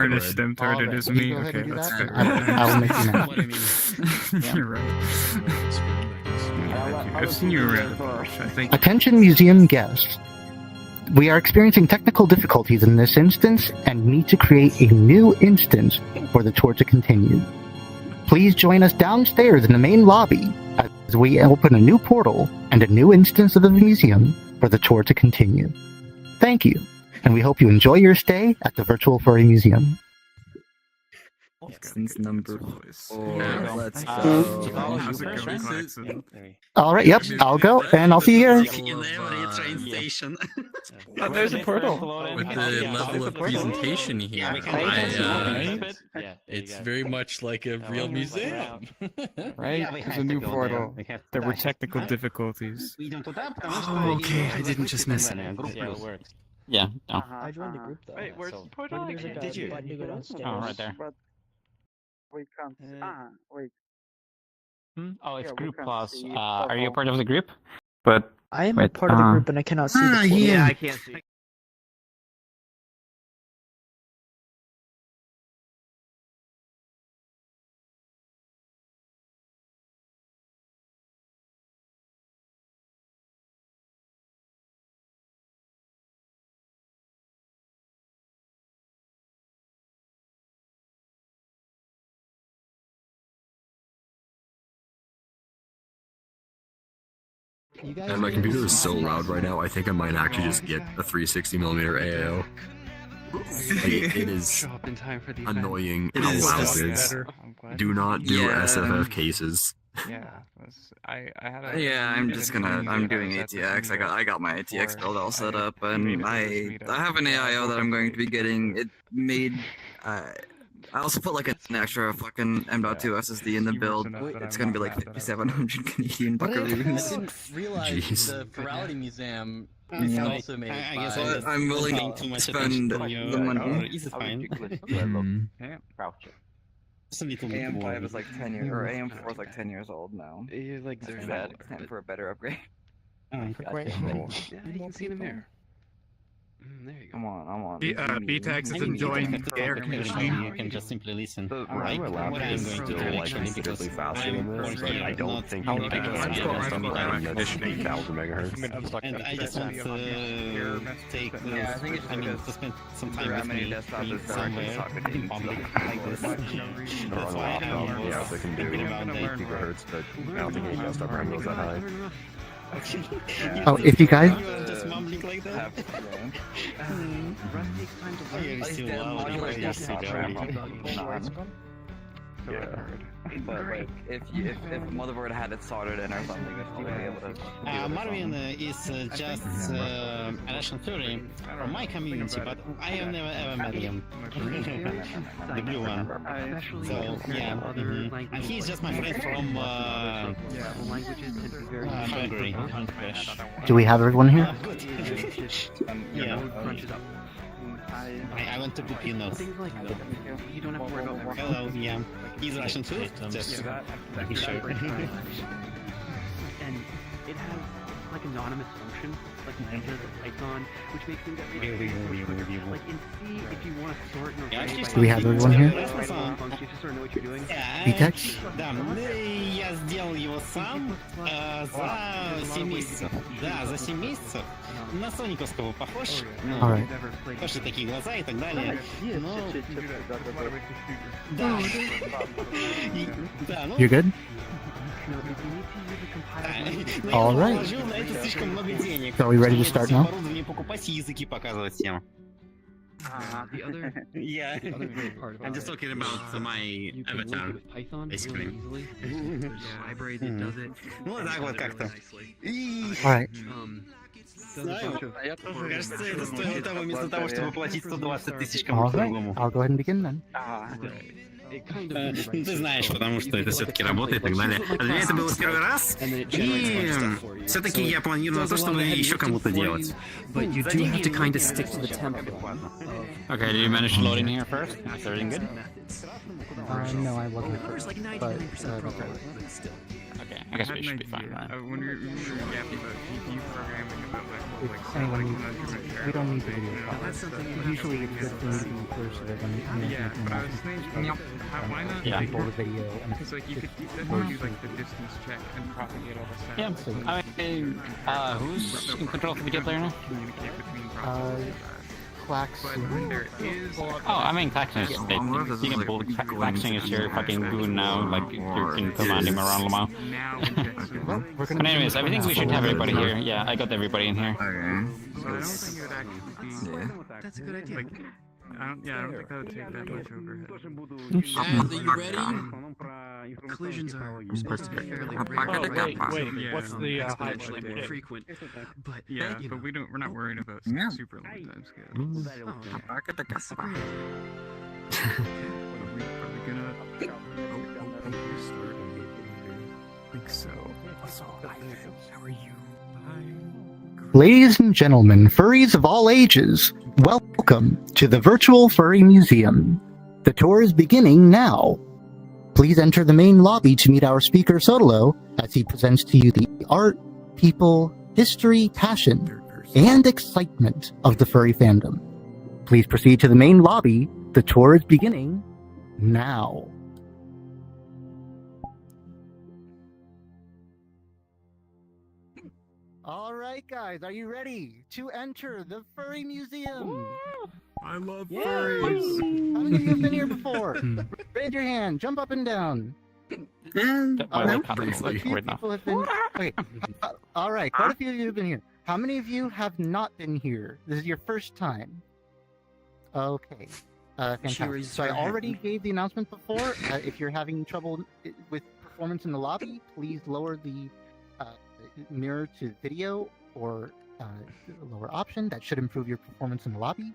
Artist them, third it is me. Go ahead Okay, and do that's that. fair. I'll make you now. What I mean. You're right. I've seen you around, I think. Attention museum guests. We are experiencing technical difficulties in this instance and need to create a new instance for the tour to continue. Please join us downstairs in the main lobby as we open a new portal and a new instance of the museum for the tour to continue. Thank you, and we hope you enjoy your stay at the Virtual Furry Museum. Instance number 4. Let's How's it going, Klaxon? All right, yep, I'll go, and I'll see you here. train station. Oh, there's a portal. With the level of presentation here, it's very much like a real museum. Right? There's a new portal. There were technical difficulties. Oh, okay, I didn't just miss it. Yeah, no. I joined the group though. Wait, where's the portal? Did you? Oh, right there. But we can't. Wait. Oh, it's Yeah, we group can plus. see Are you a purple. part of the group? But I am wait, part of the group and I cannot see the portal. yeah. I can't see. And my computer is so loud right now, I think I might actually just get a 360mm AAO. Like, it is annoying how loud it is. Do not do SFF cases. I'm just gonna. I'm doing ATX. I got my ATX build all set up, and I have an AIO that I'm going to be getting. It made. I also put like an extra fucking M.2 SSD in the build. It's gonna be like 5,700 Canadian buckaroos. I didn't realize Jeez. the Virality Museum is also made I by... guess I'm willing too to much spend attention the to money. It's fine. It's a little bit more. AM5 is like 10 years, or AM4 is like 10 years old now. You're like It's time for a better upgrade. Oh, Wait, Yeah, you can see it in there. There you go. I'm on. BTAX I is mean, enjoying if the air you conditioning. can just simply listen. The Like, RAM allowed what to I'm is going to still do like actually, because considerably faster than this, but I'm I don't not think how you can big get is it the on system something air that's conditioning. 8,000 megahertz. And I just want to take Yeah, I think it's I mean, because to spend some the time with Remedy me desktop is somewhere directly in public like this. Or That's on why I laptop, have yeah, they can do thinking about 8 that. gigahertz, but I don't think any desktop RAM goes that high. Oh, if you guys... You are just mumbling like that. Are you still loud? Or are you still loud? Yeah. But like, if motherboard had it soldered in or something, it's probably be able to. Marvin is just an Russian theory from my community, but I have never ever met him. The blue one. So, yeah. And he's just my friend from Hungary. Do we have everyone here? Yeah. I went to book you notes. You don't have to worry about that. Hello, yeah. He's Russian too? Just making sure. And it has like anonymous function, like Ninja, Python, which makes things that like in C, if you want to sort and array Do we have everyone here? functions, you sort of know what you're doing. BTAX? Да, я сделал его сам за 7 месяцев. Да, за 7 месяцев. На Сониковского похож. Ну, Alright. тоже такие глаза и так далее. Но... Да, ну... You're good? Но All я right. положил на это слишком много денег. So are we ready to start now? Оборудование покупать и языки показывать всем. The other Yeah. great part about I'm just talking about my you can link avatar. it with Python basically. really easily. There's a library that does it. Ну так вот как-то. Alright. Does a bunch of Кажется, это стоило того вместо того, чтобы платить 120 тысяч Alright. кому-то другому. I'll go ahead and begin then. it kind of Ты знаешь, потому что это все-таки работает и так далее. А для меня это было в первый раз, и все-таки я планирую на то, чтобы еще кому-то делать. But you do have to kind of stick to the template. Okay, did you manage to load in here first? Is everything good? No, I wasn't first, but... Okay, I guess we should be fine. Right? When we were yapping about GPU programming, about If anyone needs, we don't need the video call. Usually it's just the meeting first so that when yeah, but I was thinking, why not Yeah. pull the video and because like you could definitely do like the distance check and propagate all the Yeah, sounds. I mean, who's in control of the video player now? Communicate between processes. But when there is, Oh, I mean, Klaxon is Klaxon is your fucking goon now, like you can command him around Lamau. now inject But anyways, I think we should have everybody here. Yeah, I got everybody in here. So I don't think it would actually be. Yeah. That's a good idea. Like, I don't think that would take that much overhead. Guys, are you ready? Collisions are fairly Yeah, what's the exponentially more frequent, but yeah, you but know. we're not worried about Yeah. super long time scales. Oh, Are we gonna? How are you? Ladies and gentlemen, furries of all ages, welcome to the Virtual Furry Museum. The tour is beginning now. Please enter the main lobby to meet our speaker Sotalo as he presents to you the art, people, history, passion, and excitement of the furry fandom. Please proceed to the main lobby. The tour is beginning now. All right, guys, are you ready to enter the Furry Museum? I love furries. How many of you have been here before? Raise your hand. Jump up and down. Wait, A wait, few wait, no. people have been. Okay. All right, quite a few of you have been here. How many of you have not been here? This is your first time. Okay. Fantastic. So I already gave the announcement before. If you're having trouble with performance in the lobby, please lower the mirror to video or lower option. That should improve your performance in the lobby.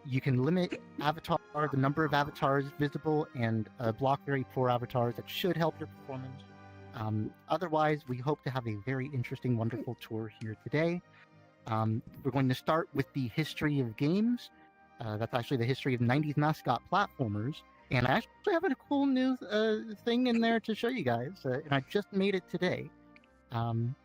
You can limit the number of avatars visible and block very poor avatars. That should help your performance. Otherwise, we hope to have a very interesting, wonderful tour here today. We're going to start with the history of games. That's actually the history of 90s Mascot platformers. And I actually have a cool new thing in there to show you guys. And I just made it today. And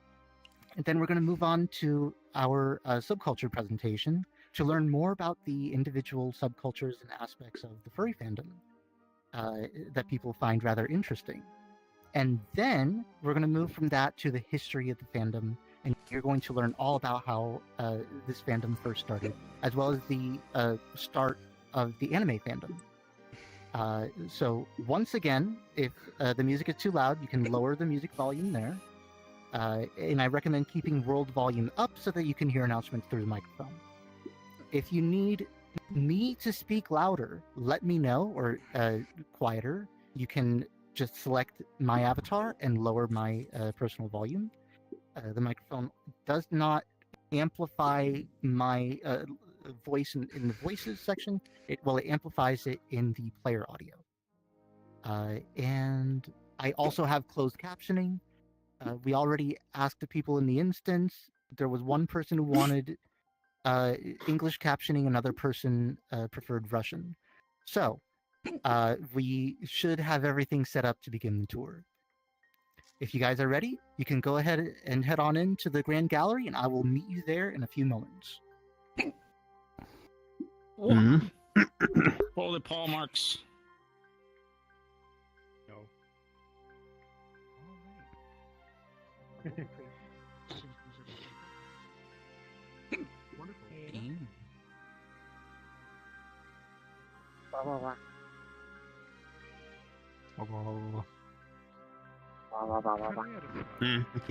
then we're going to move on to our subculture presentation to learn more about the individual subcultures and aspects of the furry fandom that people find rather interesting. And then we're going to move from that to the history of the fandom, and you're going to learn all about how this fandom first started, as well as the start of the anime fandom. So once again, if the music is too loud, you can lower the music volume there. And I recommend keeping world volume up so that you can hear announcements through the microphone. If you need me to speak louder, let me know, or quieter. You can just select my avatar and lower my personal volume. The microphone does not amplify my voice in the voices section. It amplifies it in the player audio. And I also have closed captioning. We already asked the people in the instance. There was one person who wanted English captioning, another person preferred Russian. So we should have everything set up to begin the tour. If you guys are ready, you can go ahead and head on into the Grand Gallery, and I will meet you there in a few moments. Follow the paw marks.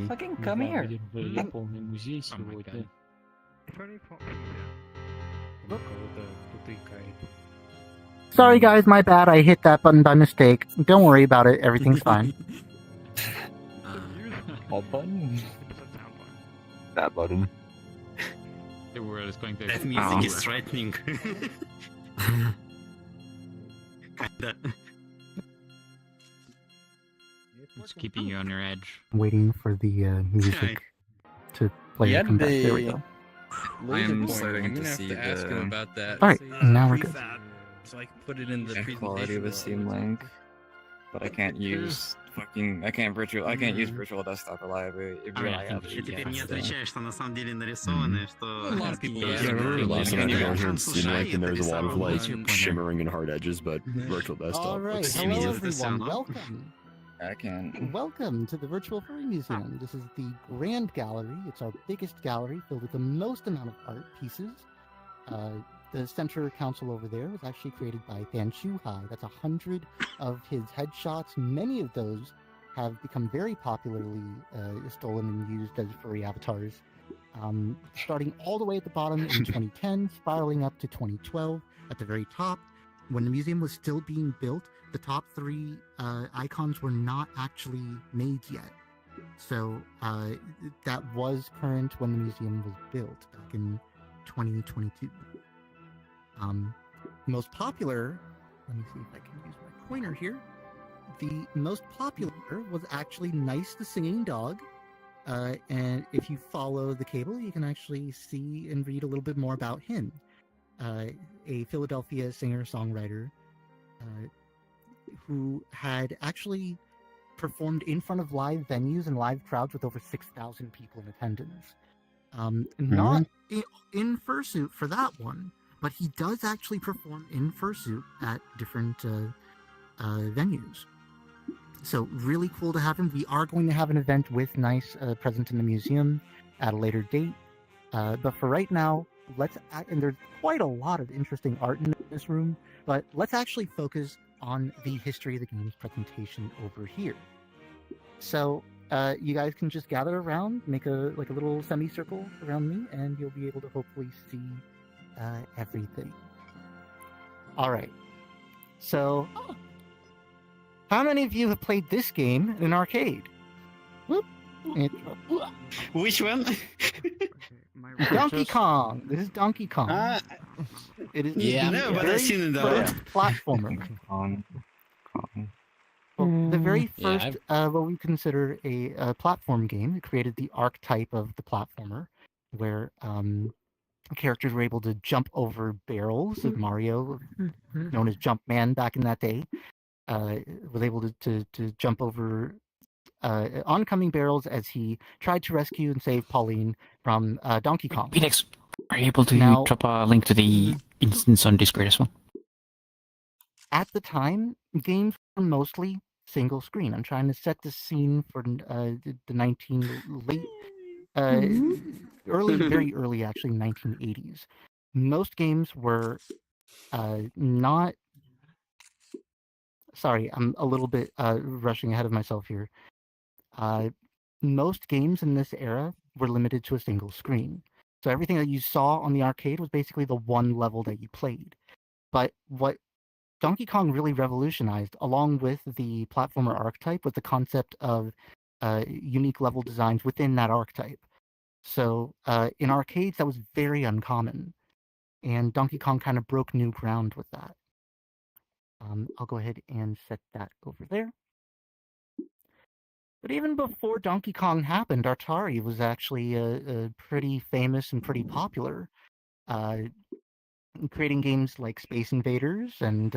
Fucking come here. Sorry guys, my bad. I hit that button by mistake. Don't worry about it. Everything's fine. What button? That button. The world is going to. That music is threatening. Kinda. It's keeping you on your edge. Waiting for the music to play and come back. There we go. I am I'm starting gonna to have see to ask him the about that. All right, now we're good. So I can put it in the presentation. quality of the Steam Link. but I can't use virtual desktop reliability. Теперь не отвечаешь, что на самом деле нарисованы, что... Yeah, remember last time I came over here and seemed like there's a lot of like shimmering and hard edges, but virtual desktop All right, looks hello smooth. everyone, welcome. I can't. Welcome to the Virtual Furry Museum. This is the Grand Gallery. It's our biggest gallery filled with the most amount of art pieces. The center console over there was actually created by Fan Shuhai. That's 100 of his headshots. Many of those have become very popularly stolen and used as furry avatars. Starting all the way at the bottom in 2010, spiraling up to 2012 at the very top. When the museum was still being built, the top 3 icons were not actually made yet. So that was current when the museum was built back in 2022. Most popular, let me see if I can use my pointer here. The most popular was actually Nice the Singing Dog. And if you follow the cable, you can actually see and read a little bit more about him. A Philadelphia singer-songwriter who had actually performed in front of live venues and live crowds with over 6,000 people in attendance. Not in fursuit for that one, but he does actually perform in fursuit at different venues. So really cool to have him. We are going to have an event with Nice present in the museum at a later date. But for right now, and there's quite a lot of interesting art in this room, but let's actually focus on the history of the game's presentation over here. So you guys can just gather around, make a little semicircle around me, and you'll be able to hopefully see everything. All right. So, how many of you have played this game in an arcade? Whoop. Which one? Donkey Kong. This is Donkey Kong. It is no, but I've seen it though. first platformer. Well, the very first, what we consider a platform game. It created the archetype of the platformer, where characters were able to jump over barrels. Of Mario, known as Jumpman back in that day, was able to jump over oncoming barrels as he tried to rescue and save Pauline from Donkey Kong. Phoenix, are you able to drop a link to the instance on Discord as well? At the time, games were mostly single screen. I'm trying to set the scene for the very early, actually, 1980s. Most games were not... Sorry, I'm a little bit rushing ahead of myself here. Most games in this era were limited to a single screen. So everything that you saw on the arcade was basically the one level that you played. But what Donkey Kong really revolutionized, along with the platformer archetype, was the concept of unique level designs within that archetype. So in arcades, that was very uncommon. And Donkey Kong kind of broke new ground with that. I'll go ahead and set that over there. But even before Donkey Kong happened, Atari was actually pretty famous and pretty popular, creating games like Space Invaders and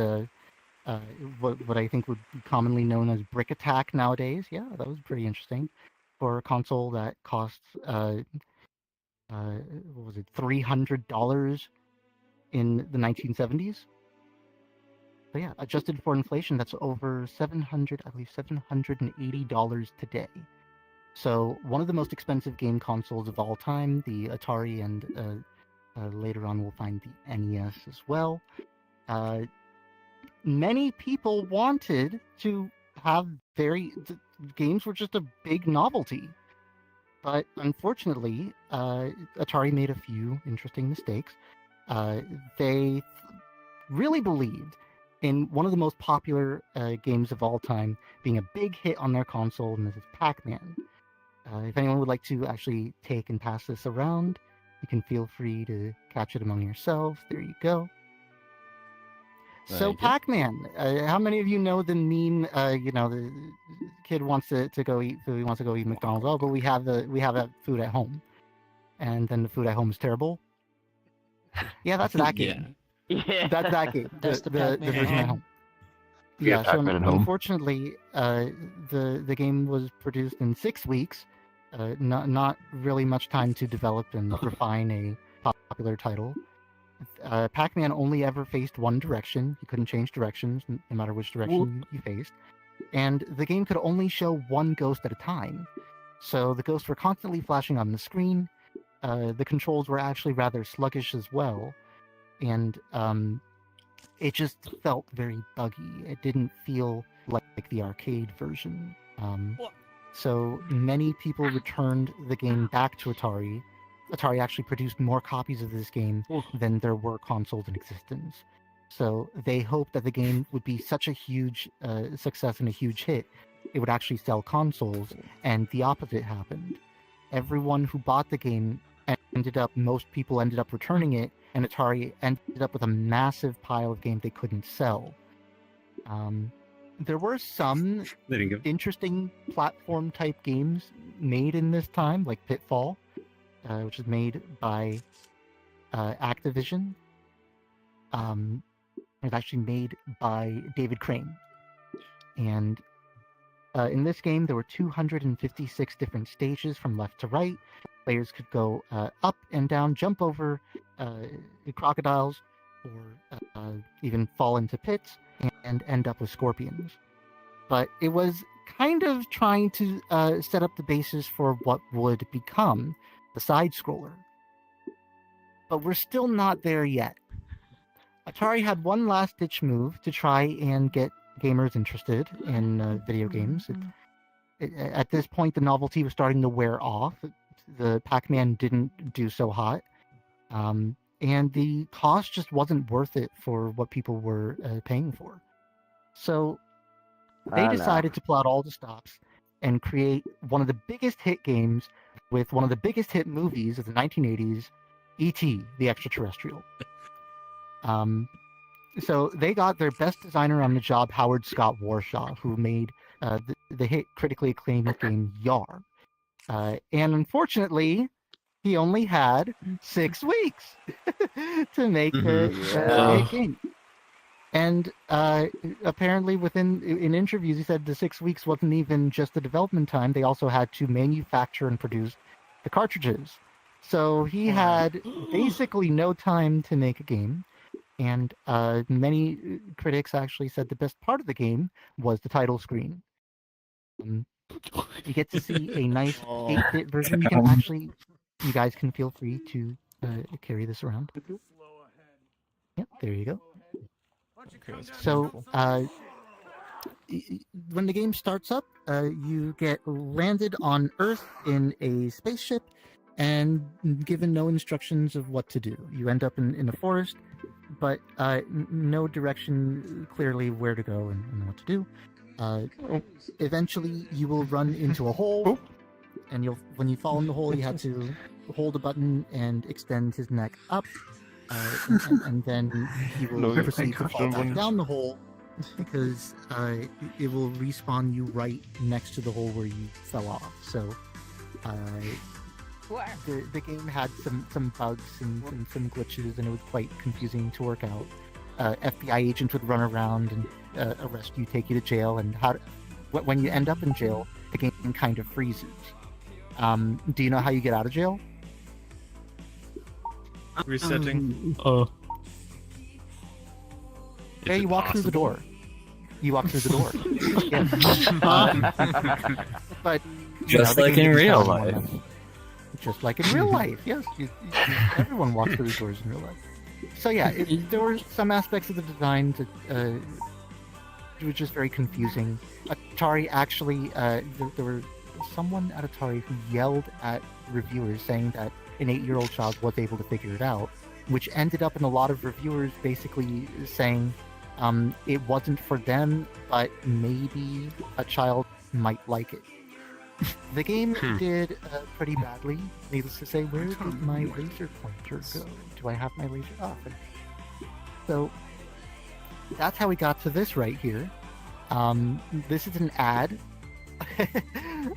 what I think would be commonly known as Brick Attack nowadays. Yeah, that was pretty interesting for a console that costs what was it, $300 in the 1970s. So yeah, adjusted for inflation, that's over $780 today. So one of the most expensive game consoles of all time, the Atari, and later on we'll find the NES as well. Many people wanted to have games were just a big novelty. But unfortunately, Atari made a few interesting mistakes. They really believed in one of the most popular games of all time being a big hit on their console, and this is Pac-Man. If anyone would like to actually take and pass this around, you can feel free to catch it among yourselves. There you go. So Pac-Man, how many of you know the meme? The kid wants to go eat food. He wants to go eat McDonald's. Oh, but we have food at home, and then the food at home is terrible. Yeah, that's that game. Yeah, that's that game. That's the version at home. Yeah, so Pac-Man at home. unfortunately, the game was produced in 6 weeks. Not really much time to develop and refine a popular title. Pac-Man only ever faced one direction. You couldn't change directions, no matter which direction you faced. And the game could only show one ghost at a time. So the ghosts were constantly flashing on the screen. The controls were actually rather sluggish as well. And it just felt very buggy. It didn't feel like the arcade version. So many people returned the game back to Atari. Atari actually produced more copies of this game than there were consoles in existence. So they hoped that the game would be such a huge success and a huge hit, it would actually sell consoles, and the opposite happened. Everyone who bought the game most people ended up returning it, and Atari ended up with a massive pile of games they couldn't sell. There were some interesting platform-type games made in this time, like Pitfall, which is made by Activision. It's actually made by David Crane. And in this game, there were 256 different stages from left to right. Players could go up and down, jump over crocodiles, or even fall into pits and end up with scorpions. But it was kind of trying to set up the basis for what would become the side-scroller. But we're still not there yet. Atari had one last-ditch move to try and get gamers interested in video games. At this point, the novelty was starting to wear off. The Pac-Man didn't do so hot. And the cost just wasn't worth it for what people were paying for. So they decided to pull out all the stops and create one of the biggest hit games with one of the biggest hit movies of the 1980s, E.T., the Extraterrestrial. So they got their best designer on the job, Howard Scott Warshaw, who made the hit critically acclaimed game Yar. And unfortunately, he only had 6 weeks to make the hit game. And apparently in interviews, he said the 6 weeks wasn't even just the development time. They also had to manufacture and produce the cartridges. So he had basically no time to make a game. And many critics actually said the best part of the game was the title screen. You get to see a nice 8-bit version. You guys can feel free to carry this around. Yep, there you go. So when the game starts up, you get landed on Earth in a spaceship and given no instructions of what to do. You end up in a forest, but no direction clearly where to go and what to do. Eventually, you will run into a hole, and when you fall in the hole, you have to hold a button and extend his neck up, and then he will proceed to fall back down the hole, because it will respawn you right next to the hole where you fell off. So the game had some bugs and some glitches, and it was quite confusing to work out. FBI agents would run around and arrest you, take you to jail, and when you end up in jail, the game kind of freezes. Do you know how you get out of jail? Resetting. Yeah, you walk through the door. You walk through the door. Yes. But just like in real life. Just like in real life, yes. Everyone walks through the doors in real life. So yeah, there were some aspects of the design that it was just very confusing. Atari actually, there were someone at Atari who yelled at reviewers saying that an 8-year-old child was able to figure it out, which ended up in a lot of reviewers basically saying it wasn't for them, but maybe a child might like it. The game did pretty badly. Needless to say, where did my laser pointer go? Do I have my laser off? So that's how we got to this right here. This is an ad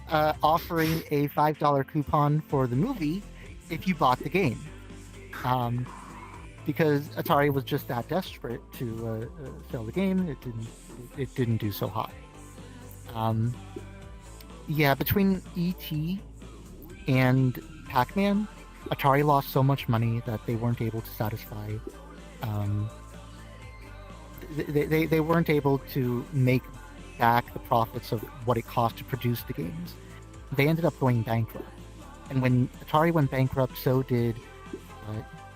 offering a $5 coupon for the movie if you bought the game. because Atari was just that desperate to sell the game. It didn't do so hot. Between E.T. and Pac-Man, Atari lost so much money that they weren't able to satisfy. They weren't able to make back the profits of what it cost to produce the games. They ended up going bankrupt. And when Atari went bankrupt, so did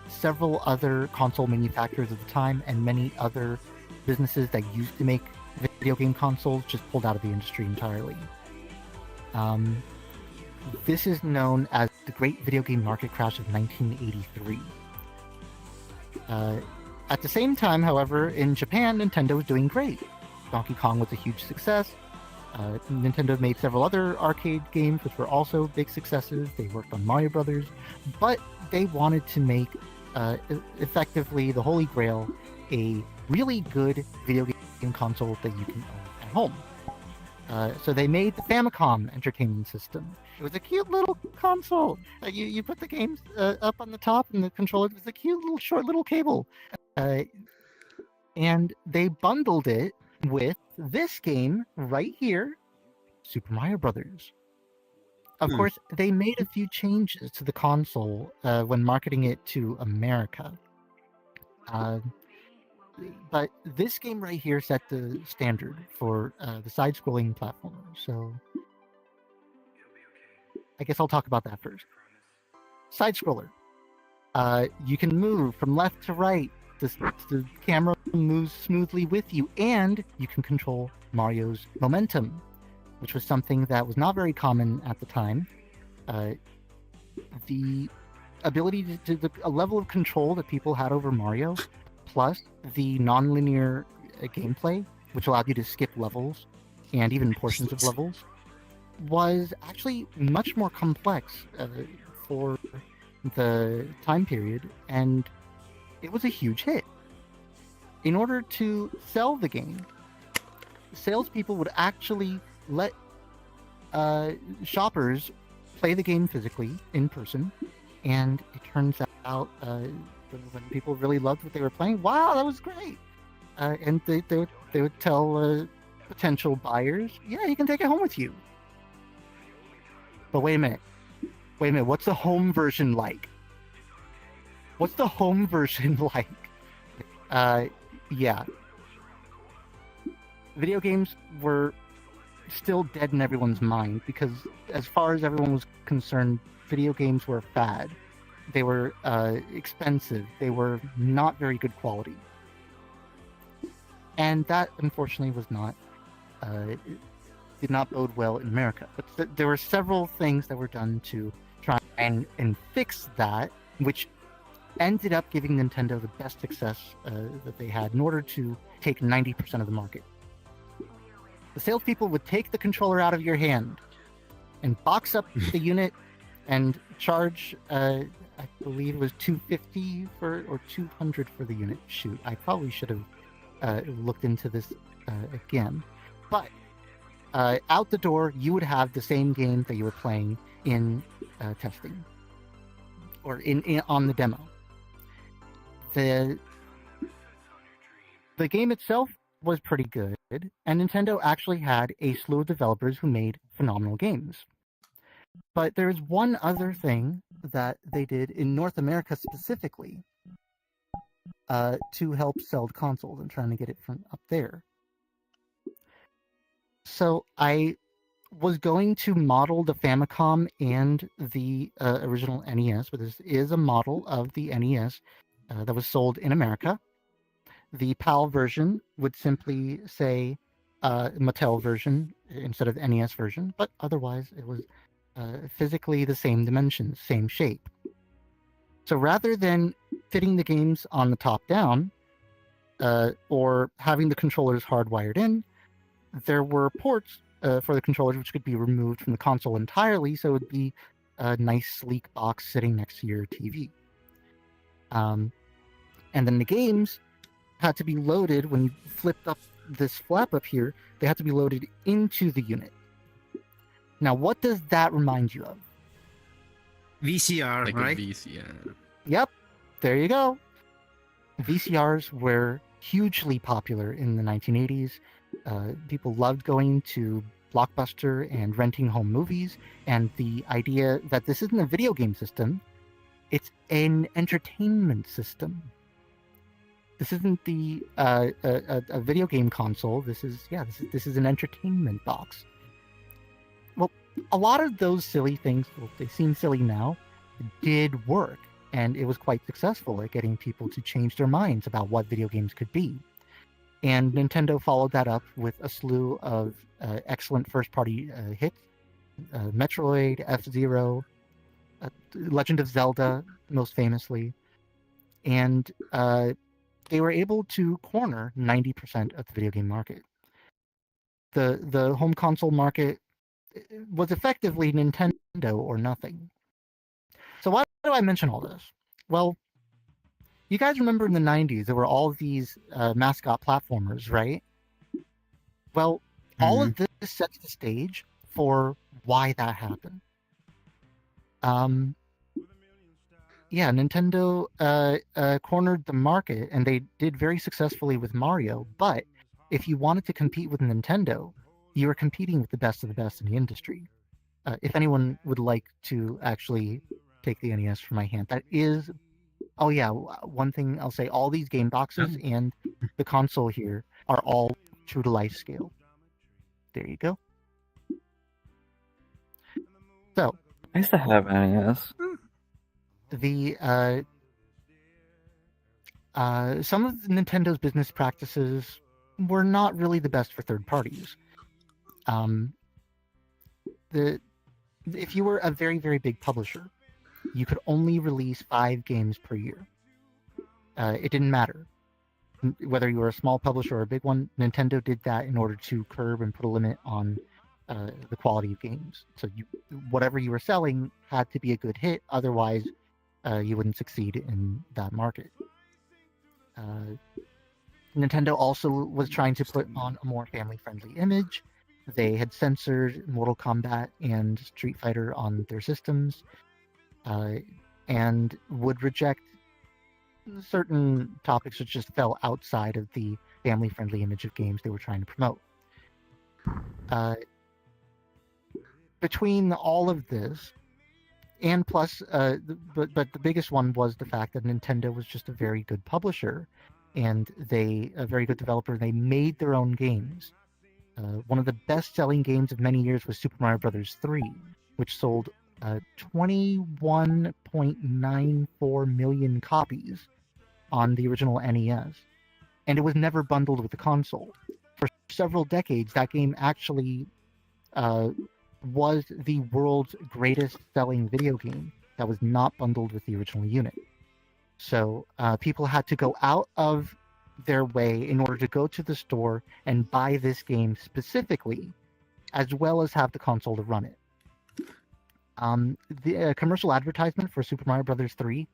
several other console manufacturers at the time, and many other businesses that used to make video game consoles just pulled out of the industry entirely. This is known as the Great Video Game Market Crash of 1983. At the same time, however, in Japan, Nintendo was doing great. Donkey Kong was a huge success. Nintendo made several other arcade games which were also big successes. They worked on Mario Brothers, but they wanted to make effectively the Holy Grail, a really good video game console that you can own at home. So they made the Famicom Entertainment System. It was a cute little console. You put the games up on the top, and the controller was a cute little short little cable. And they bundled it with this game right here, Super Mario Brothers. Of course, they made a few changes to the console when marketing it to America. But this game right here set the standard for the side-scrolling platformer. So I guess I'll talk about that first. Side-scroller. You can move from left to right. The camera moves smoothly with you, and you can control Mario's momentum, which was something that was not very common at the time. The ability a level of control that people had over Mario, plus the non-linear gameplay, which allowed you to skip levels and even portions of levels, was actually much more complex for the time period, and it was a huge hit. In order to sell the game, salespeople would actually let shoppers play the game physically in person, and it turns out when people really loved what they were playing, wow, that was great, and they would tell potential buyers, yeah, you can take it home with you. But wait a minute, what's the home version like? What's the home version like? Yeah. Video games were still dead in everyone's mind because, as far as everyone was concerned, video games were a fad. They were expensive. They were not very good quality. And that, unfortunately, was not did not bode well in America. But there were several things that were done to try and fix that, which ended up giving Nintendo the best success that they had in order to take 90% of the market. The salespeople would take the controller out of your hand and box up the unit and charge, I believe it was $250 or $200 for the unit. Shoot, I probably should have looked into this again. But out the door, you would have the same game that you were playing in testing or in on the demo. The game itself was pretty good, and Nintendo actually had a slew of developers who made phenomenal games. But there's one other thing that they did in North America specifically to help sell the consoles. I'm trying to get it from up there. So I was going to model the Famicom and the original NES, but this is a model of the NES that was sold in America. The PAL version would simply say Mattel version instead of the NES version, but otherwise it was physically the same dimensions, same shape. So rather than fitting the games on the top down or having the controllers hardwired in, there were ports for the controllers which could be removed from the console entirely, so it would be a nice sleek box sitting next to your TV. And then the games had to be loaded when you flipped up this flap up here. They had to be loaded into the unit. Now, what does that remind you of? VCR, like right? A VCR. Yep, there you go. VCRs were hugely popular in the 1980s. People loved going to Blockbuster and renting home movies, and the idea that this isn't a video game system, it's an entertainment system. This isn't a video game console. This is an entertainment box. Well, a lot of those silly things, well, they seem silly now, did work, and it was quite successful at getting people to change their minds about what video games could be. And Nintendo followed that up with a slew of excellent first-party hits: Metroid, F-Zero, Legend of Zelda, most famously, and they were able to corner 90% of the video game market. The home console market was effectively Nintendo or nothing. So why do I mention all this? Well, you guys remember in the 90s there were all these Mascot platformers, right? Well, all of this sets the stage for why that happened. Nintendo cornered the market, and they did very successfully with Mario. But if you wanted to compete with Nintendo, you were competing with the best of the best in the industry. If anyone would like to actually take the NES from my hand, that is... Oh yeah, one thing I'll say, all these game boxes and the console here are all true to life scale. There you go. So... I used to have NES. Some of Nintendo's business practices were not really the best for third parties. If you were a very, very big publisher, you could only release 5 games per year. It didn't matter whether you were a small publisher or a big one. Nintendo did that in order to curb and put a limit on the quality of games. So whatever you were selling had to be a good hit, otherwise you wouldn't succeed in that market. Nintendo also was trying to put on a more family-friendly image. They had censored Mortal Kombat and Street Fighter on their systems, and would reject certain topics which just fell outside of the family-friendly image of games they were trying to promote. Between all of this, and plus, but the biggest one was the fact that Nintendo was just a very good publisher, and a very good developer. They made their own games. One of the best-selling games of many years was Super Mario Bros. 3, which sold 21.94 million copies on the original NES, and it was never bundled with the console. For several decades, that game actually was the world's greatest selling video game that was not bundled with the original unit. So people had to go out of their way in order to go to the store and buy this game specifically, as well as have the console to run it. The commercial advertisement for Super Mario Bros. 3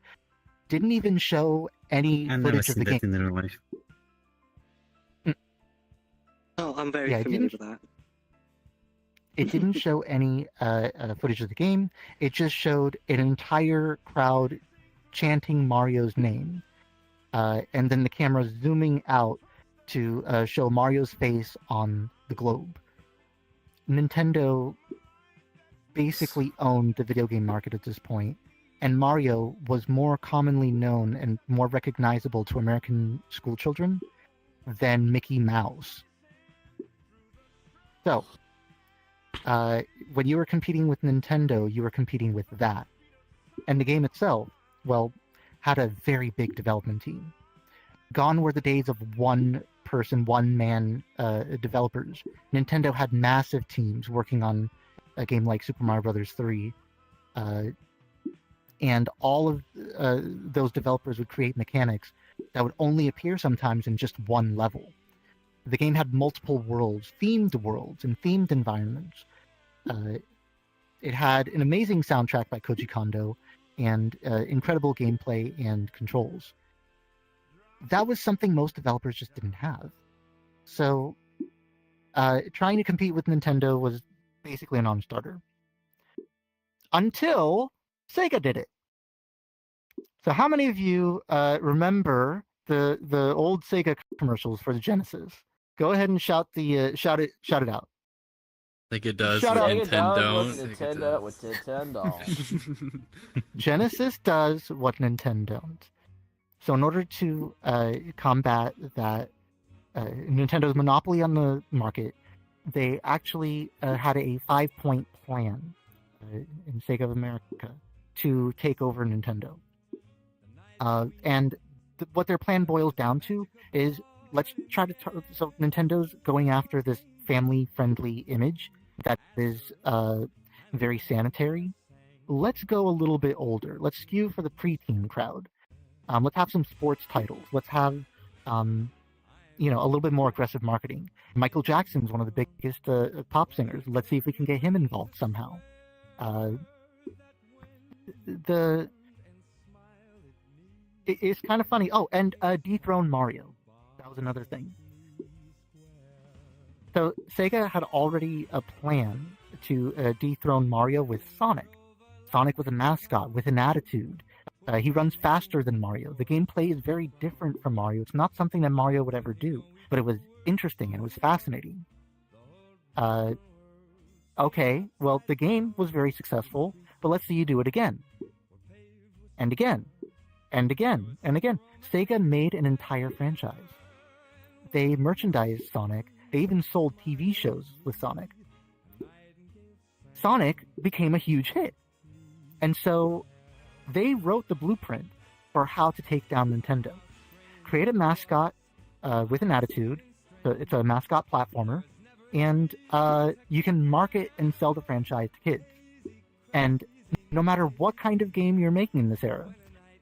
didn't even show any footage of the game. In real life. Oh, I'm very familiar with that. It didn't show any footage of the game. It just showed an entire crowd chanting Mario's name. And then the camera zooming out to show Mario's face on the globe. Nintendo basically owned the video game market at this point, and Mario was more commonly known and more recognizable to American schoolchildren than Mickey Mouse. So, when you were competing with Nintendo, you were competing with that. And the game itself, well, had a very big development team. Gone were the days of one-person, one-man developers. Nintendo had massive teams working on a game like Super Mario Bros. 3. And all of those developers would create mechanics that would only appear sometimes in just one level. The game had multiple worlds, and themed environments. It had an amazing soundtrack by Koji Kondo and incredible gameplay and controls. That was something most developers just didn't have. So trying to compete with Nintendo was basically a non-starter. Until Sega did it. So how many of you remember the old Sega commercials for the Genesis. Go ahead and shout it out. Like it does Shut with up. Nintendo. With Nintendo. Genesis does what Nintendo don't. So in order to combat that Nintendo's monopoly on the market, they actually had a 5-point plan in Sega of America to take over Nintendo. And what their plan boils down to is let's try to... So Nintendo's going after this family-friendly image that is very sanitary. Let's go a little bit older. Let's skew for the preteen crowd. Let's have some sports titles. Let's have, a little bit more aggressive marketing. Michael Jackson's one of the biggest pop singers. Let's see if we can get him involved somehow. It's kind of funny. Oh, and dethrone Mario. That was another thing. So Sega had already a plan to dethrone Mario with Sonic. Sonic was a mascot with an attitude. He runs faster than Mario. The gameplay is very different from Mario. It's not something that Mario would ever do, but it was interesting and it was fascinating. Okay, well, the game was very successful, but let's see you do it again. And again. And again. And again. Sega made an entire franchise. They merchandised Sonic. They even sold TV shows with Sonic. Sonic became a huge hit. And so they wrote the blueprint for how to take down Nintendo. Create a mascot with an attitude. So it's a mascot platformer. And you can market and sell the franchise to kids. And no matter what kind of game you're making in this era,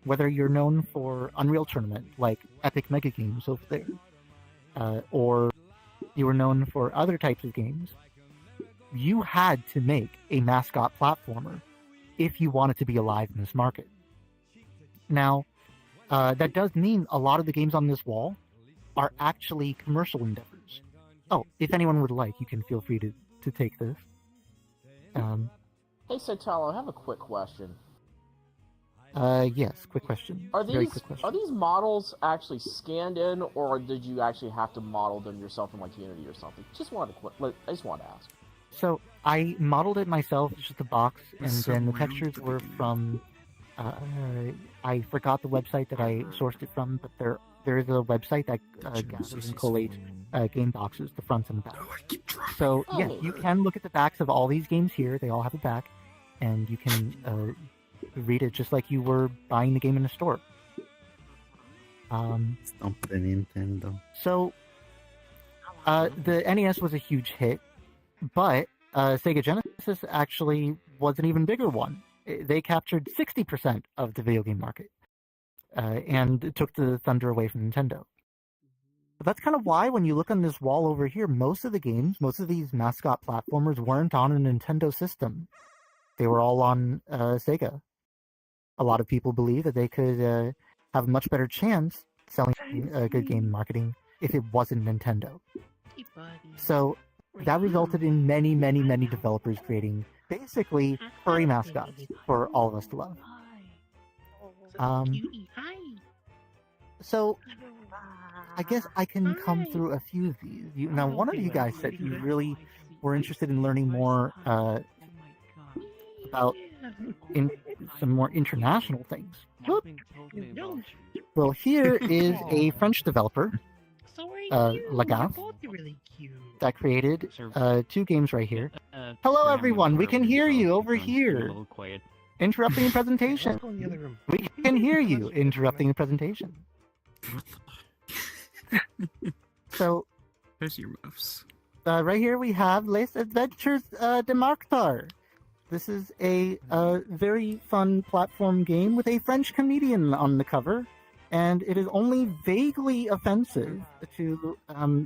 whether you're known for Unreal Tournament, like Epic Mega Games over there, or you were known for other types of games, you had to make a mascot platformer if you wanted to be alive in this market. Now, that does mean a lot of the games on this wall are actually commercial endeavors. Oh, if anyone would like, you can feel free to take this. Hey, Sotalo, I have a quick question. Yes, quick question. Are Very quick question. these models actually scanned in, or did you actually have to model them yourself in like Unity or something? I just wanted to ask. So I modeled it myself, it's just a box, and then the textures were from. I forgot the website that I sourced it from, but there is a website that gathers and collates game boxes, the fronts and the backs. So yes, you can look at the backs of all these games here. They all have a back, and you can read it just like you were buying the game in a store. Don't put a Nintendo. So the NES was a huge hit, but Sega Genesis actually was an even bigger one. They captured 60% of the video game market and took the thunder away from Nintendo. But that's kind of why when you look on this wall over here, most of the games, most of these mascot platformers weren't on a Nintendo system. They were all on Sega. A lot of people believe that they could have a much better chance selling a good game marketing if it wasn't Nintendo. So that resulted in many, many, many developers creating basically furry mascots for all of us to love. So I guess I can come through a few of these. Now, one of you guys said you really were interested in learning more about some more international things. Well, here is a French developer, Lagaf, that created 2 games right here. Hello, everyone. We can hear you over here. Interrupting the presentation. We can hear you interrupting the presentation. So, there's your mouse. Right here we have Les Adventures de Marktar. This is a very fun platform game with a French comedian on the cover, and it is only vaguely offensive to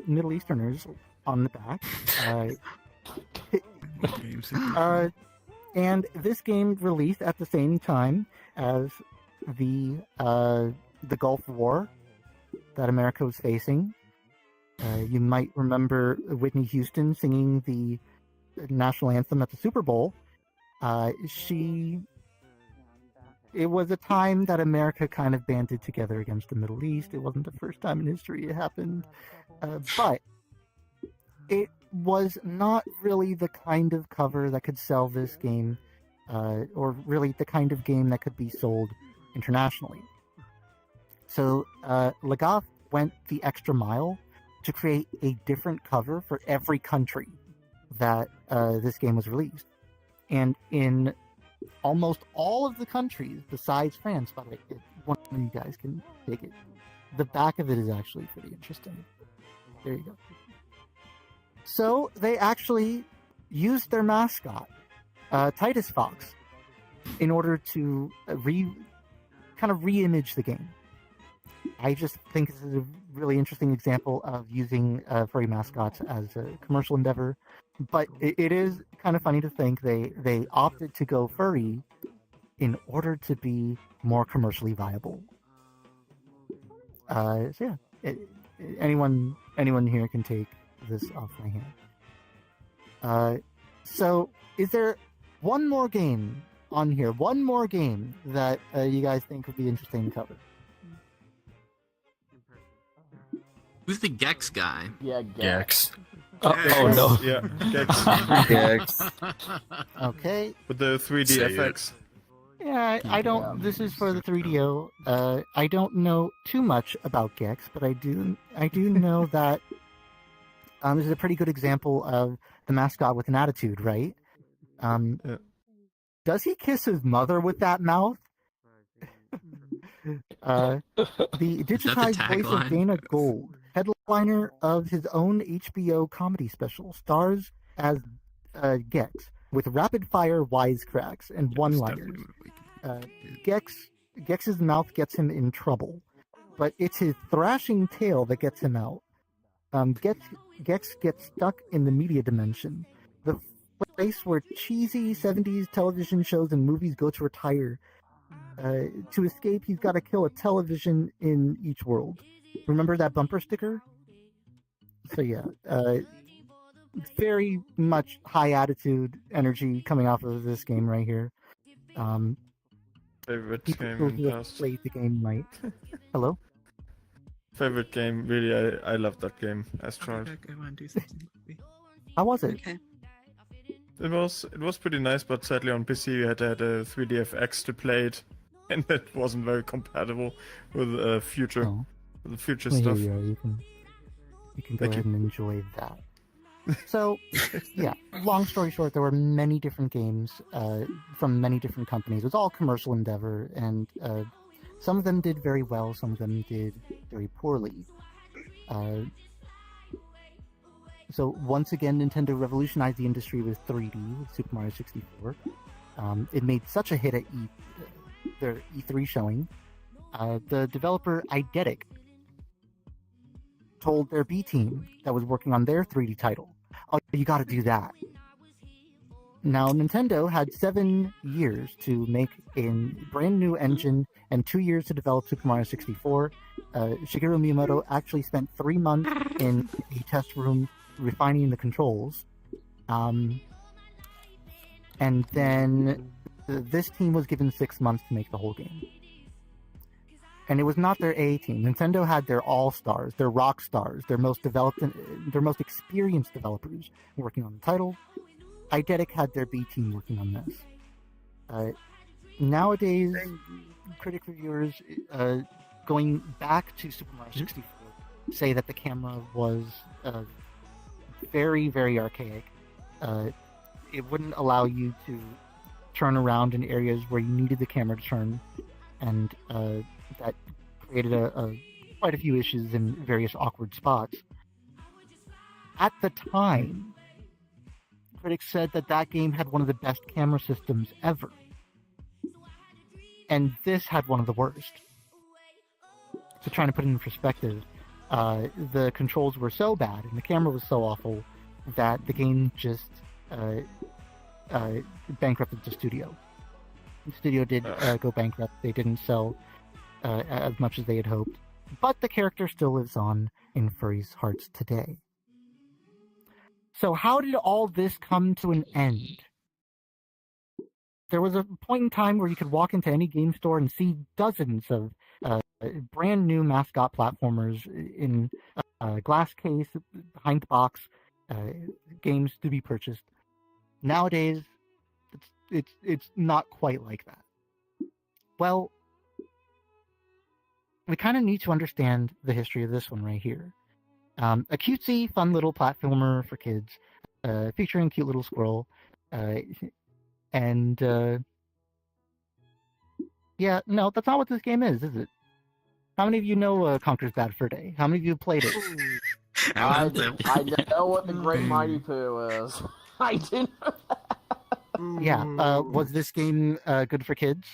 Middle Easterners on the back. And this game released at the same time as the Gulf War that America was facing. You might remember Whitney Houston singing the national anthem at the Super Bowl. She it was a time that America kind of banded together against the Middle East. It wasn't the first time in history it happened, but it was not really the kind of cover that could sell this game, or really the kind of game that could be sold internationally. So Legoff went the extra mile to create a different cover for every country that this game was released. And in almost all of the countries besides France, by the way, one of you guys can take it. The back of it is actually pretty interesting. There you go. So they actually used their mascot, Titus Fox, in order to re-image the game. I just think this is a really interesting example of using furry mascots as a commercial endeavor. But it is kind of funny to think they opted to go furry in order to be more commercially viable. So yeah, anyone here can take this off my hand. So is there one more game on here? One more game that you guys think would be interesting to cover? Who's the Gex guy? Yeah, Gex. Oh no. Yeah, Gex. Gex. Okay. With the 3D Say FX. Yeah, I don't. This is for the 3DO. I don't know too much about Gex, but I do know that this is a pretty good example of the mascot with an attitude, right? Yeah. Does he kiss his mother with that mouth? The digitized voice of Dana Gold, headliner of his own HBO comedy special, stars as Gex with rapid-fire wisecracks and one-liners. Gex's mouth gets him in trouble, but it's his thrashing tail that gets him out. Gex gets stuck in the media dimension, the place where cheesy 70s television shows and movies go to retire. To escape, he's got to kill a television in each world. Remember that bumper sticker? So yeah, very much high attitude energy coming off of this game right here. Favorite People game who in the have past. played the game right. Hello? Favorite game, really, I love that game as child. How was it? Okay. It was pretty nice, but sadly on PC you had to have a 3DFX to play it, and it wasn't very compatible with future Well, stuff. here you are. You can go ahead and enjoy that. So, yeah, long story short, there were many different games from many different companies. It was all commercial endeavor, and some of them did very well, some of them did very poorly. So once again, Nintendo revolutionized the industry with 3D, with Super Mario 64. It made such a hit at their E3 showing. The developer Eidetic told their B team that was working on their 3D title, "Oh, you got to do that." Now, Nintendo had 7 years to make a brand new engine and 2 years to develop Super Mario 64. Shigeru Miyamoto actually spent 3 months in a test room refining the controls. And then this team was given 6 months to make the whole game. And it was not their A team. Nintendo had their all-stars, their rock stars, their most developed, their most experienced developers working on the title. Eidetic had their B team working on this. Nowadays, critic reviewers going back to Super Mario 64 say that the camera was very, very archaic. It wouldn't allow you to turn around in areas where you needed the camera to turn, and that created quite a few issues in various awkward spots. At the time, critics said that game had one of the best camera systems ever, and this had one of the worst. So trying to put it in perspective, the controls were so bad and the camera was so awful that the game just bankrupted the studio. The studio did go bankrupt. They didn't sell as much as they had hoped, but the character still lives on in furries' hearts today. So how did all this come to an end? there was a point in time where you could walk into any game store and see dozens of brand new Mascot platformers in glass case, behind the box, games to be purchased. Nowadays, it's not quite like that. Well, we kind of need to understand the history of this one right here. A cutesy, fun little platformer for kids, featuring a cute little squirrel, and yeah, no, that's not what this game is it? How many of you know Conker's Bad Fur Day? How many of you played it? I know what the Great Mighty Pooh is. I didn't know that. Yeah, was this game good for kids?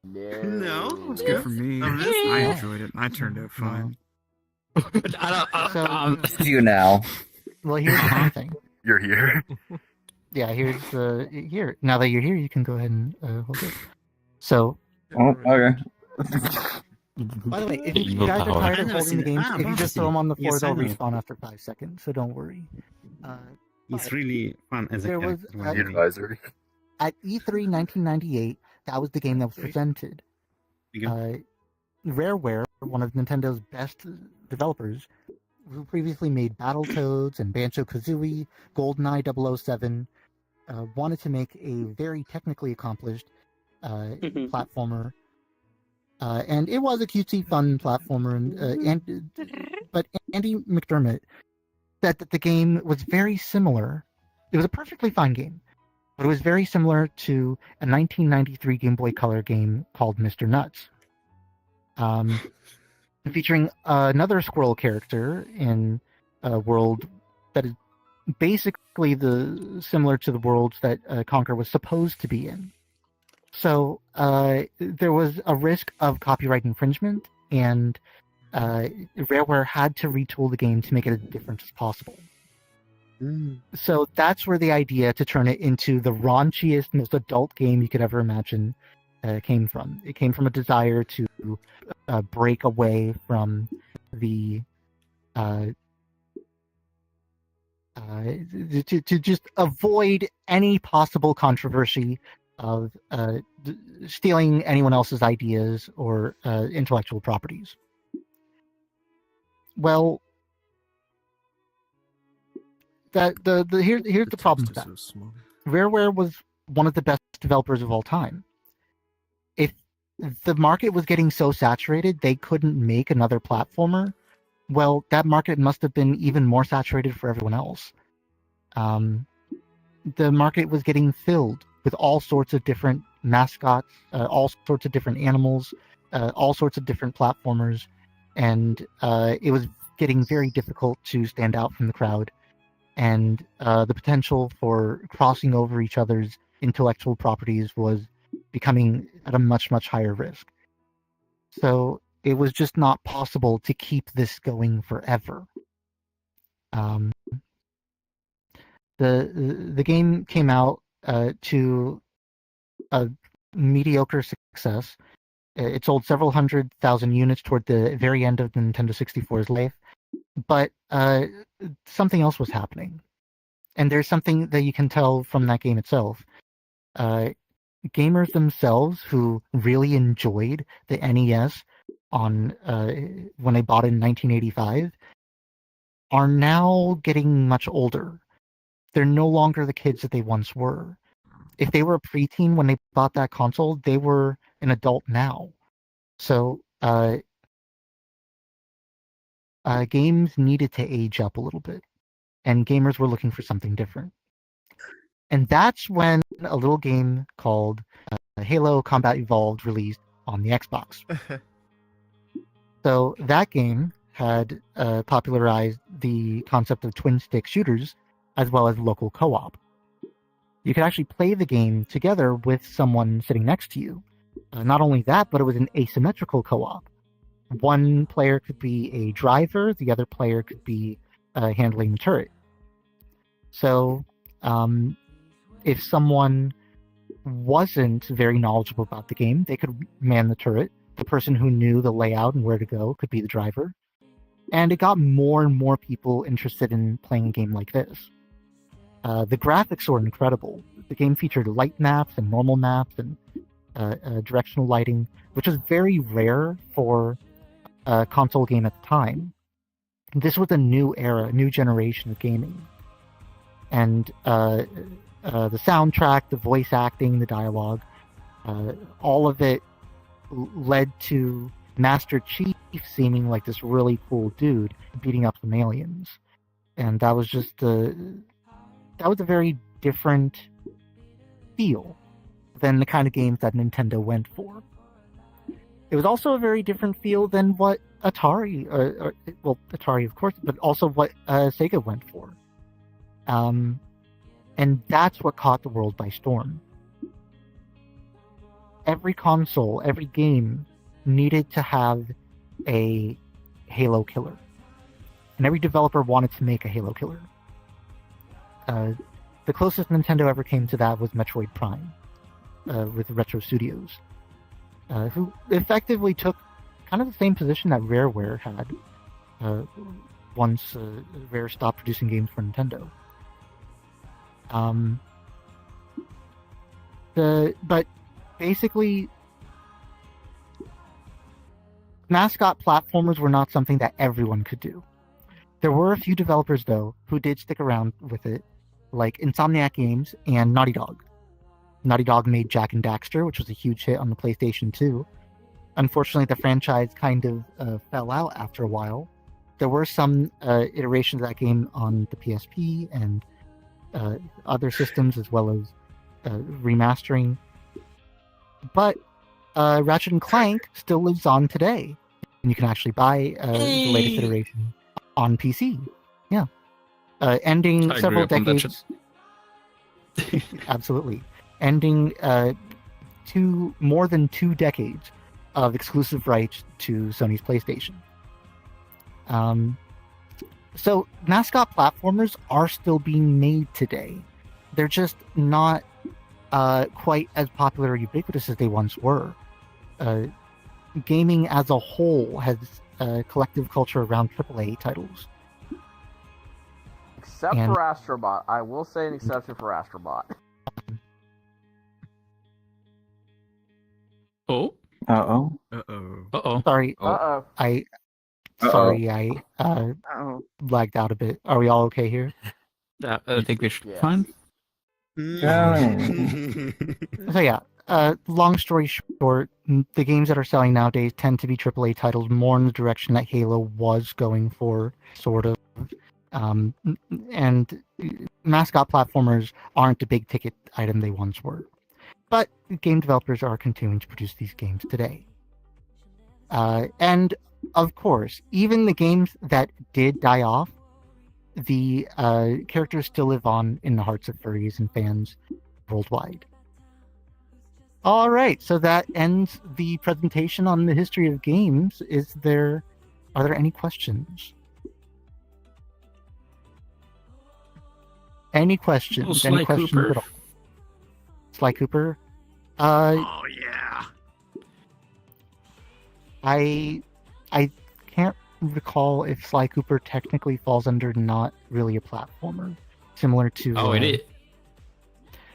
No, it was good for me. I enjoyed it. I turned out fine. So, you now. Well, here's the funny thing. You're here. Yeah, here's here. Now that you're here, you can go ahead and hold it. So. Oh, okay. By the way, if you guys are tired of holding the games, if you just throw them on the floor, they'll respawn after 5 seconds. So don't worry. It's really fun as a advisory. At E3 1998, that was the game that was presented. Rareware, one of Nintendo's best developers, who previously made Battletoads and Banjo-Kazooie, GoldenEye 007, wanted to make a very technically accomplished platformer. And it was a cutesy, fun platformer, but Andy McDermott said that the game was very similar. It was a perfectly fine game, but it was very similar to a 1993 Game Boy Color game called Mr. Nuts, featuring another squirrel character in a world that is basically similar to the worlds that Conker was supposed to be in. So there was a risk of copyright infringement, and Rareware had to retool the game to make it as different as possible. So that's where the idea to turn it into the raunchiest, most adult game you could ever imagine came from. It came from a desire to break away from the to just avoid any possible controversy of stealing anyone else's ideas or intellectual properties. Well, here's the problem with that. Rareware was one of the best developers of all time. If the market was getting so saturated they couldn't make another platformer, well, that market must have been even more saturated for everyone else. The market was getting filled with all sorts of different mascots, all sorts of different animals, all sorts of different platformers, and it was getting very difficult to stand out from the crowd. And the potential for crossing over each other's intellectual properties was becoming at a much, much higher risk. So it was just not possible to keep this going forever. The game came out to a mediocre success. It sold several 100,000 units toward the very end of the Nintendo 64's life, but something else was happening. And there's something that you can tell from that game itself. Gamers themselves who really enjoyed the NES on when they bought it in 1985 are now getting much older. They're no longer the kids that they once were. If they were a preteen when they bought that console, they were an adult now. So games needed to age up a little bit, and gamers were looking for something different. And that's when a little game called Halo Combat Evolved released on the Xbox. So that game had popularized the concept of twin-stick shooters as well as local co-op. You could actually play the game together with someone sitting next to you. Not only that, but it was an asymmetrical co-op. One player could be a driver, the other player could be handling the turret. So if someone wasn't very knowledgeable about the game, they could man the turret. The person who knew the layout and where to go could be the driver. And it got more and more people interested in playing a game like this. The graphics were incredible. The game featured light maps and normal maps and directional lighting, which was very rare for a console game at the time. This was a new era, a new generation of gaming. And the soundtrack, the voice acting, the dialogue, all of it led to Master Chief seeming like this really cool dude beating up some aliens. And that was just that was a very different feel than the kind of games that Nintendo went for. It was also a very different feel than what Atari, well, Atari of course, but also what Sega went for. And that's what caught the world by storm. Every console, every game needed to have a Halo killer. And every developer wanted to make a Halo killer. The closest Nintendo ever came to that was Metroid Prime, with Retro Studios, who effectively took kind of the same position that Rareware had once Rare stopped producing games for Nintendo. But basically, Mascot platformers were not something that everyone could do. There were a few developers, though, who did stick around with it, like Insomniac Games and Naughty Dog. Naughty Dog made Jak and Daxter, which was a huge hit on the PlayStation 2. Unfortunately, the franchise kind of fell out after a while. There were some iterations of that game on the PSP and other systems, as well as remastering. But Ratchet & Clank still lives on today. And you can actually buy the latest iteration on PC. Yeah. Ending several decades. Absolutely. Ending more than 2 decades of exclusive rights to Sony's PlayStation. So Mascot platformers are still being made today. They're just not quite as popular or ubiquitous as they once were. Gaming as a whole has a collective culture around AAA titles. Except for Astrobot. I will say an exception for Astrobot. Oh? Uh-oh. Uh-oh. Uh-oh. Sorry. Uh-oh. I lagged out a bit. Are we all okay here? I think we should be fine. So yeah, long story short, the games that are selling nowadays tend to be AAA titles, more in the direction that Halo was going for, sort of. And Mascot platformers aren't a big ticket item they once were. But game developers are continuing to produce these games today. And of course, even the games that did die off, the characters still live on in the hearts of furries and fans worldwide. All right, so that ends the presentation on the history of games. Are there any questions? Any questions? Any questions at all? Sly Cooper? Oh yeah. I can't recall if Sly Cooper technically falls under not really a platformer, similar to. Oh, it is.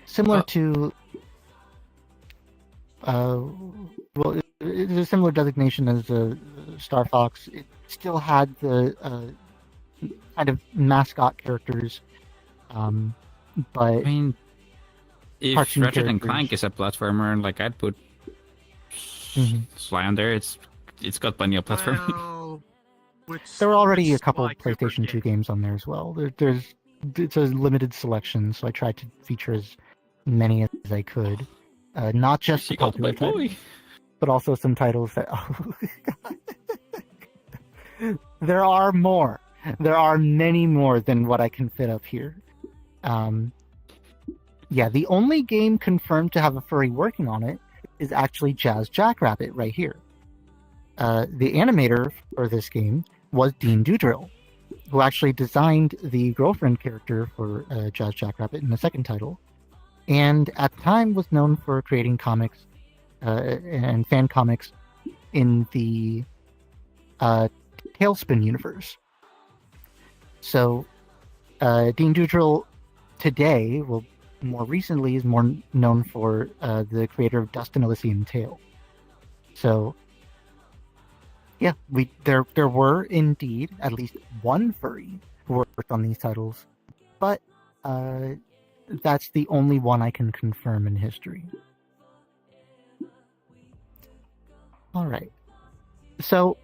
Similar to. Well, it's a similar designation as Star Fox. It still had the kind of mascot characters, but I mean, if Ratchet and Clank is a platformer, like I'd put Sly on there. It's got plenty of platforming. There were already a couple of PlayStation 2 games on there as well. It's a limited selection, so I tried to feature as many as I could. Not just the popular titles, but also some titles that... Oh, there are more. There are many more than what I can fit up here. Yeah, the only game confirmed to have a furry working on it is actually Jazz Jackrabbit right here. The animator for this game was Dean Doudrell, who actually designed the girlfriend character for Jazz Jackrabbit in the second title, and at the time was known for creating comics and fan comics in the Tailspin universe. So Dean Doudrell today, well, more recently, is more known for the creator of Dust and Elysian Tale. So, yeah, there were indeed at least one furry who worked on these titles, but that's the only one I can confirm in history. All right, so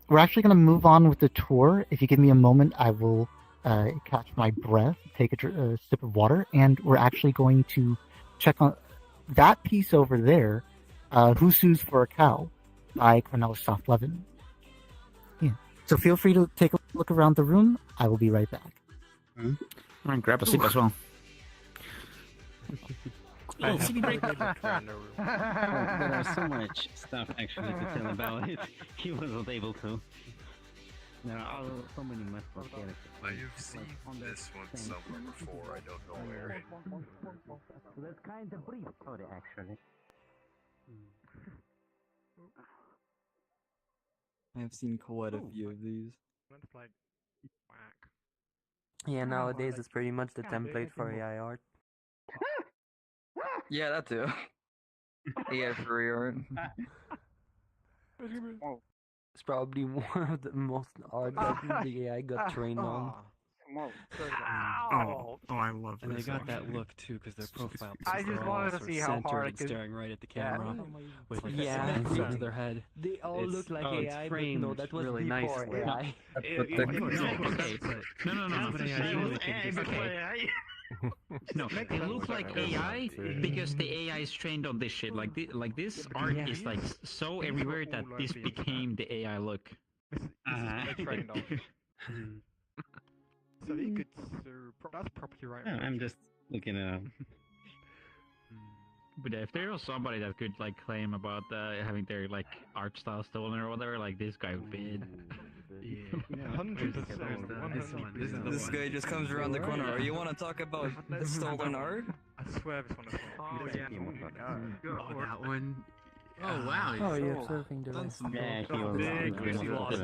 we're actually going to move on with the tour. If you give me a moment, I will catch my breath, take a sip of water, and we're actually going to check on that piece over there, Who Sues for a Cow by Cornelis Soft Levin. Yeah. So feel free to take a look around the room. I will be right back. I'm going to grab a sip as well. Oh, CB break. There are so much stuff actually to tell about it. He wasn't able to. There are so many Mascot characters. I've seen this one somewhere before. I don't know where. That's kind of brief story actually. I've seen quite a few of these. Yeah, nowadays it's pretty much the template for AI art. Yeah, that too. AI furry art. It's probably one of the most art that the AI got trained on. Oh, I love this. And they got that look too, because their profile I just wanted to see how hard it could... staring right at the camera with like yeah, a to their head. They all look like AI, but no, that was really before nice. AI. No, they look like AI because the AI is trained on this shit. Like this art is like so everywhere that this became the AI look. Trained on. So he could that's property right. I'm just looking at. But if there was somebody that could like claim about having their like art style stolen or whatever, like this guy would be it. Yeah, 100%. This guy just comes around the corner. Oh, you want to talk about stolen art? I swear this one is. Oh yeah. Oh, that one. Oh wow. Oh, you're surfing the rest. Yeah, he was.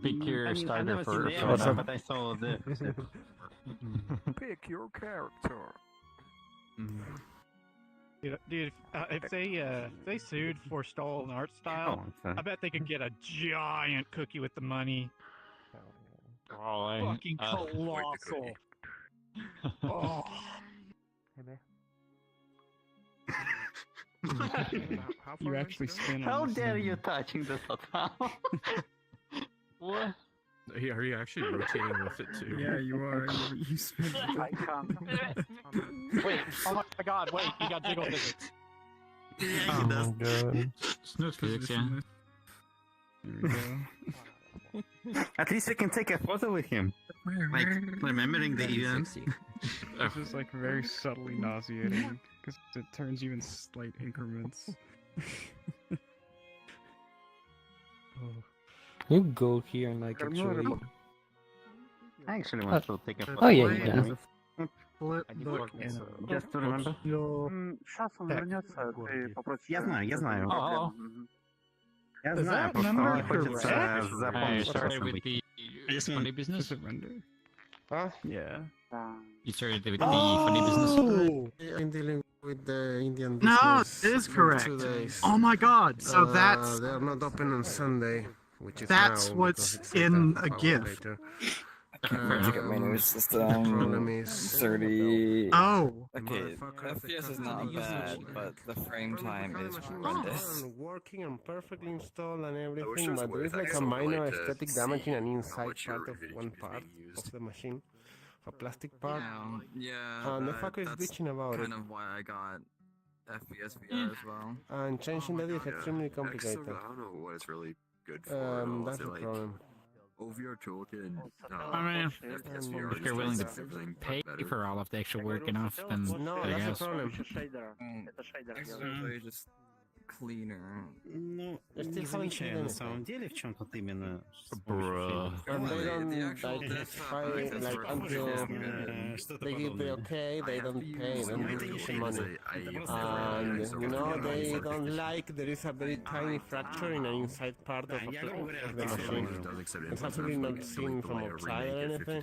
Pick your starter for but I saw the. Pick your character. Dude, if they sued for stolen art style, I bet they could get a giant cookie with the money. Fucking colossal. Oh. You actually spin on How this dare thing. you touching the Sotalo? What? Are you actually rotating with it too? Yeah, you are. You spin. I can't. Wait, oh my god, wait, he got jiggle digits. Oh, God. Snooze physics, yeah. There we go. At least we can take a photo with him. Like, remembering the event. This is like very subtly nauseating because it turns you in slight increments. You go here and like actually. I actually want to take a photo. Oh yeah, you can. Just to remember. Я знаю. Я знаю, просто хочется запомнить. Started with the funny business. Yeah. You started with the funny business. I'm dealing with the Indian No, business. it is correct. 2 days. Oh my god, so that's... They're not open on Sunday, which is That's now, what's because it's in like a half gift. later. Look at my nervous system. Problem is 30. Oh. Okay, FPS is not bad, but the frame time is horrendous. Working and perfectly installed and everything, but there is like a minor aesthetic damage in an inside part of one part of the machine. A plastic part. Yeah, And the fucker is bitching about it. kind of why I got FPS VR as well. And changing that is extremely complicated. I don't know what it's really good for. That's the problem. OVR toolkit. I mean, if you're willing to pay for all of the extra work enough, then No, I that's guess. the problem. Actually, just cleaner. Ну, Я не still haven't seen замечаю на anything. самом деле, в чем тут именно. Bro. And they don't The actual like desktop try access like for until Что-то they give the подобное. okay, they don't pay, they don't give the money. And you know they don't like there is a very tiny fracture in an inside part of the machine. It's absolutely not seen from outside or anything.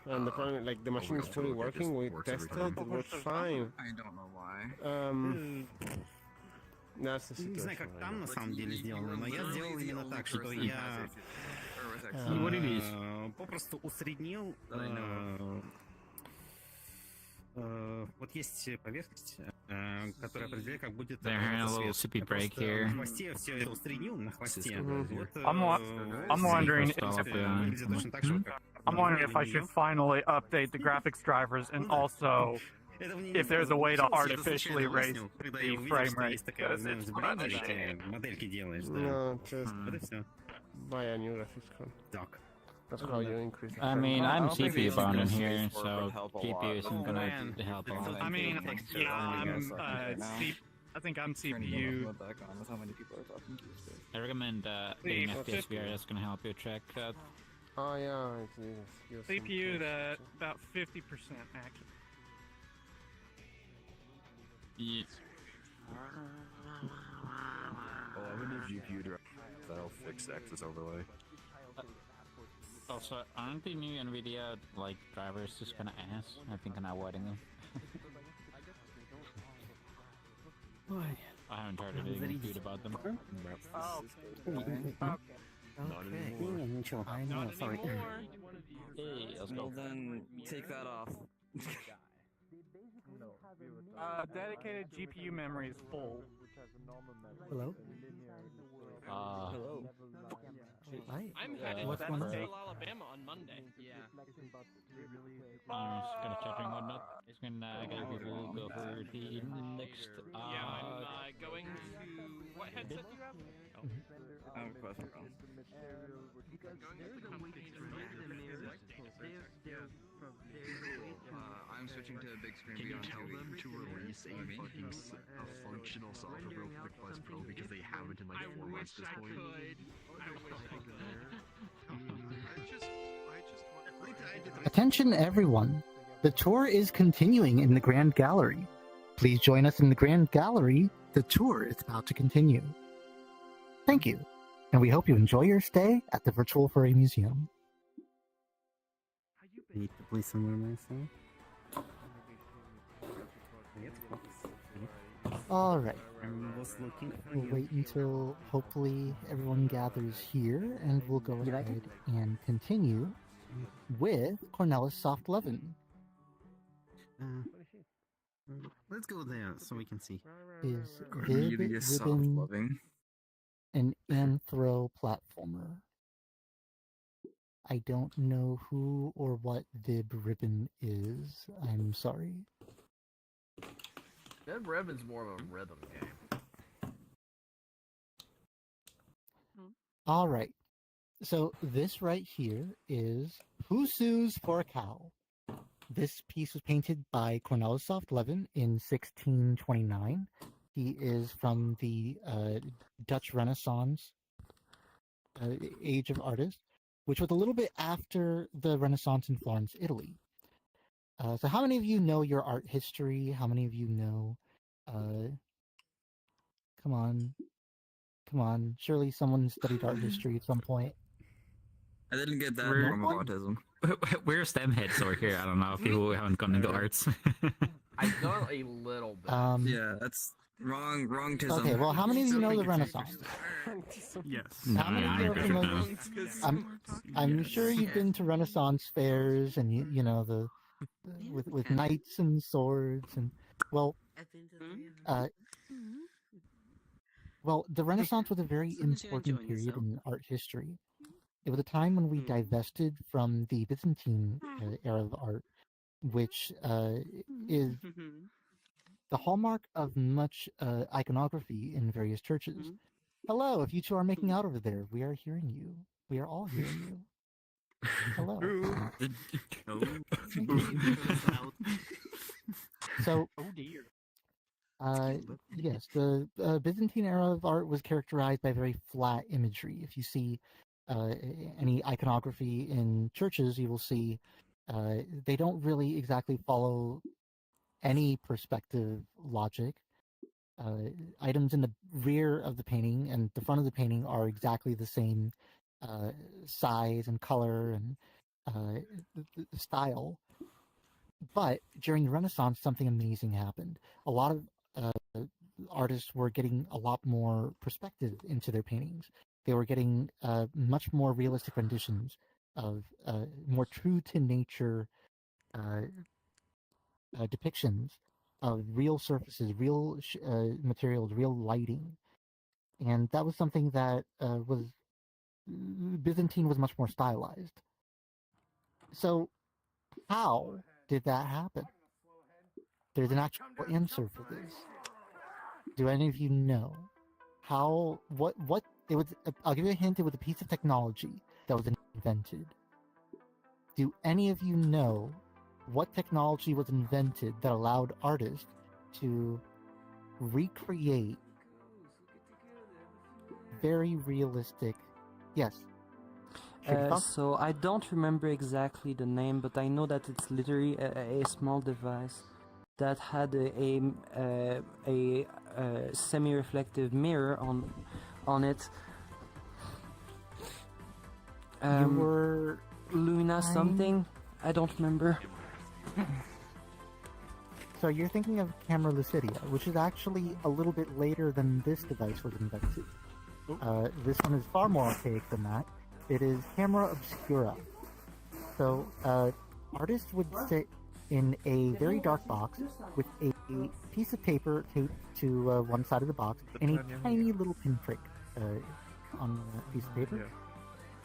And the problem, like the machine is fully working. We tested, it works fine. I don't know why. That's the Не знаю, situation. как там на самом деле сделано, но я сделал именно так, что я попросту усреднил. Вот есть поверхность, которая определяет, как будет They're having a little sippy break here. на хвосте все это усреднил, на хвосте. I'm wondering if I should finally update the graphics drivers and also if there's a way to artificially raise the frame rate. Because it's модельки делаешь, No, да. just Вот и все. buy a new graphics card. Так. That's how you increase the I frame mean, rate. I'm don't think CPU the bound in interface here, for it so would help a GPU lot. isn't gonna help a lot. I mean, yeah, I think I'm CPU. With how many people are talking to this. I recommend getting FPS VR. That's gonna help you track that. Oh yeah, it's CPU at about 50% accurate. Yeah. Well, I'm gonna do GPU drive. That'll fix X's overlay. Also, aren't the new NVIDIA like drivers just kind of ass? I think I'm avoiding them. I haven't heard anything good about them. Ничего. I know, sorry. Hey, let's go. Well then, take that off. Dedicated GPU memory is full. Hello? Hello. I'm headed What's to going on? Central Alabama on Monday. Yeah. I'm just gonna chatting whatnot. It's gonna go for the next. Yeah, I'm going to. What headset do you have? I have a question, bro. I'm switching to a big screen. Can you tell them to release a functional software build for the Quest Pro because they haven't in like 4 months at this point? Attention everyone! The tour is continuing in the Grand Gallery. Please join us in the Grand Gallery. The tour is about to continue. Thank you, and we hope you enjoy your stay at the Virtual Furry Museum. I need to play somewhere myself. Alright, I was looking for we'll wait until hopefully everyone gathers here, and we'll go ahead and continue with Cornelis Soft Levin. Let's go there so we can see. Is Cornelius Vid Soft Ribbon Loving. an anthro platformer? I don't know who or what Vib Ribbon is. I'm sorry. Vib Ribbon's more of a rhythm game. Alright. So this right here is Who Sues for a Cow? This piece was painted by Cornelis Soft Levin in 1629. He is from the Dutch Renaissance age of artists, which was a little bit after the Renaissance in Florence, Italy. So how many of you know your art history? How many of you know... Come on. Surely someone studied art history at some point. I didn't get that We're- from autism. We're STEM heads over here. I don't know, people who haven't gone into arts. I've done a little bit. Yeah, that's wrong tism. Okay, well, how many of you know the Renaissance? Yes. How many of you are familiar? I'm sure you've been to Renaissance fairs and you know the with knights and swords and well, the Renaissance was a very important period in art history. It was a time when we divested from the Byzantine era of art, which is the hallmark of much iconography in various churches. Hello, if you two are making out over there, we are hearing you. We are all hearing you. Hello. So, Oh dear. Yes, the Byzantine era of art was characterized by very flat imagery. If you see any iconography in churches, you will see they don't really exactly follow any perspective logic. Items in the rear of the painting and the front of the painting are exactly the same size and color and style. But during the Renaissance, something amazing happened. A lot of artists were getting a lot more perspective into their paintings. They were getting much more realistic renditions of more true to nature depictions of real surfaces, real materials, real lighting. And that was something that was Byzantine was much more stylized. So how did that happen? There's an actual answer for this. Do any of you know how, what, it was, I'll give you a hint, it was a piece of technology that was invented. Do any of you know what technology was invented that allowed artists to recreate very realistic, yes. So I don't remember exactly the name, but I know that it's literally a small device that had a semi-reflective mirror on it. You were Lumina something? I don't remember. So you're thinking of camera lucidia, which is actually a little bit later than this device was invented. This one is far more archaic than that. It is camera obscura. So artists would sit in a very dark box with a piece of paper taped to one side of the box and a tiny little pinprick on a piece of paper.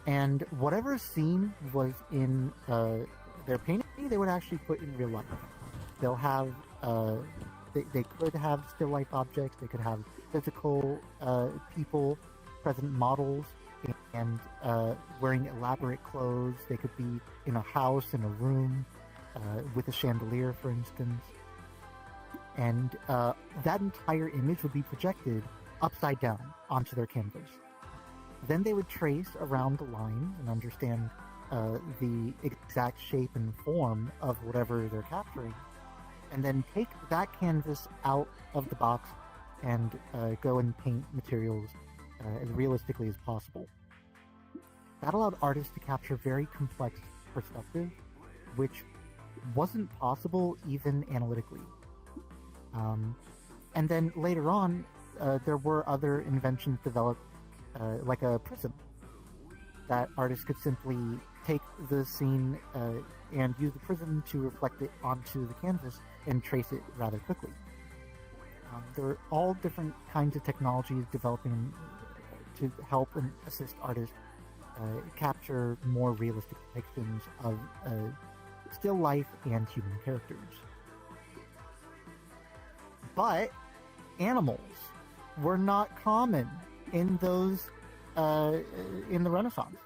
And whatever scene was in their painting, they would actually put in real life. They'll have, they could have still life objects, they could have physical people, present models, and wearing elaborate clothes. They could be in a house, in a room, with a chandelier, for instance. And that entire image would be projected upside down onto their canvas. Then they would trace around the lines and understand the exact shape and form of whatever they're capturing, and then take that canvas out of the box and go and paint materials as realistically as possible. That allowed artists to capture very complex perspective, which wasn't possible even analytically. And then later on, there were other inventions developed, like a prism, that artists could simply take the scene and use the prism to reflect it onto the canvas and trace it rather quickly. There were all different kinds of technologies developing to help and assist artists capture more realistic depictions of still life and human characters. But animals were not common in those in the Renaissance.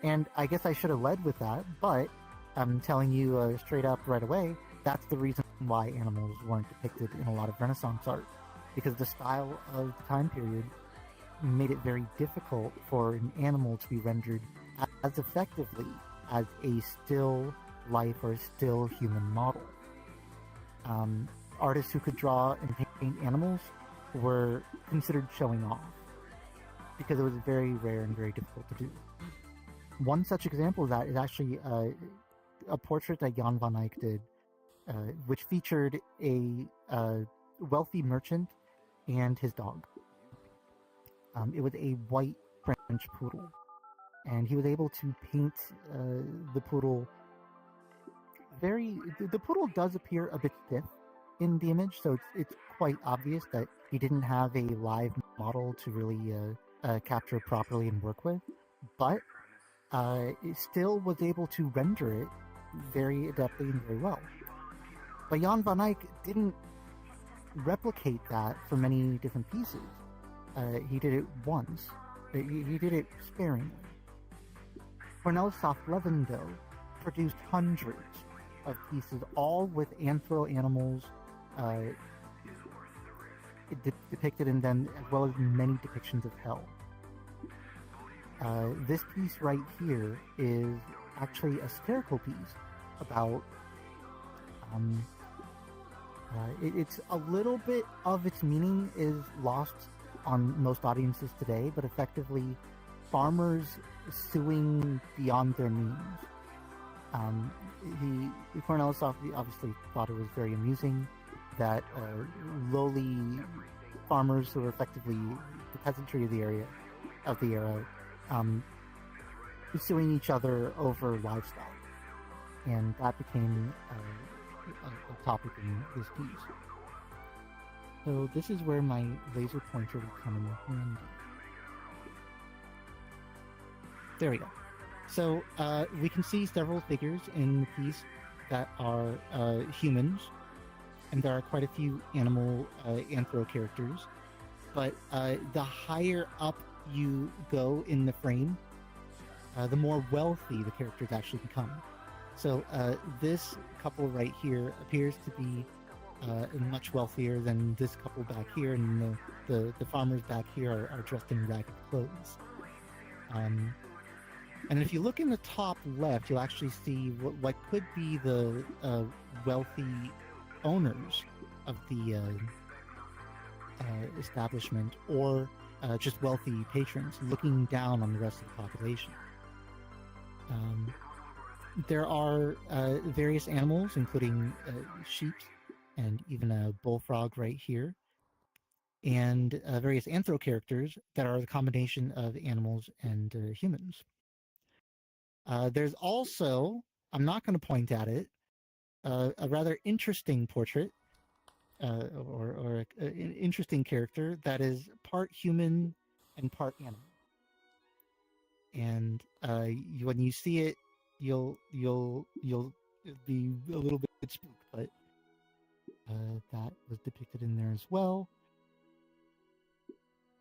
And I guess I should have led with that, but I'm telling you straight up right away, that's the reason why animals weren't depicted in a lot of Renaissance art, because the style of the time period made it very difficult for an animal to be rendered as effectively as a still life or a still human model. Artists who could draw and paint animals were considered showing off, because it was very rare and very difficult to do. One such example of that is actually a portrait that Jan van Eyck did, which featured a wealthy merchant and his dog. It was a white French poodle, and he was able to paint the poodle the poodle does appear a bit stiff in the image, so it's quite obvious that he didn't have a live model to really capture properly and work with, but it still was able to render it very adeptly and very well. But Jan van Eyck didn't replicate that for many different pieces. He did it once. He did it sparingly. Cornel Soft-Levin, though, produced hundreds of pieces, all with anthro animals, depicted in them, as well as many depictions of hell. This piece right here is actually a satirical piece about. It's a little bit of its meaning is lost on most audiences today, but effectively, farmers suing beyond their means. Cornelius obviously thought it was very amusing that lowly farmers who were effectively the peasantry of the era, suing each other over livestock, and that became a topic in this piece. So this is where my laser pointer would come in handy. There we go. So we can see several figures in the piece that are humans, and there are quite a few animal anthro characters. But the higher up you go in the frame, the more wealthy the characters actually become. So this couple right here appears to be much wealthier than this couple back here, and the farmers back here are dressed in ragged clothes. And if you look in the top left, you'll actually see what could be the wealthy owners of the establishment, or just wealthy patrons looking down on the rest of the population. There are various animals, including sheep and even a bullfrog right here, and various anthro characters that are the combination of animals and humans. There's also, I'm not going to point at it, a rather interesting portrait, or an interesting character that is part human and part animal. And when you see it, you'll be a little bit spooked, but that was depicted in there as well.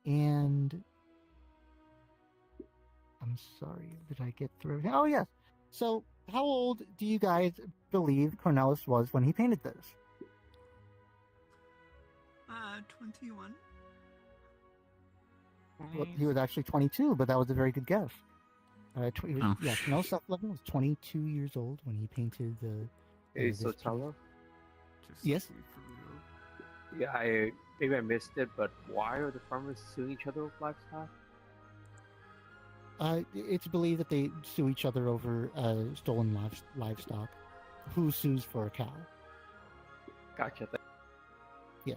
And I'm sorry, did I get through everything? Oh, yes. So, how old do you guys believe Cornelius was when he painted this? 21. Well, he was actually 22, but that was a very good guess. Yeah, Cornelius Levin was 22 years old when he painted the... Hey, Sotalo? Yes? Yeah, maybe I missed it, but why are the farmers suing each other with livestock? It's believed that they sue each other over stolen livestock. Who sues for a cow? Gotcha. Yeah.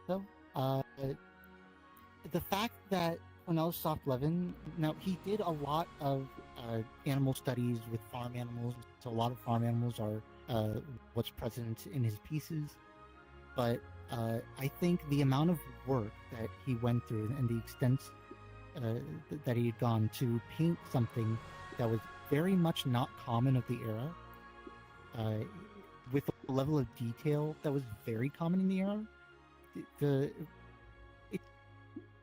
So, the fact that Cornelius Levin, now he did a lot of animal studies with farm animals, so a lot of farm animals are what's present in his pieces, but I think the amount of work that he went through and the extent that he had gone to paint something that was very much not common of the era, with a level of detail that was very common in the era,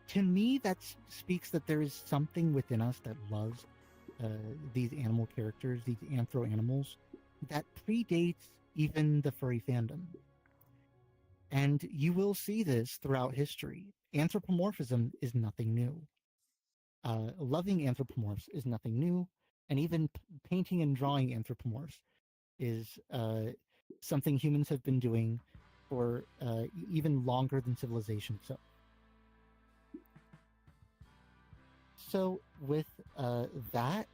to me, that speaks that there is something within us that loves these animal characters, these anthro animals, that predates even the furry fandom. And you will see this throughout history. Anthropomorphism is nothing new. Loving anthropomorphs is nothing new, and even painting and drawing anthropomorphs is something humans have been doing for even longer than civilization itself. So with that,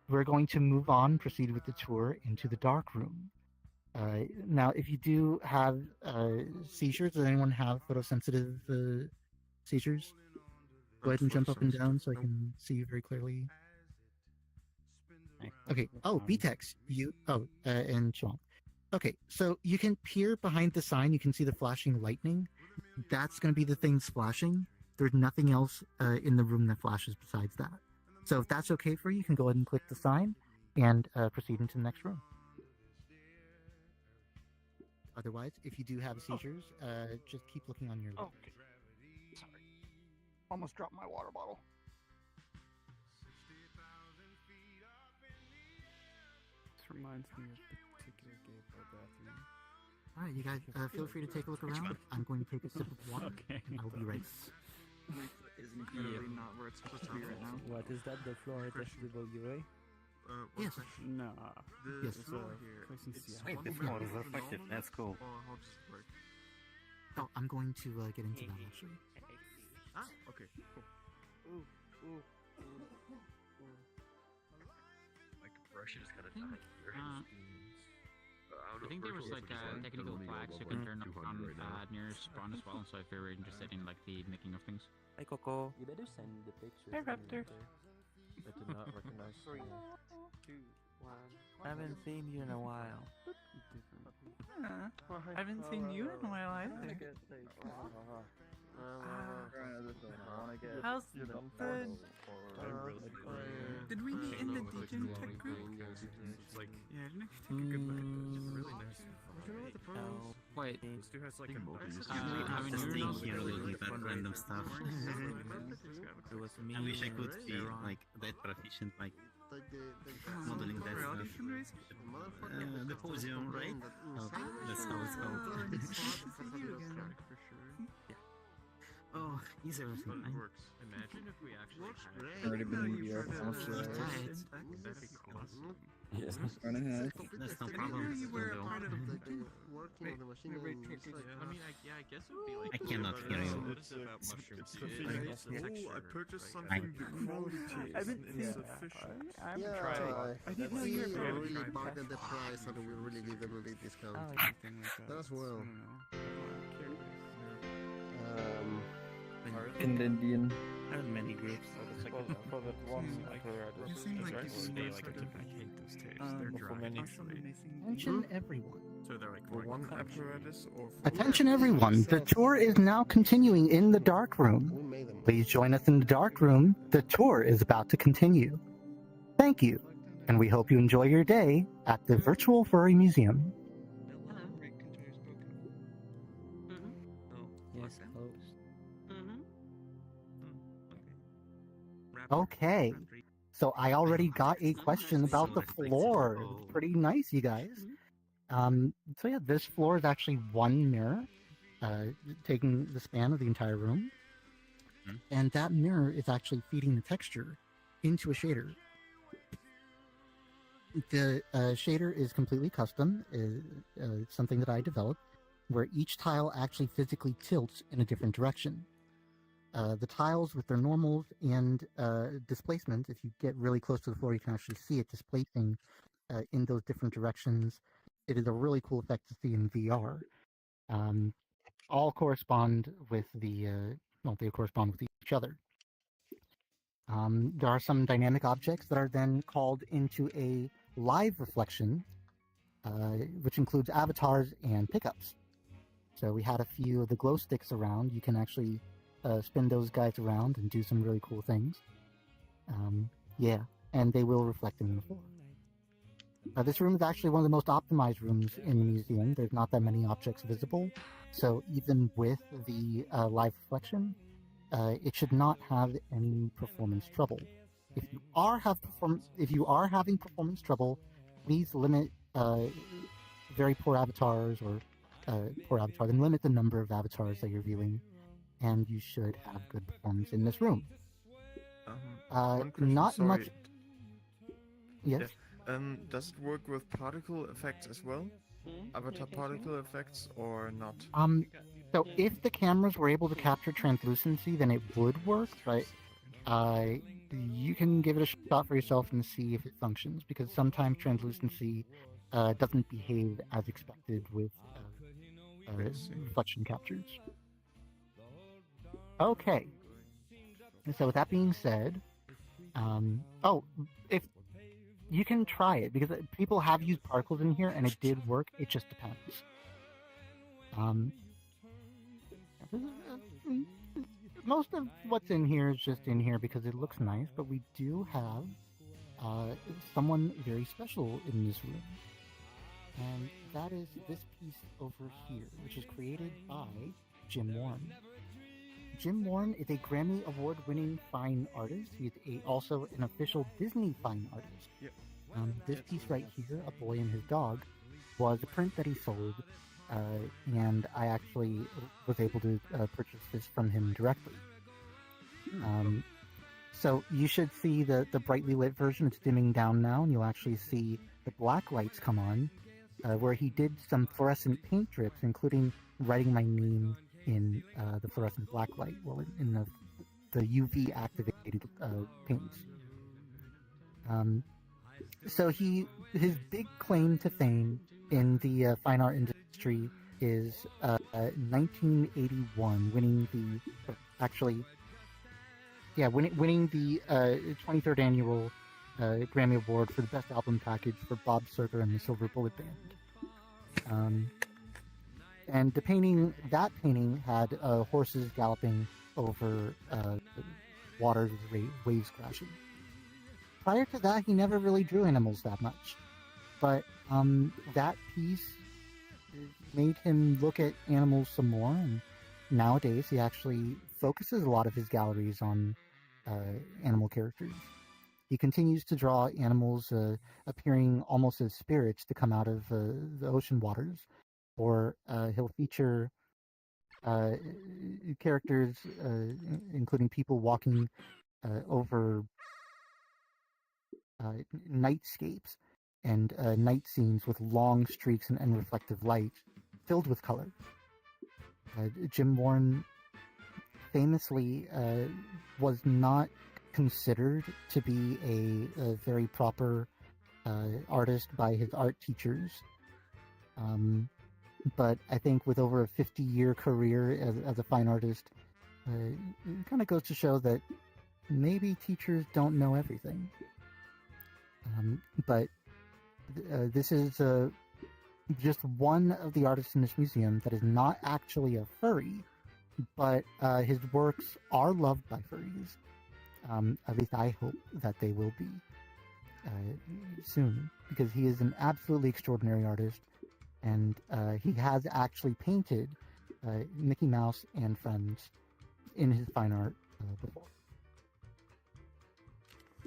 we're going to move on, proceed with the tour into the dark room. Now, if you do have seizures, does anyone have photosensitive seizures? Go ahead and jump up and down so I can see you very clearly. Okay. Oh, BTEX. And Chong. Okay, so you can peer behind the sign. You can see the flashing lightning. That's going to be the things flashing. There's nothing else in the room that flashes besides that. So if that's okay for you, you can go ahead and click the sign and proceed into the next room. Otherwise, if you do have seizures, just keep looking on your left. Okay. Sorry. Almost dropped my water bottle. This reminds me of the particular Alright, you guys, feel free to take a look around. I'm going to take a sip of water. Okay. I'll be right. Isn't clearly not where it's supposed to be right now. What is that? The floor attached to the UA? Yes. Nah. Yes. Wait, this mode is effective. That's cool. Oh, I'm going to get into that actually. Okay, cool. Like brush is kind of back here. I think there was like technical flags you can turn on near spawn as well, so if you're interested in like the making of things. Hi, Coco. You better send the pictures. Hey, Raptor. I did not recognize. 3, 2, 1. I haven't seen you in a while. I haven't seen you in a while either. How's the Did we meet in the Degen Tech group? Yeah, I didn't actually take a good look at this. It's really nice. Wait. I mean, staying here looking at random stuff. I wish I could be like that proficient, like modeling that stuff. The podium, right? Okay, that's how it's called. Oh, is everything fine? Imagine if we actually Already been in the That'd be awesome. Yes. That's no problem. Working on the machine. I mean, I guess it would be like. I cannot hear you. I purchased something. The quality is insufficient. I'm trying. I didn't know you were really bargained the price, so we really give them a big discount. That as well. In Indian. I have many groups. For that one apparatus. Attention everyone. So they're like for one apparatus or for Attention everyone, the tour is now continuing in the dark room. Please join us in the dark room. The tour is about to continue. Thank you, and we hope you enjoy your day at the Virtual Furry Museum. Yes, close. Okay, so I already got a question about the floor. Pretty nice, you guys. So yeah, this floor is actually one mirror, taking the span of the entire room. And that mirror is actually feeding the texture into a shader. The shader is completely custom, something that I developed, where each tile actually physically tilts in a different direction. The tiles with their normals and displacement, if you get really close to the floor, you can actually see it displacing in those different directions. It is a really cool effect to see in VR. All correspond with they correspond with each other. There are some dynamic objects that are then called into a live reflection, which includes avatars and pickups. So we had a few of the glow sticks around. You can actually spin those guys around and do some really cool things. Yeah, and they will reflect in the floor. This room is actually one of the most optimized rooms in the museum. There's not that many objects visible, so even with the live reflection, it should not have any performance trouble. If you are having performance trouble, please limit very poor avatars or then limit the number of avatars that you're viewing, and you should have good performance in this room. Not much. Yes. Does it work with particle effects as well? Avatar particle effects or not? So if the cameras were able to capture translucency, then it would work, but you can give it a shot for yourself and see if it functions, because sometimes translucency doesn't behave as expected with reflection captures. Okay. So with that being said, if you can try it, because people have used particles in here and it did work. It just depends. Most of what's in here is just in here because it looks nice, but we do have someone very special in this room. And that is this piece over here, which is created by Jim Warren. Jim Warren is a Grammy Award-winning fine artist. He's also an official Disney fine artist. Yep. This piece right here, A Boy and His Dog, was a print that he sold, and I actually was able to purchase this from him directly. So you should see the brightly lit version. It's dimming down now, and you'll actually see the black lights come on, where he did some fluorescent paint drips, including writing my name in the fluorescent black light, well, in the UV activated paints. So his big claim to fame in the fine art industry is 1981 winning the 23rd annual Grammy Award for the Best Album Package for Bob Seger and the Silver Bullet Band. And the that painting had horses galloping over waters with waves crashing. Prior to that, he never really drew animals that much. But that piece made him look at animals some more, and nowadays he actually focuses a lot of his galleries on animal characters. He continues to draw animals appearing almost as spirits to come out of the ocean waters, or he'll feature characters, including people walking over nightscapes and night scenes with long streaks and reflective light filled with color. Jim Warren famously was not considered to be a very proper artist by his art teachers. But I think with over a 50-year career as a fine artist, it kind of goes to show that maybe teachers don't know everything. But this is just one of the artists in this museum that is not actually a furry, but his works are loved by furries. At least I hope that they will be soon, because he is an absolutely extraordinary artist, and he has actually painted Mickey Mouse and Friends in his fine art before.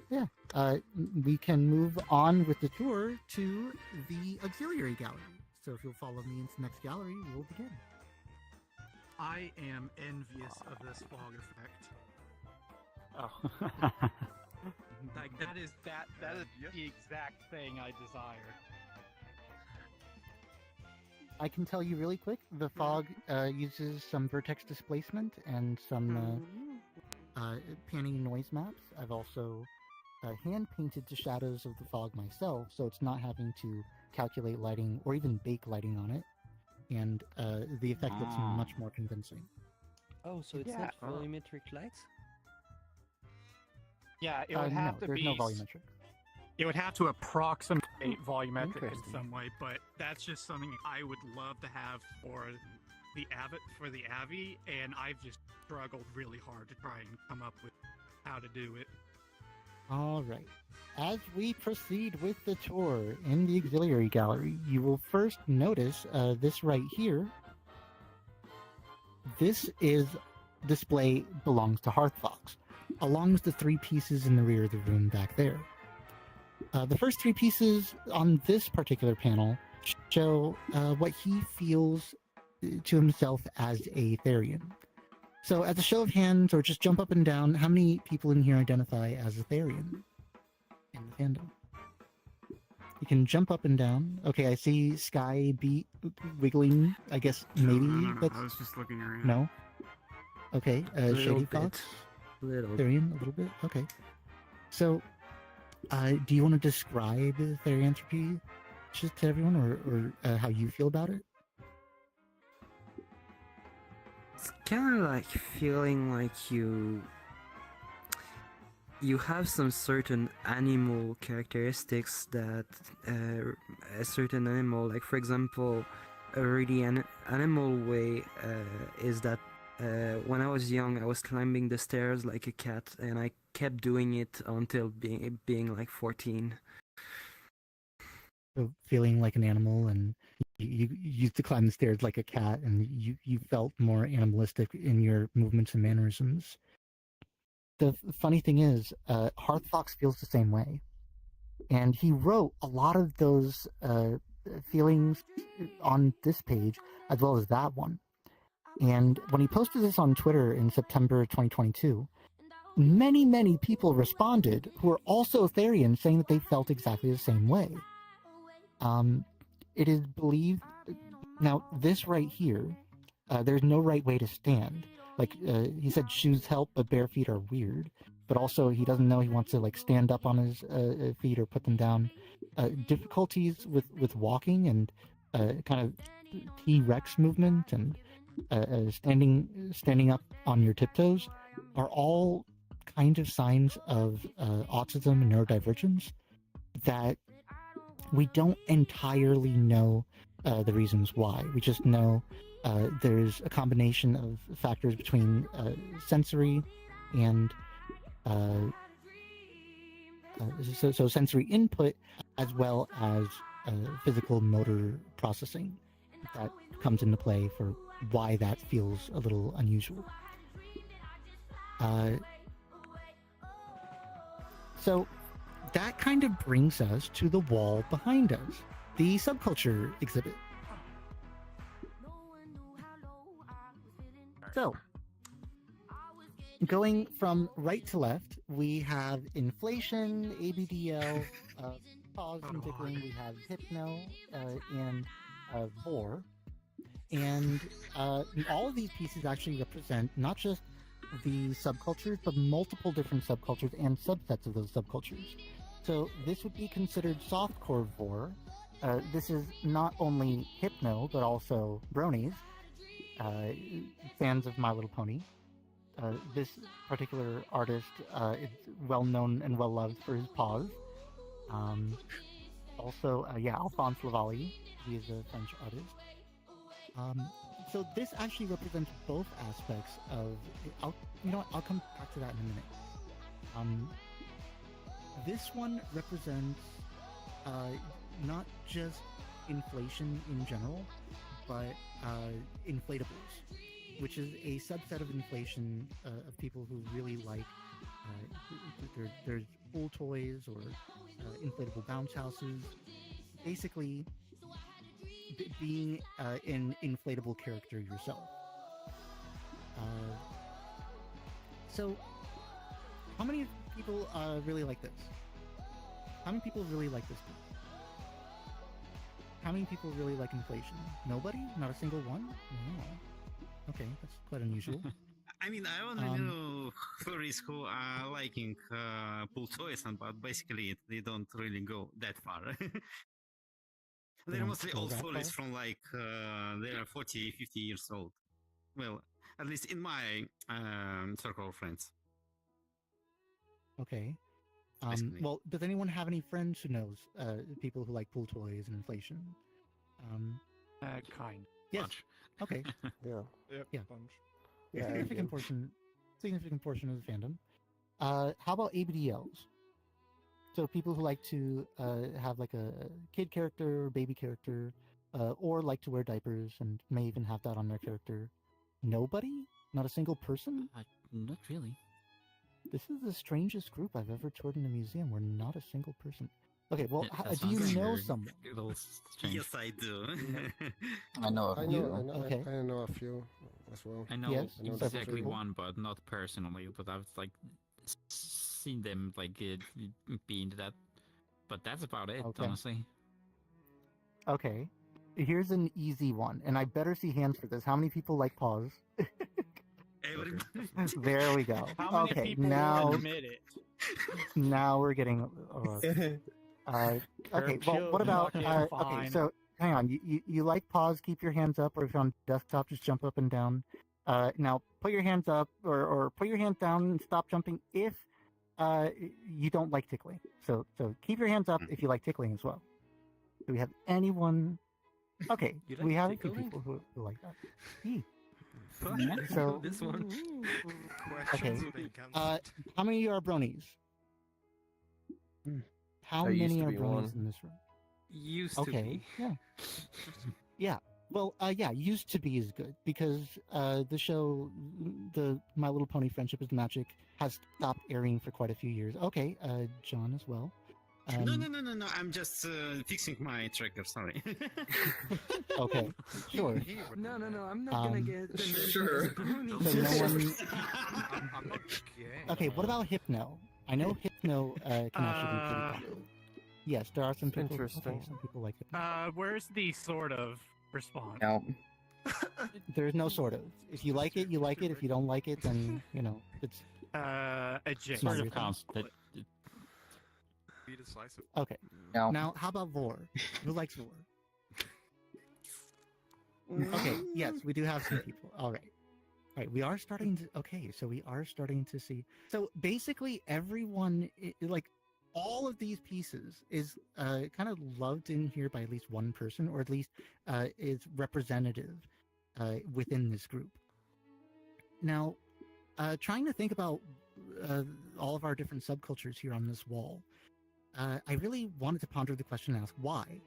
Yeah, we can move on with the tour to the auxiliary gallery. So if you'll follow me into the next gallery, we'll begin. I am envious of this fog effect. Oh. Like that is the exact thing I desire. I can tell you really quick, the fog uses some vertex displacement and some panning noise maps. I've also hand-painted the shadows of the fog myself, so it's not having to calculate lighting or even bake lighting on it, and the effect looks much more convincing. Oh, so it's not volumetric lights? Yeah, it would have to there's be. no volumetric. It would have to approximate volumetric in some way, but that's just something I would love to have for the Avi, and I've just struggled really hard to try and come up with how to do it. All right. As we proceed with the tour in the auxiliary gallery, you will first notice this right here. This display belongs to Hearthfox, along with the three pieces in the rear of the room back there. The first three pieces on this particular panel show what he feels to himself as a Therian. So as a show of hands, or just jump up and down, how many people in here identify as a Therian in the fandom? You can jump up and down. Okay, I see Sky Beat wiggling. I guess maybe that's... I was just looking around. No? Okay, Shady Fox? Little. Therian, a little bit? Okay. So, do you want to describe Therianthropy just to everyone, or how you feel about it? It's kind of like feeling like you have some certain animal characteristics that a certain animal, like for example, a really animal way is that when I was young, I was climbing the stairs like a cat, and I kept doing it until being like 14. So feeling like an animal, and you used to climb the stairs like a cat, and you felt more animalistic in your movements and mannerisms. The funny thing is, Hearthfox feels the same way, and he wrote a lot of those feelings on this page as well as that one. And when he posted this on Twitter in September 2022, many people responded who are also Therians, saying that they felt exactly the same way. It is believed... Now, this right here, there's no right way to stand. Like, he said shoes help, but bare feet are weird. But also, he doesn't know he wants to, like, stand up on his feet or put them down. Difficulties with walking and kind of T-Rex movement and standing up on your tiptoes are all kind of signs of autism and neurodivergence that we don't entirely know the reasons why. We just know there's a combination of factors between sensory and so sensory input as well as physical motor processing that comes into play for why that feels a little unusual. So that kind of brings us to the wall behind us, the Subculture exhibit. So, going from right to left, we have inflation, ABDL, pause and tickling, we have hypno, and vor. And all of these pieces actually represent not just the subcultures, but multiple different subcultures and subsets of those subcultures. So this would be considered softcore vor. This is not only hypno, but also bronies, fans of My Little Pony. This particular artist is well known and well loved for his paws. Also, Alphonse Lavallee, he is a French artist. So this actually represents both aspects of... I'll come back to that in a minute. This one represents not just inflation in general, but inflatables, which is a subset of inflation of people who really like... there's pool toys or inflatable bounce houses. Basically, being an inflatable character yourself. So, how many people really like this? How many people really like this piece? How many people really like inflation? Nobody? Not a single one? No. Okay, that's quite unusual. I mean, I only know furries who are liking pool toys, but basically they don't really go that far. They're mostly old furries from like, they're 40, 50 years old. Well, at least in my circle of friends. Okay. Well, does anyone have any friends who knows people who like pool toys and inflation? Kind. Yes. Okay. Yeah. Yeah. Bunch. Significant portion of the fandom. How about ABDLs? So people who like to have like a kid character or baby character, or like to wear diapers and may even have that on their character. Nobody? Not a single person? Not really. This is the strangest group I've ever toured in a museum where not a single person. Okay, well, do you know someone? Yes, I do. I know a few. Okay. I know a few as well. I know Yes, exactly one, but not personally. But I've like seen them like be into that. But that's about it, honestly. Okay. Here's an easy one, and I better see hands for this. How many people like paws? There we go. How many people now admit it? Now we're getting. Okay. Well, what about? Okay, so hang on. You like paws? Keep your hands up, or if you're on desktop, just jump up and down. Now put your hands up, or put your hands down and stop jumping if you don't like tickling. So keep your hands up if you like tickling as well. Do we have anyone? Okay, we have a few people who like that. So this one. Okay. How many are bronies? How There used many to are be bronies one. in this room? Used to Okay. be. Yeah. Yeah. Well, used to be is good because the show, the My Little Pony Friendship is Magic, has stopped airing for quite a few years. Okay, John as well. No. I'm just fixing my tracker. Sorry. Okay, sure. No, I'm not gonna get. Sure. So no one. Okay, what about Hypno? I know Hypno can actually be pretty popular. Yes, there are some people. Interesting. Okay, some people like Hypno. Where's the sort of response? No. There's no sort of. If you like it, you like it. If you don't like it, then it's. A J. It's not your thing. Counts. Be decisive. Okay. No. Now, how about Vor? Who likes Vor? Okay. Yes, we do have some people. All right. All right. We are starting to. Okay, so we are starting to see. So basically, everyone, like, all of these pieces is kind of loved in here by at least one person, or at least is representative within this group. Now, trying to think about all of our different subcultures here on this wall, I really wanted to ponder the question and ask why.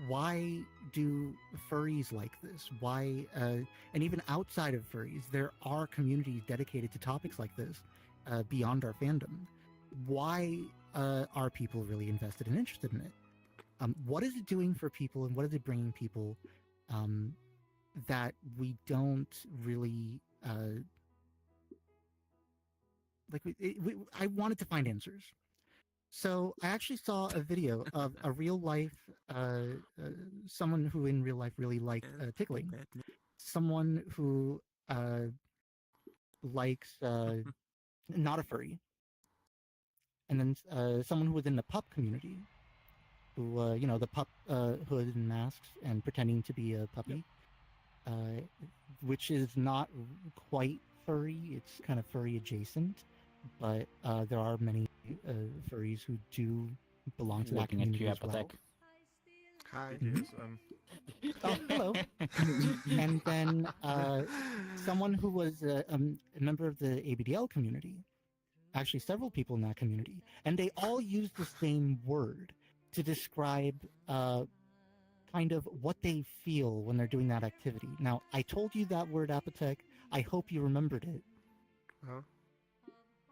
Why do furries like this? Why, and even outside of furries, there are communities dedicated to topics like this beyond our fandom. Why are people really invested and interested in it? What is it doing for people, and what is it bringing people that we don't really like? I wanted to find answers. So I actually saw a video of a real life, someone who in real life really liked tickling, someone who likes not a furry, and then someone who was in the pup community, who the pup hood and masks and pretending to be a puppy, which is not quite furry. It's kind of furry adjacent. But there are many furries who do belong to that community as well. Hi. Yes, oh, hello. And then someone who was a member of the ABDL community, actually several people in that community, and they all use the same word to describe kind of what they feel when they're doing that activity. Now, I told you that word, Apotek. I hope you remembered it. Huh?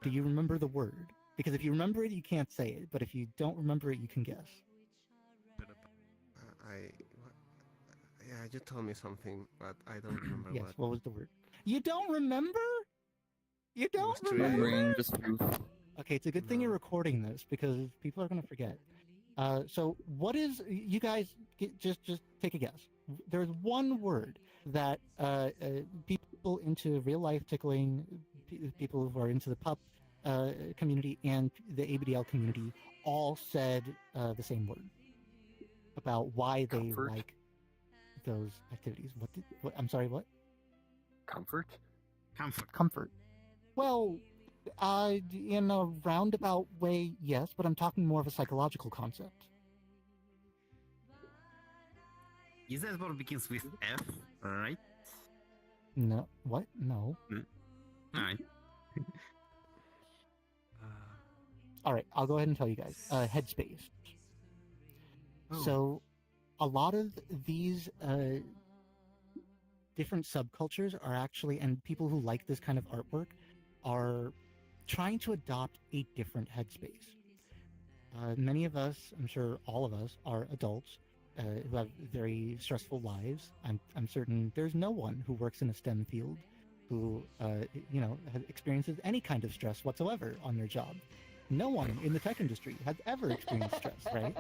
Do you remember the word? Because if you remember it, you can't say it. But if you don't remember it, you can guess. Yeah, you told me something, but I don't remember Yes, what. what was the word? You don't remember? You don't Remembering remember? just proof. Okay, it's a good thing you're recording this because people are going to forget. So what is, you guys, just take a guess. There's one word that people into real life tickling, people who are into the pup community and the ABDL community all said the same word about why they like those activities. What? I'm sorry, what? Comfort? Comfort. Well, in a roundabout way, yes, but I'm talking more of a psychological concept. Is that what begins with F, right? No. What? No. Alright. All right, I'll go ahead and tell you guys. Headspace. Oh. So, a lot of these different subcultures are actually, and people who like this kind of artwork, are trying to adopt a different headspace. Many of us, I'm sure all of us, are adults who have very stressful lives. I'm certain there's no one who works in a STEM field who, experiences any kind of stress whatsoever on their job. No one in the tech industry has ever experienced stress, right?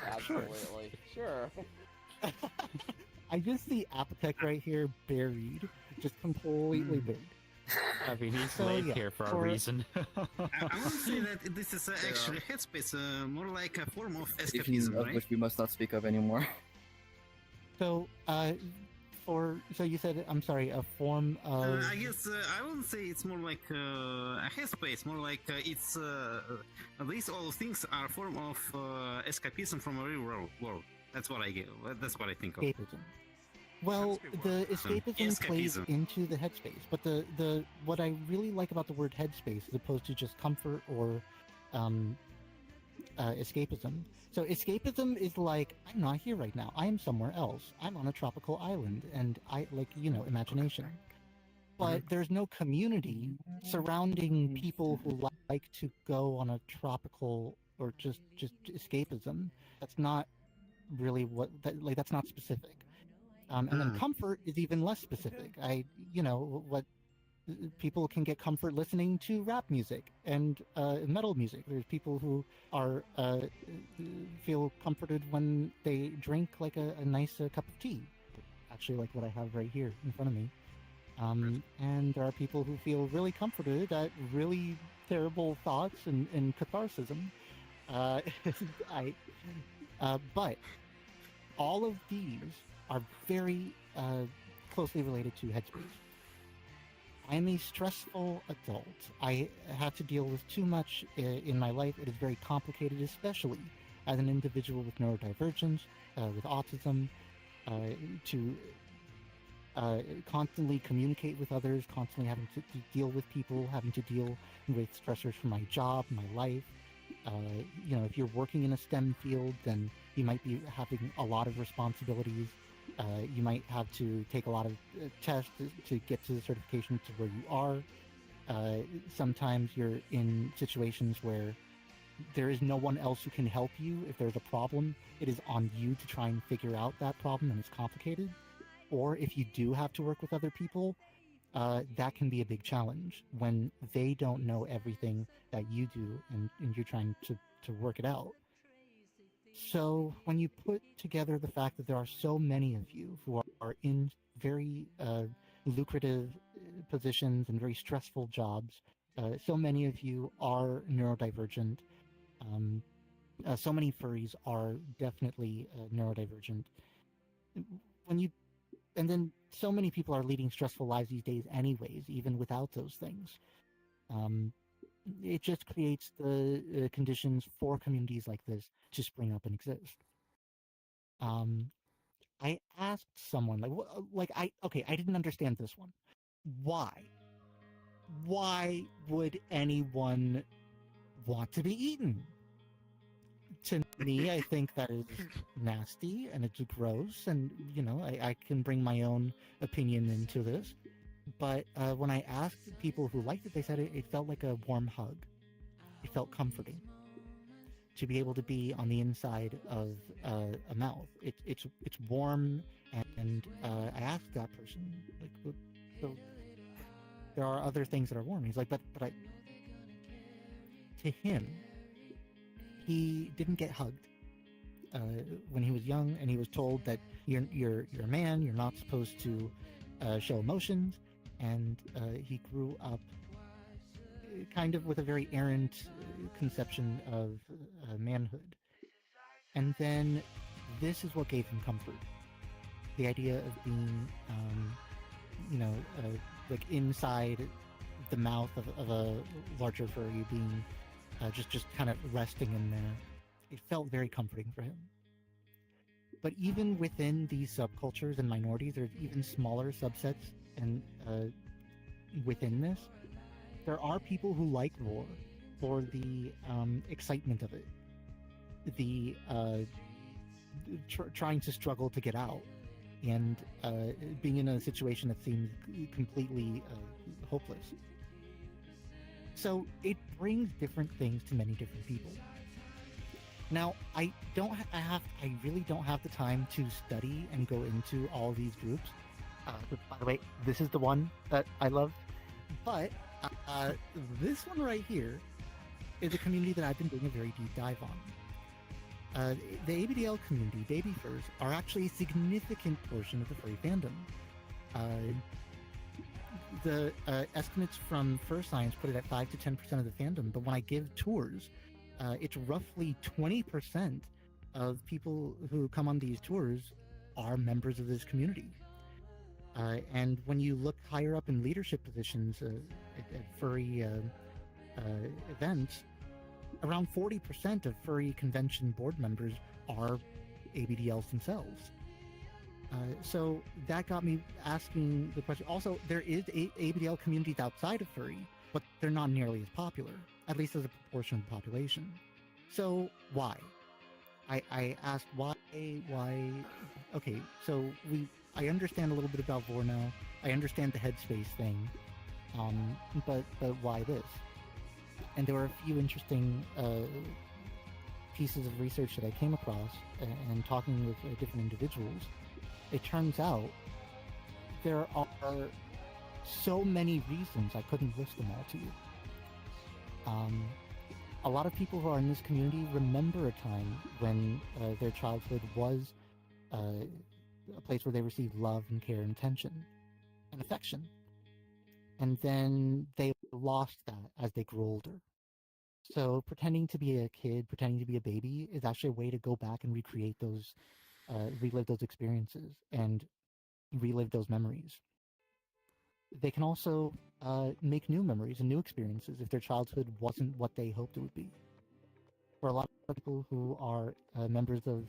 Absolutely. Sure. I just see Apotek right here buried, just completely buried. I mean, he's So, laid yeah, here for a for- reason. I would say that this is actually headspace, more like a form of Species escapism, of right? which we must not speak of anymore. So, so you said, I'm sorry, a form of... I guess I wouldn't say it's more like a headspace, more like it's these all things are a form of escapism from a real world. That's what I get. That's what I think of. Escapism. Well, the escapism plays Escapism. into the headspace, but the what I really like about the word headspace, as opposed to just comfort or escapism. So escapism is like, I'm not here right now. I am somewhere else. I'm on a tropical island, and I imagination. But there's no community surrounding people who like to go on a tropical or just escapism. That's not really that's not specific. And then comfort is even less specific. What people can get comfort listening to rap music and metal music. There's people who are feel comforted when they drink like a nice cup of tea, actually like what I have right here in front of me. And there are people who feel really comforted at really terrible thoughts and catharsism. But all of these are very closely related to headspace. I'm a stressful adult. I have to deal with too much in my life. It is very complicated, especially as an individual with neurodivergence, with autism, to constantly communicate with others, constantly having to deal with people, having to deal with stressors from my job, my life. If you're working in a STEM field, then you might be having a lot of responsibilities. You might have to take a lot of tests to get to the certification to where you are. Sometimes you're in situations where there is no one else who can help you. If there's a problem, it is on you to try and figure out that problem, and it's complicated. Or if you do have to work with other people, that can be a big challenge when they don't know everything that you do, and you're trying to work it out. So when you put together the fact that there are so many of you who are in very lucrative positions and very stressful jobs, so many of you are neurodivergent, so many furries are definitely neurodivergent. And then so many people are leading stressful lives these days anyways, even without those things. It just creates the conditions for communities like this to spring up and exist. I asked someone, I didn't understand this one. Why would anyone want to be eaten? To me, I think that is nasty and it's gross, and I can bring my own opinion into this. But when I asked people who liked it, they said it felt like a warm hug. It felt comforting to be able to be on the inside of a mouth. It's warm, and I asked that person, so there are other things that are warm. He's like, but to him, he didn't get hugged when he was young, and he was told that you're a man, you're not supposed to show emotions, and he grew up kind of with a very errant conception of manhood. And then this is what gave him comfort. The idea of being, like inside the mouth of a larger furry, being just kind of resting in there. It felt very comforting for him. But even within these subcultures and minorities, there's even smaller subsets, and within this, there are people who like lore for the excitement of it, the trying to struggle to get out, and being in a situation that seems completely hopeless. So it brings different things to many different people. Now, I really don't have the time to study and go into all these groups. By the way, this is the one that I love. But this one right here is a community that I've been doing a very deep dive on. The ABDL community, baby furs, are actually a significant portion of the furry fandom. The estimates from Fur Science put it at 5 to 10% of the fandom, but when I give tours, it's roughly 20% of people who come on these tours are members of this community. And when you look higher up in leadership positions at furry events, around 40% of furry convention board members are ABDLs themselves. So that got me asking the question. Also, there is ABDL communities outside of furry, but they're not nearly as popular, at least as a proportion of the population. So why? I asked why. Okay, so I understand a little bit about lore now. I understand the headspace thing, but why this? And there were a few interesting pieces of research that I came across and talking with different individuals, it turns out there are so many reasons I couldn't list them all to you. A lot of people who are in this community remember a time when their childhood was a place where they received love and care and attention and affection. And then they lost that as they grew older. So pretending to be a kid, pretending to be a baby is actually a way to go back and recreate those, relive those experiences and relive those memories. They can also make new memories and new experiences if their childhood wasn't what they hoped it would be. For a lot of people who are members of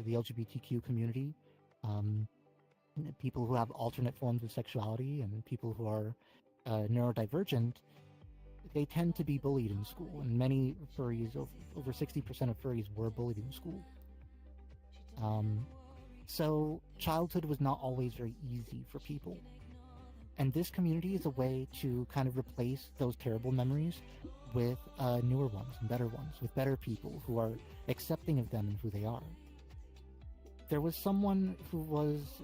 the LGBTQ community, people who have alternate forms of sexuality, and people who are neurodivergent, they tend to be bullied in school, and many furries, over 60% of furries, were bullied in school. So childhood was not always very easy for people. And this community is a way to kind of replace those terrible memories with newer ones and better ones, with better people who are accepting of them and who they are. There was someone who was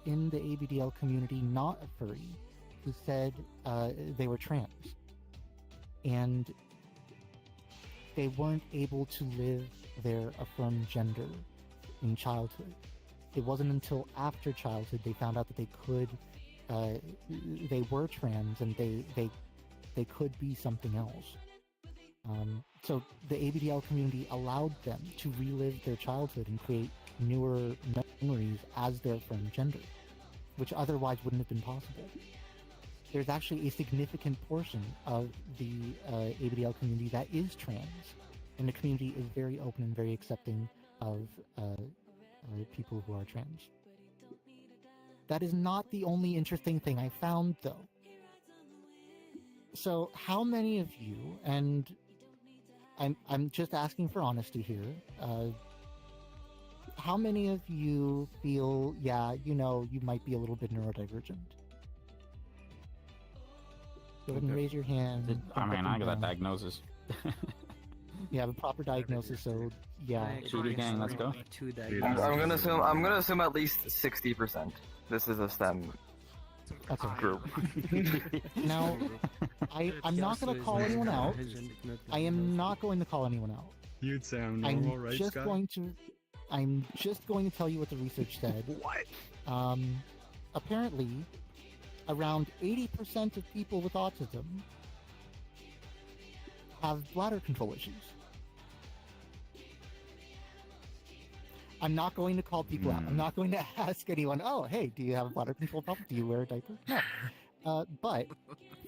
in the ABDL community, not a furry, who said they were trans. And they weren't able to live their affirmed gender in childhood. It wasn't until after childhood they found out that they could, they were trans and they could be something else. So the ABDL community allowed them to relive their childhood and create newer memories as their affirmed gender, which otherwise wouldn't have been possible. There's actually a significant portion of the ABDL community that is trans, and the community is very open and very accepting of people who are trans. That is not the only interesting thing I found, though. So how many of you, and I'm just asking for honesty here, how many of you feel, yeah, you know, you might be a little bit neurodivergent? Go ahead and raise your hand. I mean, I got that diagnosis. You have a proper diagnosis, so yeah. GD gang, let's go. I'm gonna assume at least 60%. This is a STEM group. Now, I'm not going to call anyone out. I am not going to call anyone out. You'd sound normal, right, Scott? I'm just going to tell you what the research said. What? Apparently, around 80% of people with autism have bladder control issues. I'm not going to call people out. I'm not going to ask anyone, oh, hey, do you have a bladder control problem? Do you wear a diaper? No. But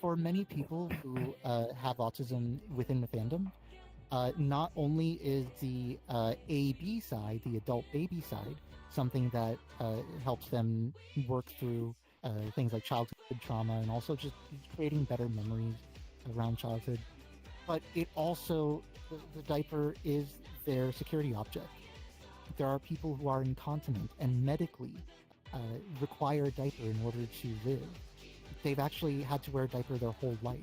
for many people who have autism within the fandom, not only is the AB side, the adult baby side, something that helps them work through things like childhood trauma and also just creating better memories around childhood, but it also, the diaper is their security object. There are people who are incontinent and medically require a diaper in order to live. They've actually had to wear a diaper their whole life.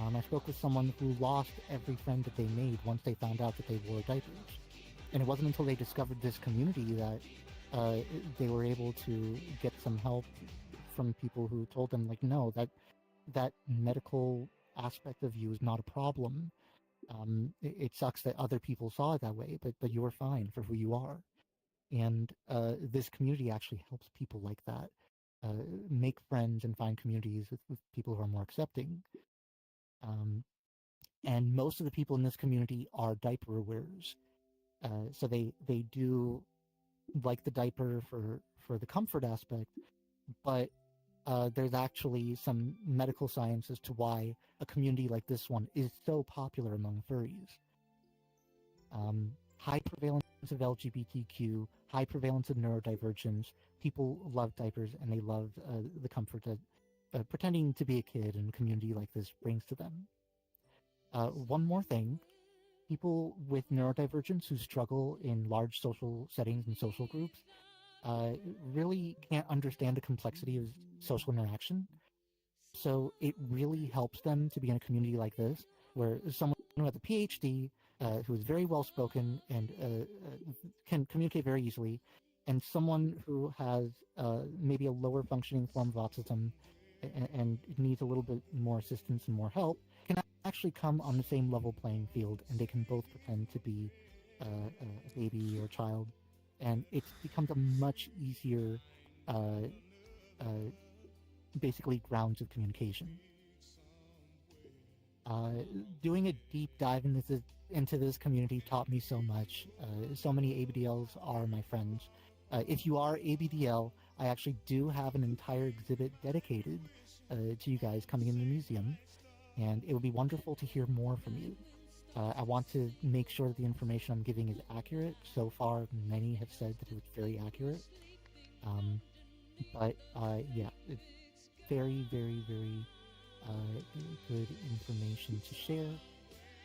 I spoke with someone who lost every friend that they made once they found out that they wore diapers. And it wasn't until they discovered this community that they were able to get some help from people who told them, like, no, that medical aspect of you is not a problem. It sucks that other people saw it that way, but you're fine for who you are. And this community actually helps people like that make friends and find communities with people who are more accepting. And most of the people in this community are diaper wearers. So they do like the diaper for the comfort aspect, but there's actually some medical science as to why a community like this one is so popular among furries. High prevalence of LGBTQ, high prevalence of neurodivergence. People love diapers and they love the comfort that pretending to be a kid in a community like this brings to them. One more thing, people with neurodivergence who struggle in large social settings and social groups really can't understand the complexity of social interaction. So it really helps them to be in a community like this, where someone who has a PhD who is very well spoken and can communicate very easily, and someone who has maybe a lower functioning form of autism and needs a little bit more assistance and more help can actually come on the same level playing field, and they can both pretend to be a baby or a child, and it becomes a much easier basically grounds of communication. Doing a deep dive into this community taught me so much. So many ABDLs are my friends. If you are ABDL, I actually do have an entire exhibit dedicated to you guys coming in the museum, and it would be wonderful to hear more from you. I want to make sure that the information I'm giving is accurate. So far, many have said that it's very accurate. But yeah, it's very, very, very good information to share,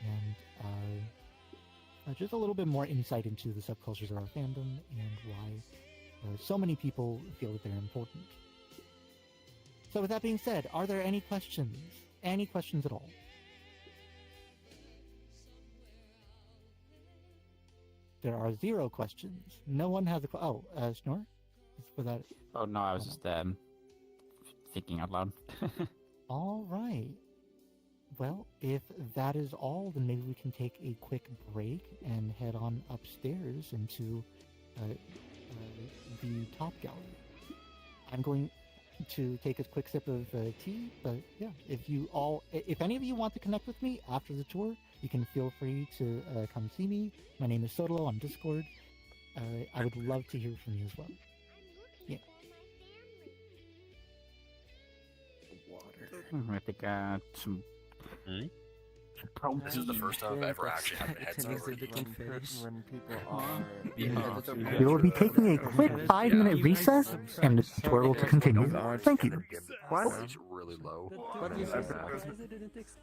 and just a little bit more insight into the subcultures of our fandom and why so many people feel that they're important. So with that being said, are there any questions? Any questions at all? There are 0 questions. No one has a Snore? Was that? Oh no, I was just thinking out loud. All right. Well, if that is all, then maybe we can take a quick break and head on upstairs into the top gallery. I'm going to take a quick sip of tea, but yeah, if any of you want to connect with me after the tour, you can feel free to come see me. My name is Sotalo on Discord. I would love to hear from you as well. Yeah. I think some. This is the first time I've ever actually had a headset when people are... We will be taking a quick 5-minute recess, and the tour will continue. Thank you. It's really low.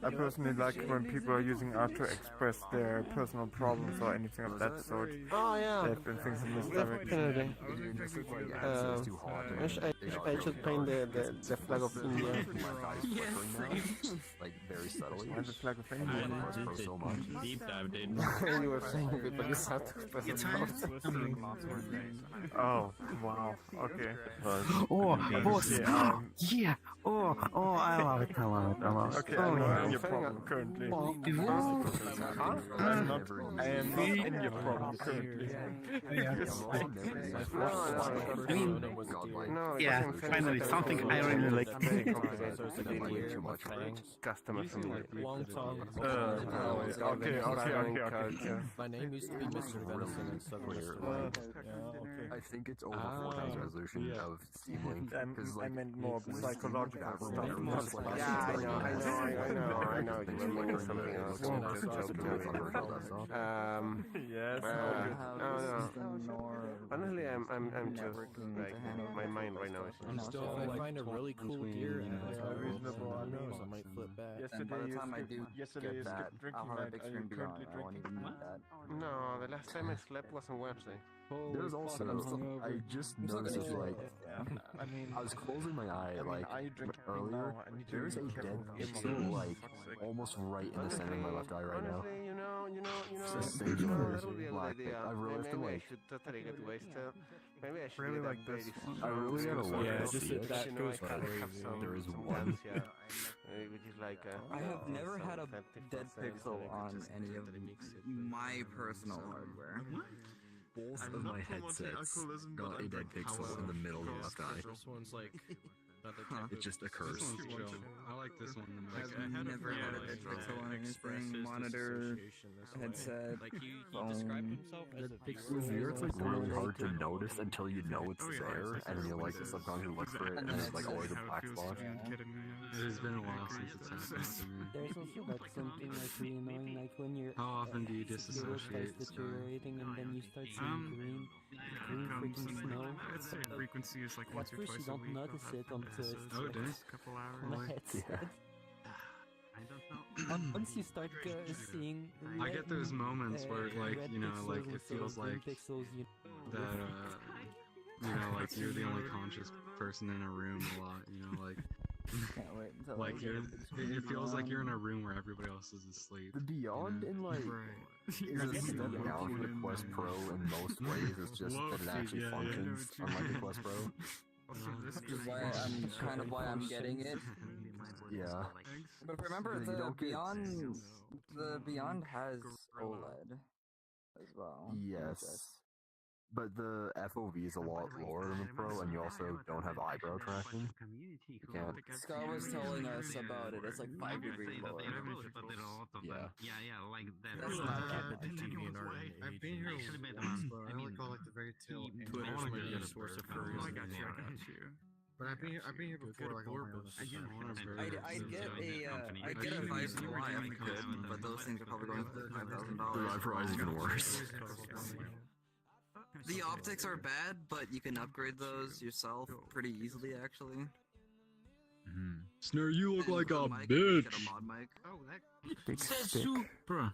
I personally like when people are using art to express their personal problems or anything of that sort. Oh yeah. They've been things in this direction. I should paint the flag of India. Like very subtly. Why the flag of India? So much. Deep dive, dude. You were saying people just have to express themselves. Oh, wow. Okay. Yeah. I love it. Okay, I know your problem currently. I am not in your problem currently. Yeah, finally something I really like. Customers from long tongue. Okay. My name used to be Mr. Venison and suddenly I think it's over 4 times resolution of Steam Link. I meant more psychological stuff. Yeah, I know. You were making something else. Yes. No. Honestly, I'm just like my mind right now is just. Still, if I find a really cool deer and reasonable. I know, I might flip back. Yesterday you skipped drinking night. Are you currently drinking? No, the last time I slept was on Wednesday. There's also, I just noticed, like, I was closing my eye, like, earlier, there's a dead pixel, like, almost right in the center of my left eye right now. It's a singular black. I realized that, like, maybe I should really like this. I really gotta look Yeah, to just see it. that goes There is one. Which is like I have never had a dead pixel on any of my personal hardware. Both of my headsets got a dead pixel in the middle of the left eye. This one's like It just occurs. I like this one. I've never had a dead pixel on anything. Monitor, headset, phone. It's weird. It's like really hard to notice until you know it's there, and then you like subconsciously look for it, and it's like always a black spot. It has been a while since it's happened to me. There's also that something like really annoying, like when your How often do you zero disassociate? starts deteriorating and then you start seeing green freaking snow. I'd say frequency is like once At or first twice you a don't week. notice it until it's Oh, it like is? Couple hours. on the headset. I don't know. Once you start seeing I get those moments where, like, red you know, pixels like, it instead feels of green like pixels, that, you know, like, you're the only conscious person in a room a lot, you know, like, Can't wait until Like I it feels like you're in a room where everybody else is asleep. The Beyond you know? in like is a step down from the Quest Pro in most ways. It's just that it actually functions unlike the Quest Pro. This is why I'm kind of why I'm getting it. Yeah. But remember, You don't get- the Beyond has OLED as well. Yes. But the FOV is a lot lower than the Pro, and you also don't have eyebrow tracking. You can't. Scott was telling us about it. It's like 5 degrees lower. Yeah. Yeah, like that. That's not I've been here once, but I only got like the very tail end. Twitter's I my wanna get a source of furries. I got you. But I've been here before, like all my other stuff. I'd get a Vice and Y if we could, but those things are probably going for $5,000. The Live Horizon is even worse. The optics are bad, but you can upgrade those yourself pretty easily, actually. Snare, you look like a mic, bitch. get a mod mic. Oh, Big stick. Bruh.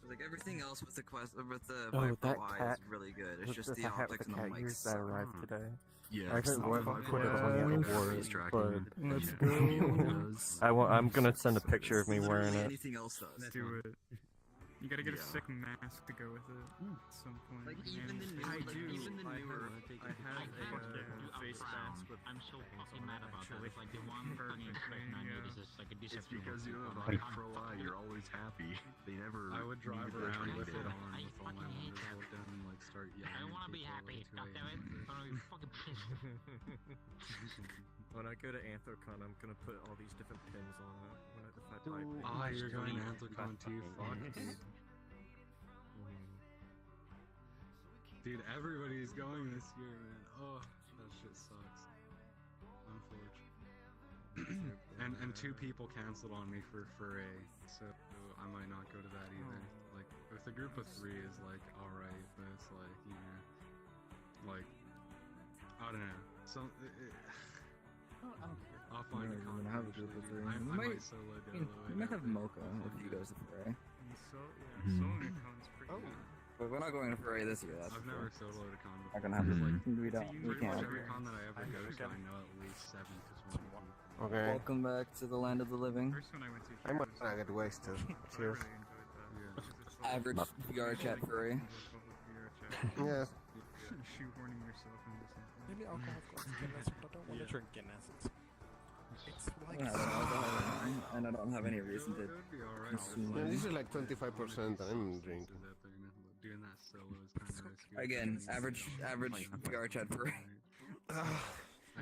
Like everything else with the quest with the Oh, Viper that Y cat. is really good. It's With just the hat with optics the and the cat mics. ears that arrived today. Yeah, I haven't put it on the the award, tracking. but let's go. I'm gonna send a picture of me wearing it. Anything else does. Let's do it. You gotta get a sick mask to go with it at some point. Like even the newer, I have a face mask with. I'm so fucking mad about that. It's like the one fucking expression I need is just like a It's disappearance. because you have a Pro Eye, you're always happy. They never. I would drive leave around with trade. it on with all my windows rolled down and like start yelling. I don't wanna be happy. Goddammit. I wanna be fucking pissed. When I go to Anthrocon, I'm gonna put all these different pins on it. When I defy Ah, you're going to Anthrocon too? Fuck, dude. Dude, everybody's going this year, man. Oh, that shit sucks. Unfortunate. and 2 people canceled on me for A, so I might not go to that either. Like, with a group of 3 is like alright, but it's like, you know, like, I don't know. I'll find a We're con. gonna have a group of 3. I We might solo we dolo might have Mocha if he goes to Fray. Solocon's pretty good. But we're not going to Fray this year. That's I've for never sure. soloed a con before. Not gonna happen. We don't. We Pretty much can't. every con that I ever go to, I know at least 7 to 20 people. Okay. Welcome back to the land of the living. First one I went to. I'm gonna get wasted. Cheers. Average VR chat furry. Yes. Shoehorning yourself into something. Maybe alcohol goes Guinness, but I don't want to drink Guinness. It's I like don't have alcohol, and I don't have any reason to consume Yeah, it. this is like 25%. I'm drinking. Doing that solo is kind of risky. Again, average VR chat furry. I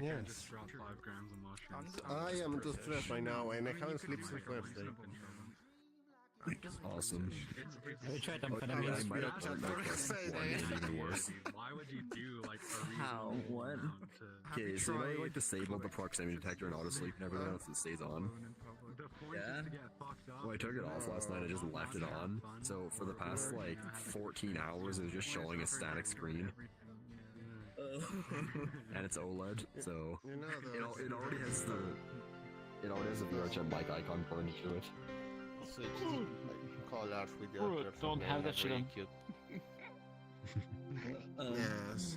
can't Yes. just drop 5 grams of mushrooms. I am too stressed right now, and I haven't slept since Wednesday. Awesome. Have you tried amphetamines? Why would you do like a How? What? Okay, so you know they like disabled the proximity detector and auto sleep and everything else that stays on. Yeah. Well, I took it off last night. I just left it on. So for the past like 14 hours, it was just showing a static screen. And it's OLED, so it already has the VR chat mic icon pointing to it. So just call out with your don't have that shit on. Yes.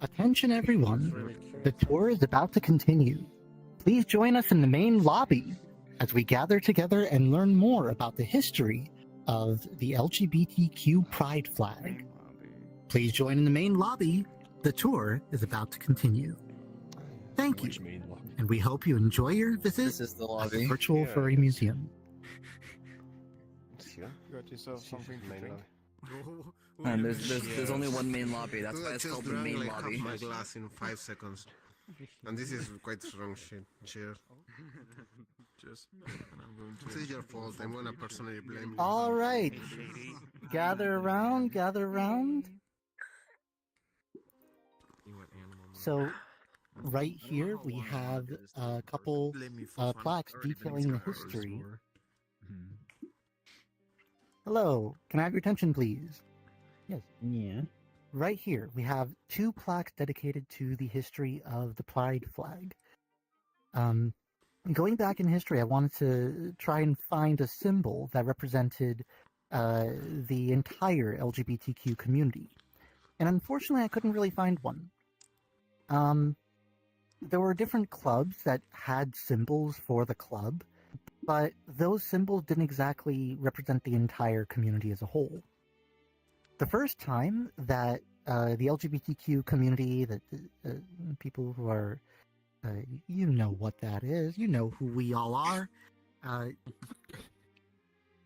Attention everyone, the tour is about to continue. Please join us in the main lobby as we gather together and learn more about the history of the LGBTQ pride flag. Please join in the main lobby. The tour is about to continue. Thank you, and we hope you enjoy your visit This is the at lobby. the Virtual Furry Museum. Got yourself something to drink. And there's only one main lobby. That's why it's Just called the drank main like lobby. half my glass in 5 seconds. And this is quite strong shit. Cheers. Cheers. This is your fault. I'm gonna personally blame you. All right, gather around, gather around. So, right here we have a couple plaques detailing the history. Hello, can I have your attention, please? Yes. Yeah. Right here, we have 2 plaques dedicated to the history of the Pride flag. Going back in history, I wanted to try and find a symbol that represented the entire LGBTQ community. And unfortunately, I couldn't really find one. there were different clubs that had symbols for the club, but those symbols didn't exactly represent the entire community as a whole. The first time that the LGBTQ community, that people who are, you know what that is, you know who we all are.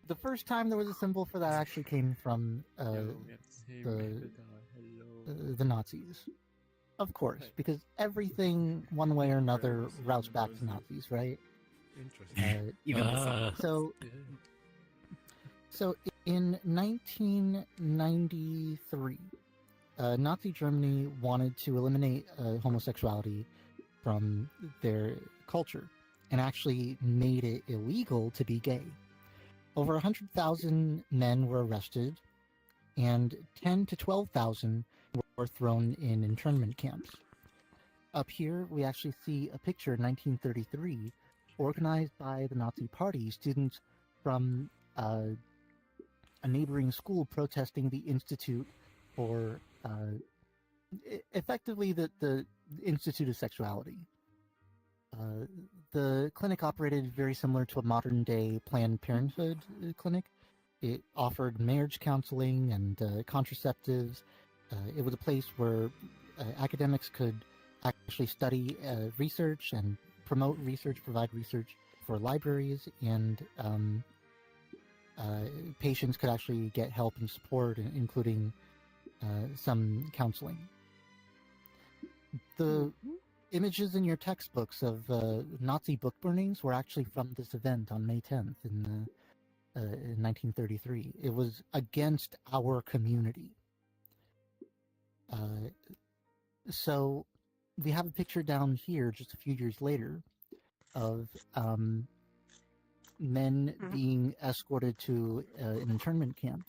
The first time there was a symbol for that actually came from the Nazis. Of course, because everything, one way or another, routes back to Nazis, right? Even the song. So in 1993, Nazi Germany wanted to eliminate homosexuality from their culture and actually made it illegal to be gay. Over 100,000 men were arrested, and 10 to 12,000 were thrown in internment camps. Up here, we actually see a picture in 1933, organized by the Nazi Party, students from a neighboring school protesting the Institute for, effectively the Institute of Sexuality. The clinic operated very similar to a modern-day Planned Parenthood clinic. It offered marriage counseling and contraceptives. It was a place where academics could actually study research and promote research, provide research for libraries, and patients could actually get help and support, including some counseling. The images in your textbooks of Nazi book burnings were actually from this event on May 10th in 1933. It was against our community. So we have a picture down here just a few years later of men being escorted to an internment camp.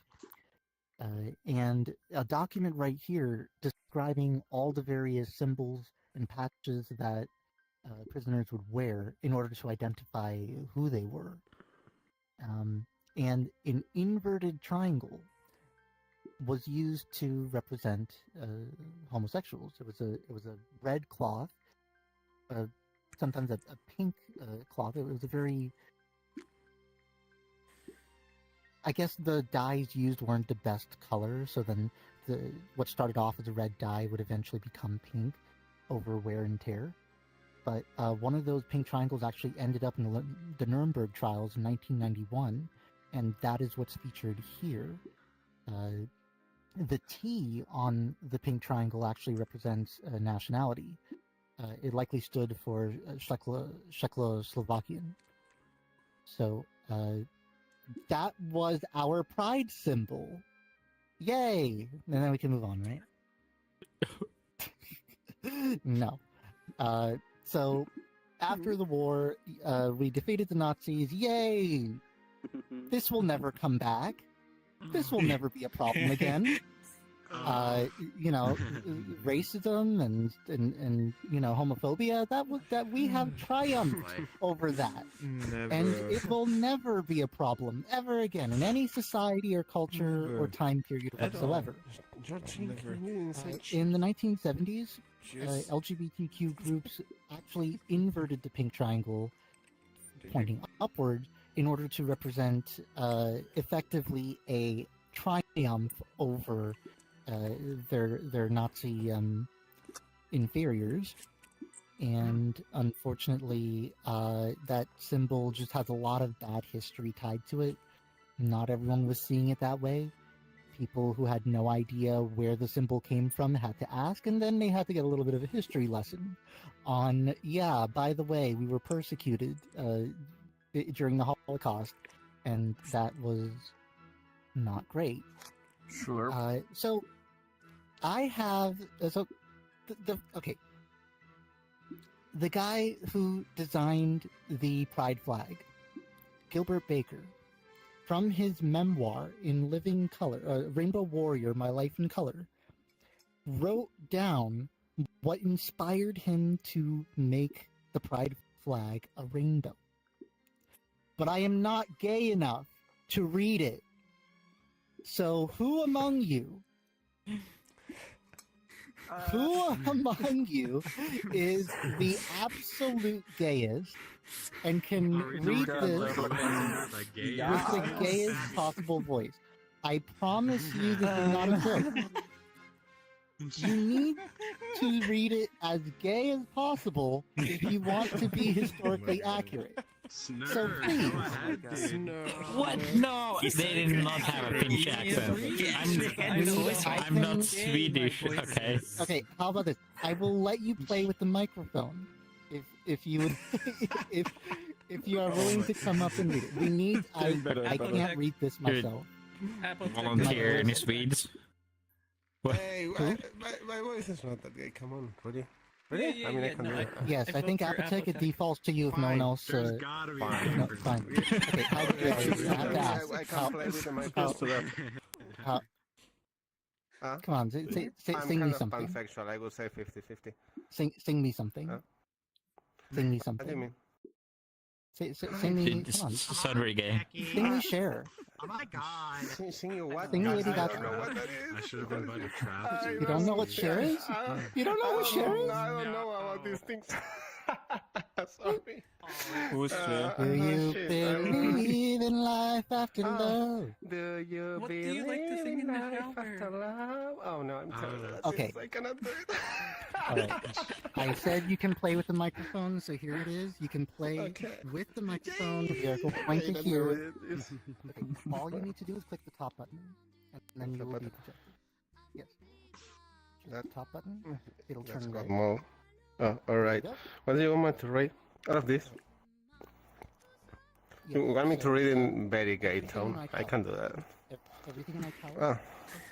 And a document right here describing all the various symbols and patches that prisoners would wear in order to identify who they were. And an inverted triangle was used to represent homosexuals. It was a red cloth, sometimes a pink cloth. It was a very, I guess the dyes used weren't the best color, so then what started off as a red dye would eventually become pink over wear and tear. But one of those pink triangles actually ended up in the Nuremberg trials in 1991, and that is what's featured here. The T on the pink triangle actually represents nationality. It likely stood for Czechoslovakian. So that was our pride symbol. Yay! And then we can move on, right? No. So after the war, we defeated the Nazis. Yay! This will never come back. This will never be a problem again. You know, racism and you know, homophobia, that we have triumphed over that. Never. And it will never be a problem ever again in any society or culture or time period whatsoever. In the 1970s, LGBTQ groups actually inverted the pink triangle pointing upward in order to represent effectively a triumph over their Nazi inferiors. And unfortunately, that symbol just has a lot of bad history tied to it. Not everyone was seeing it that way. People who had no idea where the symbol came from had to ask, and then they had to get a little bit of a history lesson on, yeah, by the way, we were persecuted during the Holocaust, and that was not great. Sure. So I have okay. The guy who designed the pride flag, Gilbert Baker, from his memoir in living color, Rainbow Warrior: My Life in Color, wrote down what inspired him to make the pride flag a rainbow. But I am not gay enough to read it. So who among you Who among you is the absolute gayest and can read this with the gayest possible voice? I promise you this is not a joke. You need to read it as gay as possible if you want to be historically accurate. So please. What? No! They did not have a Finnish accent. I'm not Swedish, okay? Okay, how about this? I will let you play with the microphone if you would if you are willing to come up and read it. We need I can't read this myself. Volunteer any Swedes? Hey, my voice is not that gay. Come on, really? Really? I mean, I can do it. Yes, I think Apotec it defaults to you if no one else. Fine. No, fine. Okay, how do I have to ask? I can't play with the microphone. Come on, sing me I'm something. kind of pansexual. I would say 50-50. Sing me something. Sing me something. What do you mean? Sing me. Come on. Sound very gay. Sing me Cher. Oh my god. Sing you what? Sing Lady Gaga. I don't know what that is. I should have invited Travis. You don't know what Cher is? You don't know what Cher is? I don't know about these things. Sorry. Who's Cher? Do you believe in life after love? Do you believe in life after love? Oh no, I'm terrible. Okay. I cannot do it. Alright. I said you can play with the microphone, so here it is. You can play with the microphone. We are going to hear it. Okay. All you need to do is click the top button, and then you will be projected. Yes. That top button, it'll turn red. More. Oh, alright. What do you want me to read out of this? You want me to read in very gay tone? I can do that. Everything in italics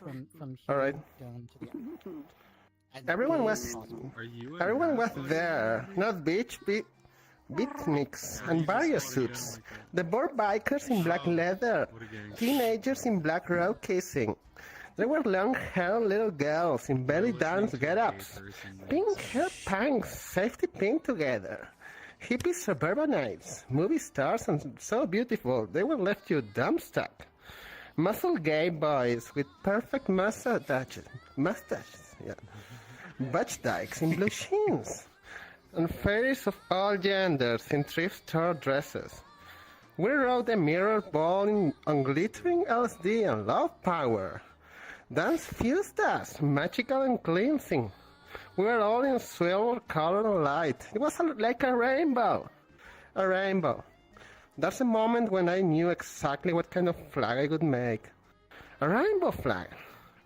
from here Alright. down to the end. Everyone was there. Not beatniks and various suits. The bored bikers in black leather. Teenagers in black road kissing. There were long-haired little girls in belly dance get-ups. Pink-haired punks, safety pinned together. Hippie suburbanites, movie stars, and so beautiful they were left you dumbstruck. Muscle gay boys with perfect mustaches, yeah. Butch dykes in blue jeans. And fairies of all genders in thrift store dresses. We rode a mirror ball on glittering LSD and love power. Dance fused us, magical and cleansing. We were all in silver color and light. It was like a rainbow. A rainbow. That's a moment when I knew exactly what kind of flag I could make. A rainbow flag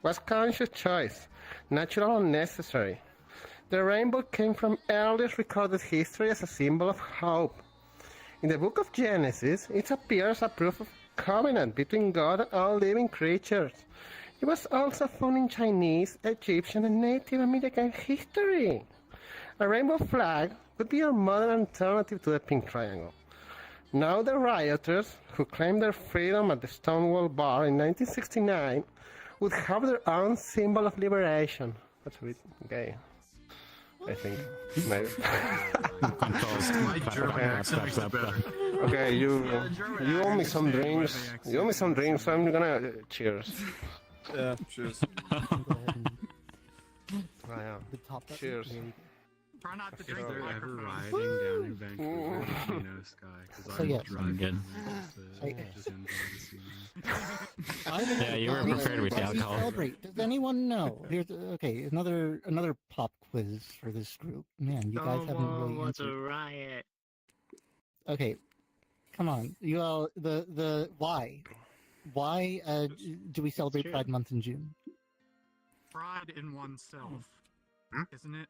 was conscious choice, natural and necessary. The rainbow came from earliest recorded history as a symbol of hope. In the book of Genesis, it appears as proof of covenant between God and all living creatures. It was also found in Chinese, Egyptian, and Native American history. A rainbow flag would be a modern alternative to the pink triangle. Now the rioters, who claimed their freedom at the Stonewall Bar in 1969, would have their own symbol of liberation. That's a bit gay, I think. Maybe. Okay, you owe me some drinks. You owe me some drinks, so I'm gonna cheers. Yeah, cheers. Cheers. Try not to drink If the they're ever microphone. riding down in Vancouver, let me know, Sky, because So, I'm yeah. driving. Okay. Just enjoy the scene. Yeah, you were prepared with the Let's alcohol. celebrate. Does anyone know? Here's okay. Another pop quiz for this group. Man, you guys haven't really answered. riot. Okay, come on. You all the why? Why do we celebrate Pride Month in June? Pride in oneself, isn't it?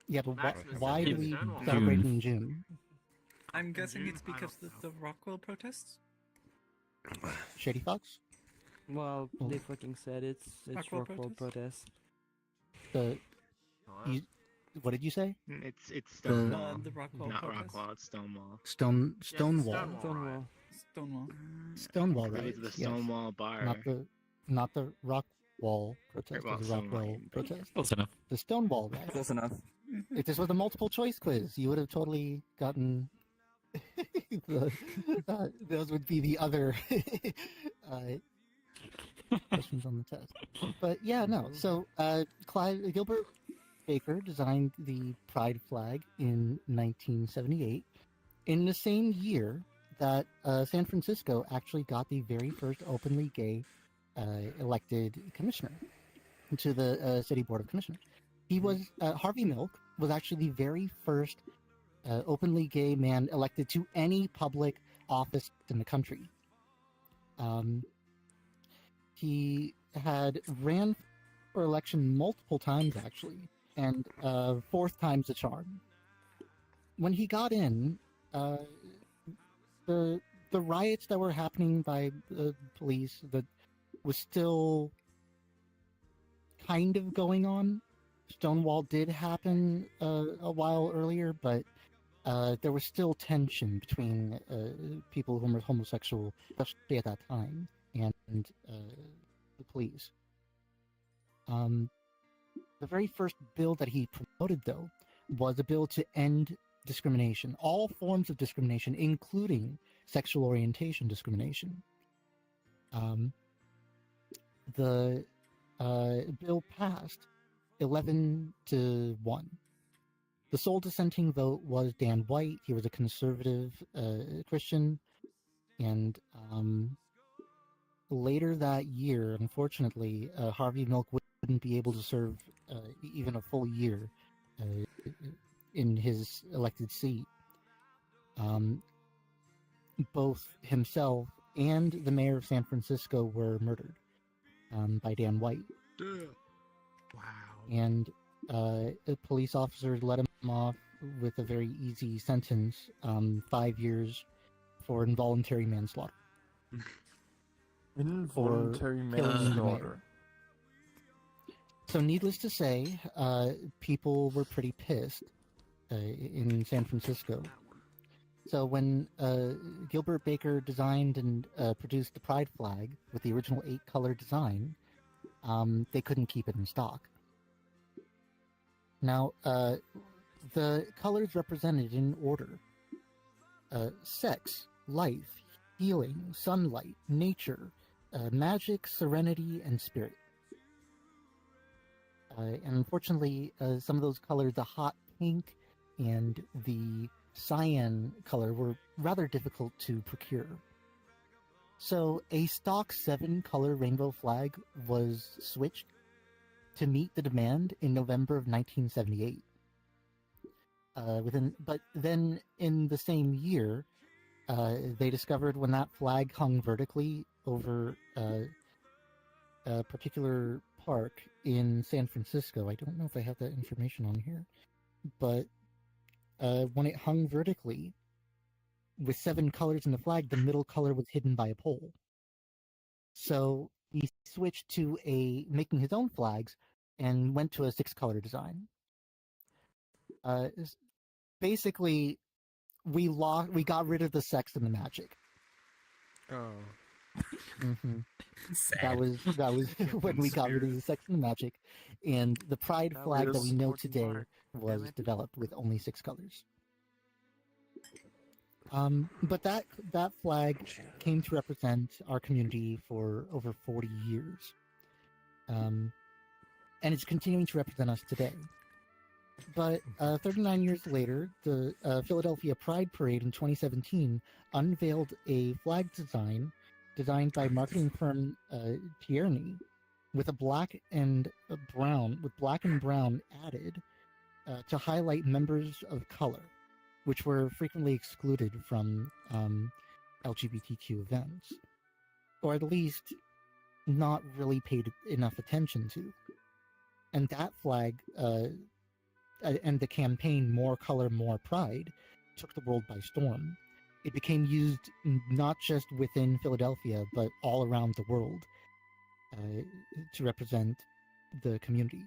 Yeah, but That's why do we Stonewall. celebrate in June? I'm guessing June, it's because of the Rockwell protests? Shady Fox? Well, they fucking said it's Rockwell Rockwell protest. What did you say? It's Stonewall. The Rockwell not protest? Rockwell, it's Stonewall. Stonewall. Stonewall. Stonewall, It right? was the Yes. Stonewall bar. Not the Rockwall protest. Well, Or the Rockwell Stonewall. protest. Close enough. The Stonewall, right? Close enough. If this was a multiple choice quiz, you would have totally gotten. Those would be the other questions on the test. But yeah, no. So Gilbert Baker designed the Pride flag in 1978, in the same year that San Francisco actually got the very first openly gay elected commissioner to the City Board of Commissioners. He was Harvey Milk was actually the very first openly gay man elected to any public office in the country. He had ran for election multiple times, actually, and fourth time's the charm. When he got in, the riots that were happening by the police that was still kind of going on. Stonewall did happen a while earlier, but there was still tension between people who were homosexual, especially at that time, and the police. The very first bill that he promoted, though, was a bill to end discrimination, all forms of discrimination, including sexual orientation discrimination. The bill passed 11-1. The sole dissenting vote was Dan White. He was a conservative Christian, and later that year, unfortunately, Harvey Milk wouldn't be able to serve even a full year in his elected seat. Both himself and the mayor of San Francisco were murdered by Dan White. Wow. And police officers let him off with a very easy sentence, 5 years for involuntary manslaughter. Involuntary manslaughter. So needless to say, people were pretty pissed in San Francisco. So when Gilbert Baker designed and produced the Pride flag with the original 8-color design, they couldn't keep it in stock. Now, the colors represented in order: sex, life, healing, sunlight, nature, magic, serenity, and spirit. And unfortunately, some of those colors, the hot pink and the cyan color, were rather difficult to procure. So a stock 7-color rainbow flag was switched to meet the demand in November of 1978. But then in the same year, they discovered when that flag hung vertically over a particular park in San Francisco. I don't know if I have that information on here, but when it hung vertically with 7 colors in the flag, the middle color was hidden by a pole. So he switched to making his own flags and went to a 6-color design. Basically, we got rid of the sex and the magic. Oh. Mm-hmm. That was when we got rid of the sex and the magic, and the Pride flag that we know today was developed with only 6 colors. But that flag came to represent our community for over 40 years, and it's continuing to represent us today. But 39 years later, the Philadelphia Pride Parade in 2017 unveiled a flag design designed by marketing firm Tierney, with black and brown added to highlight members of color, which were frequently excluded from LGBTQ events, or at least not really paid enough attention to. And that flag and the campaign More Color, More Pride took the world by storm. It became used not just within Philadelphia, but all around the world to represent the community.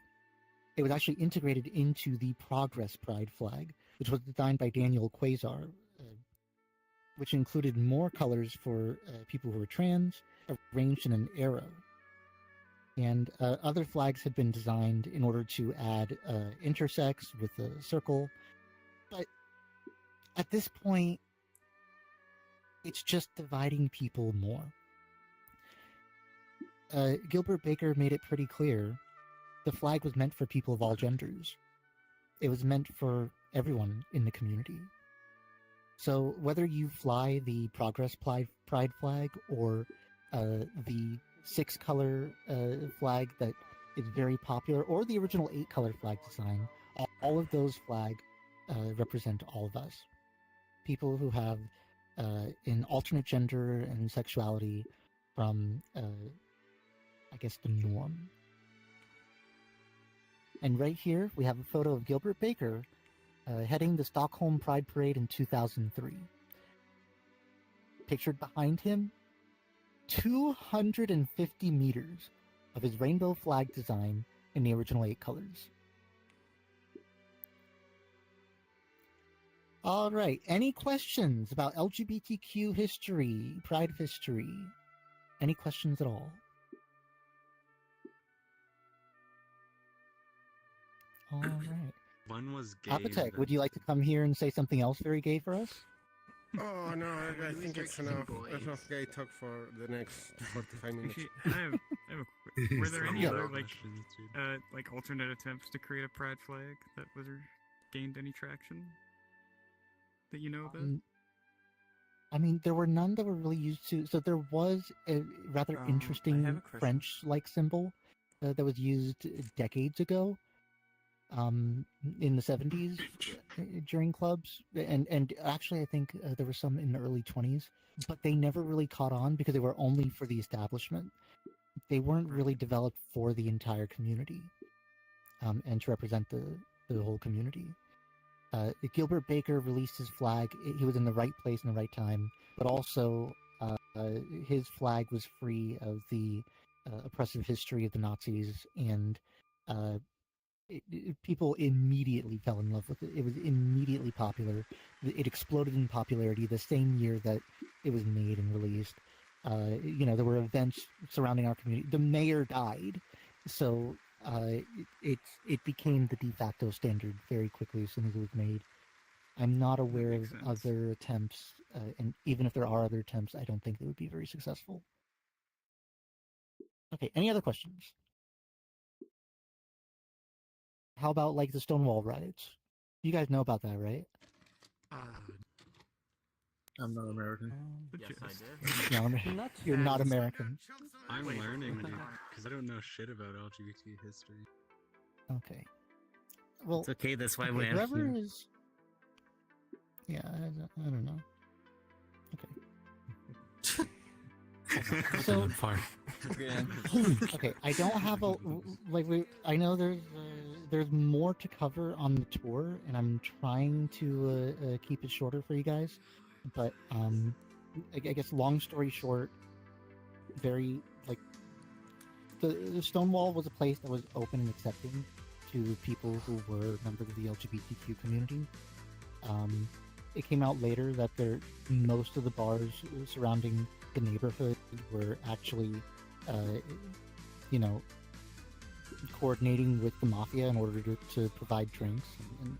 It was actually integrated into the Progress Pride flag, which was designed by Daniel Quasar, which included more colors for people who were trans, arranged in an arrow. And other flags had been designed in order to add intersex with a circle. But at this point, it's just dividing people more. Gilbert Baker made it pretty clear the flag was meant for people of all genders. It was meant for everyone in the community. So whether you fly the Progress Pride flag or the 6-color flag that is very popular, or the original 8-color flag design, all of those flags represent all of us. People who have an alternate gender and sexuality from, I guess, the norm. And right here, we have a photo of Gilbert Baker heading the Stockholm Pride Parade in 2003. Pictured behind him, 250 meters of his rainbow flag design in the original 8 colors. All right, any questions about LGBTQ history, Pride history? Any questions at all? All right. One was gay. Apotek, would you like to come here and say something else very gay for us? Oh no, I think it's enough gay talk for the next 45 minutes. Actually, I have a were there any Yeah. other like alternate attempts to create a pride flag that was gained any traction that you know about? I mean, there were none that were really used to. So there was a rather interesting French-like symbol that was used decades ago, in the 70s during clubs, and actually I think there were some in the early 20s, but they never really caught on because they were only for the establishment. They weren't really developed for the entire community, and to represent the whole community. Gilbert Baker released his flag. He was in the right place in the right time, but also his flag was free of the oppressive history of the Nazis, and people immediately fell in love with it. It was immediately popular. It exploded in popularity the same year that it was made and released. There were events surrounding our community. The mayor died, so it became the de facto standard very quickly as soon as it was made. I'm not aware of other attempts, and even if there are other attempts, I don't think they would be very successful. Okay, any other questions? How about like the Stonewall riots? You guys know about that, right? I'm not American. Yes, I did. You're not American. I'm learning, dude, because I don't know shit about LGBT history. Okay. Well, It's okay, that's why we're whoever here. is. Yeah, I don't know. Okay. So, okay, I don't have a I know there's more to cover on the tour, and I'm trying to keep it shorter for you guys. But I guess long story short, very the Stonewall was a place that was open and accepting to people who were members of the LGBTQ community. It came out later that most of the bars surrounding the neighborhood were actually, coordinating with the mafia in order to provide drinks. And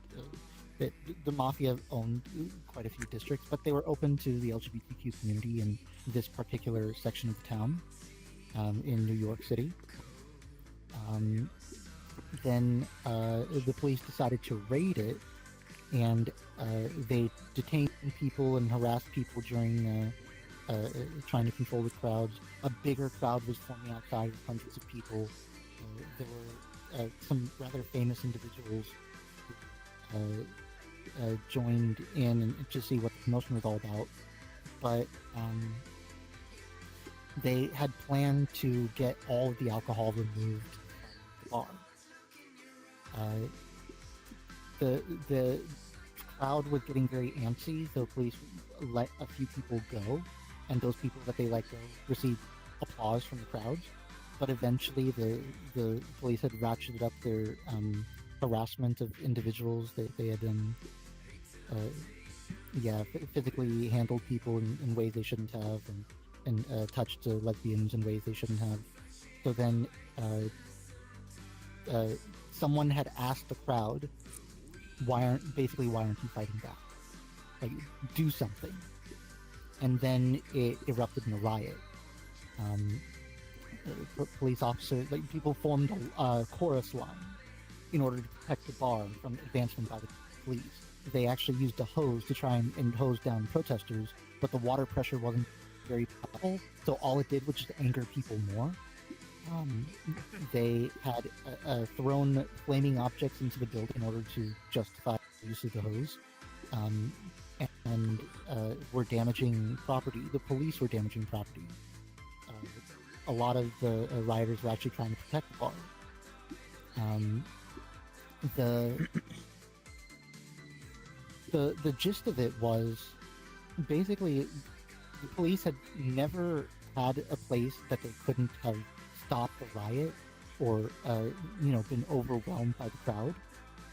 the mafia owned quite a few districts, but they were open to the LGBTQ community in this particular section of the town in New York City. Then the police decided to raid it, and they detained people and harassed people during trying to control the crowds. A bigger crowd was forming outside with hundreds of people. There were some rather famous individuals who joined in to see what the commotion was all about. But they had planned to get all of the alcohol removed from the bar. The crowd was getting very antsy, so police let a few people go, and those people that they let go received applause from the crowds. But eventually the police had ratcheted up their harassment of individuals. They had physically handled people in ways they shouldn't have, and touched lesbians in ways they shouldn't have. So then someone had asked the crowd, why aren't you fighting back? Like, do something. And then it erupted in a riot. police officers, like people formed a chorus line in order to protect the bar from advancement by the police. They actually used a hose to try and hose down protesters, but the water pressure wasn't very powerful, so all it did was just anger people more. They had thrown flaming objects into the building in order to justify the use of the hose, and were damaging property. The police were damaging property. A lot of the rioters were actually trying to protect the bar. The gist of it was basically the police had never had a place that they couldn't have stopped the riot or been overwhelmed by the crowd,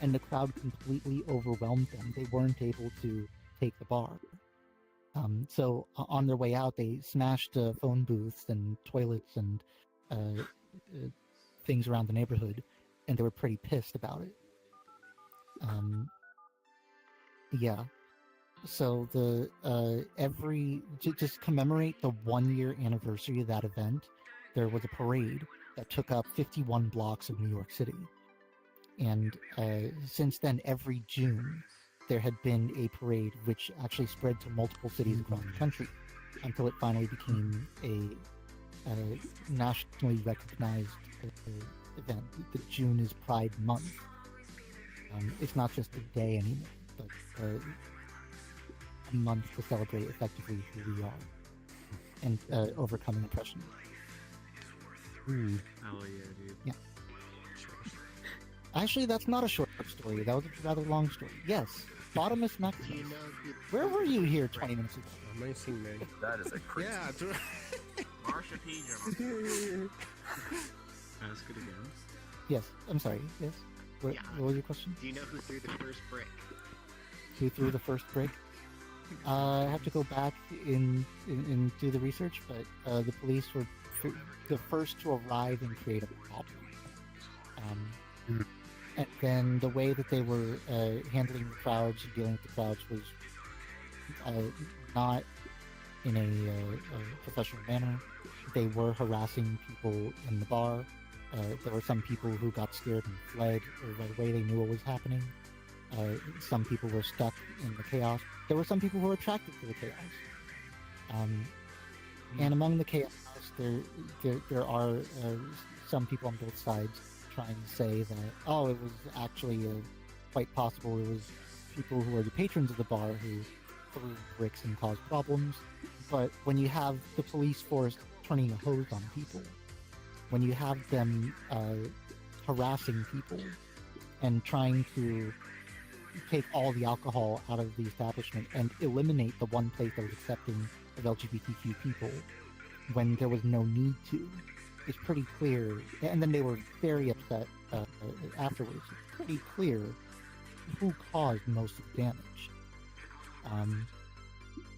and the crowd completely overwhelmed them. They weren't able to take the bar. So on their way out, they smashed phone booths and toilets and things around the neighborhood, and they were pretty pissed about it. Yeah. So just commemorate the 1-year anniversary of that event, there was a parade that took up 51 blocks of New York City. And since then, every June, there had been a parade which actually spread to multiple cities across the country until it finally became a nationally recognized event. The June is Pride Month. It's not just a day anymore, but a month to celebrate effectively who we are and overcoming oppression. Hell yeah, dude. Yeah. Actually, that's not a short story. That was a rather long story. Yes, Bottomless Maximus. Where were you here 20 minutes ago? Amazing, man. That is a crazy. Yeah, true. Marsha P. Ask it again. Yes, I'm sorry. Yes. What was your question? Do you know who threw the first brick? Who threw the first brick? I have to go back in do the research, but the police were the first to arrive and create a problem. And then the way that they were handling the crowds, dealing with the crowds, was not in a professional manner. They were harassing people in the bar. There were some people who got scared and fled right away. They knew what was happening. Some people were stuck in the chaos. There were some people who were attracted to the chaos. And among the chaos, there are some people on both sides trying to say that, oh, it was actually quite possible it was people who are the patrons of the bar who threw bricks and caused problems. But when you have the police force turning the hose on people, when you have them harassing people and trying to take all the alcohol out of the establishment and eliminate the one place that was accepting of LGBTQ people when there was no need to, it's pretty clear. And then they were very upset afterwards. It's pretty clear who caused most of the damage,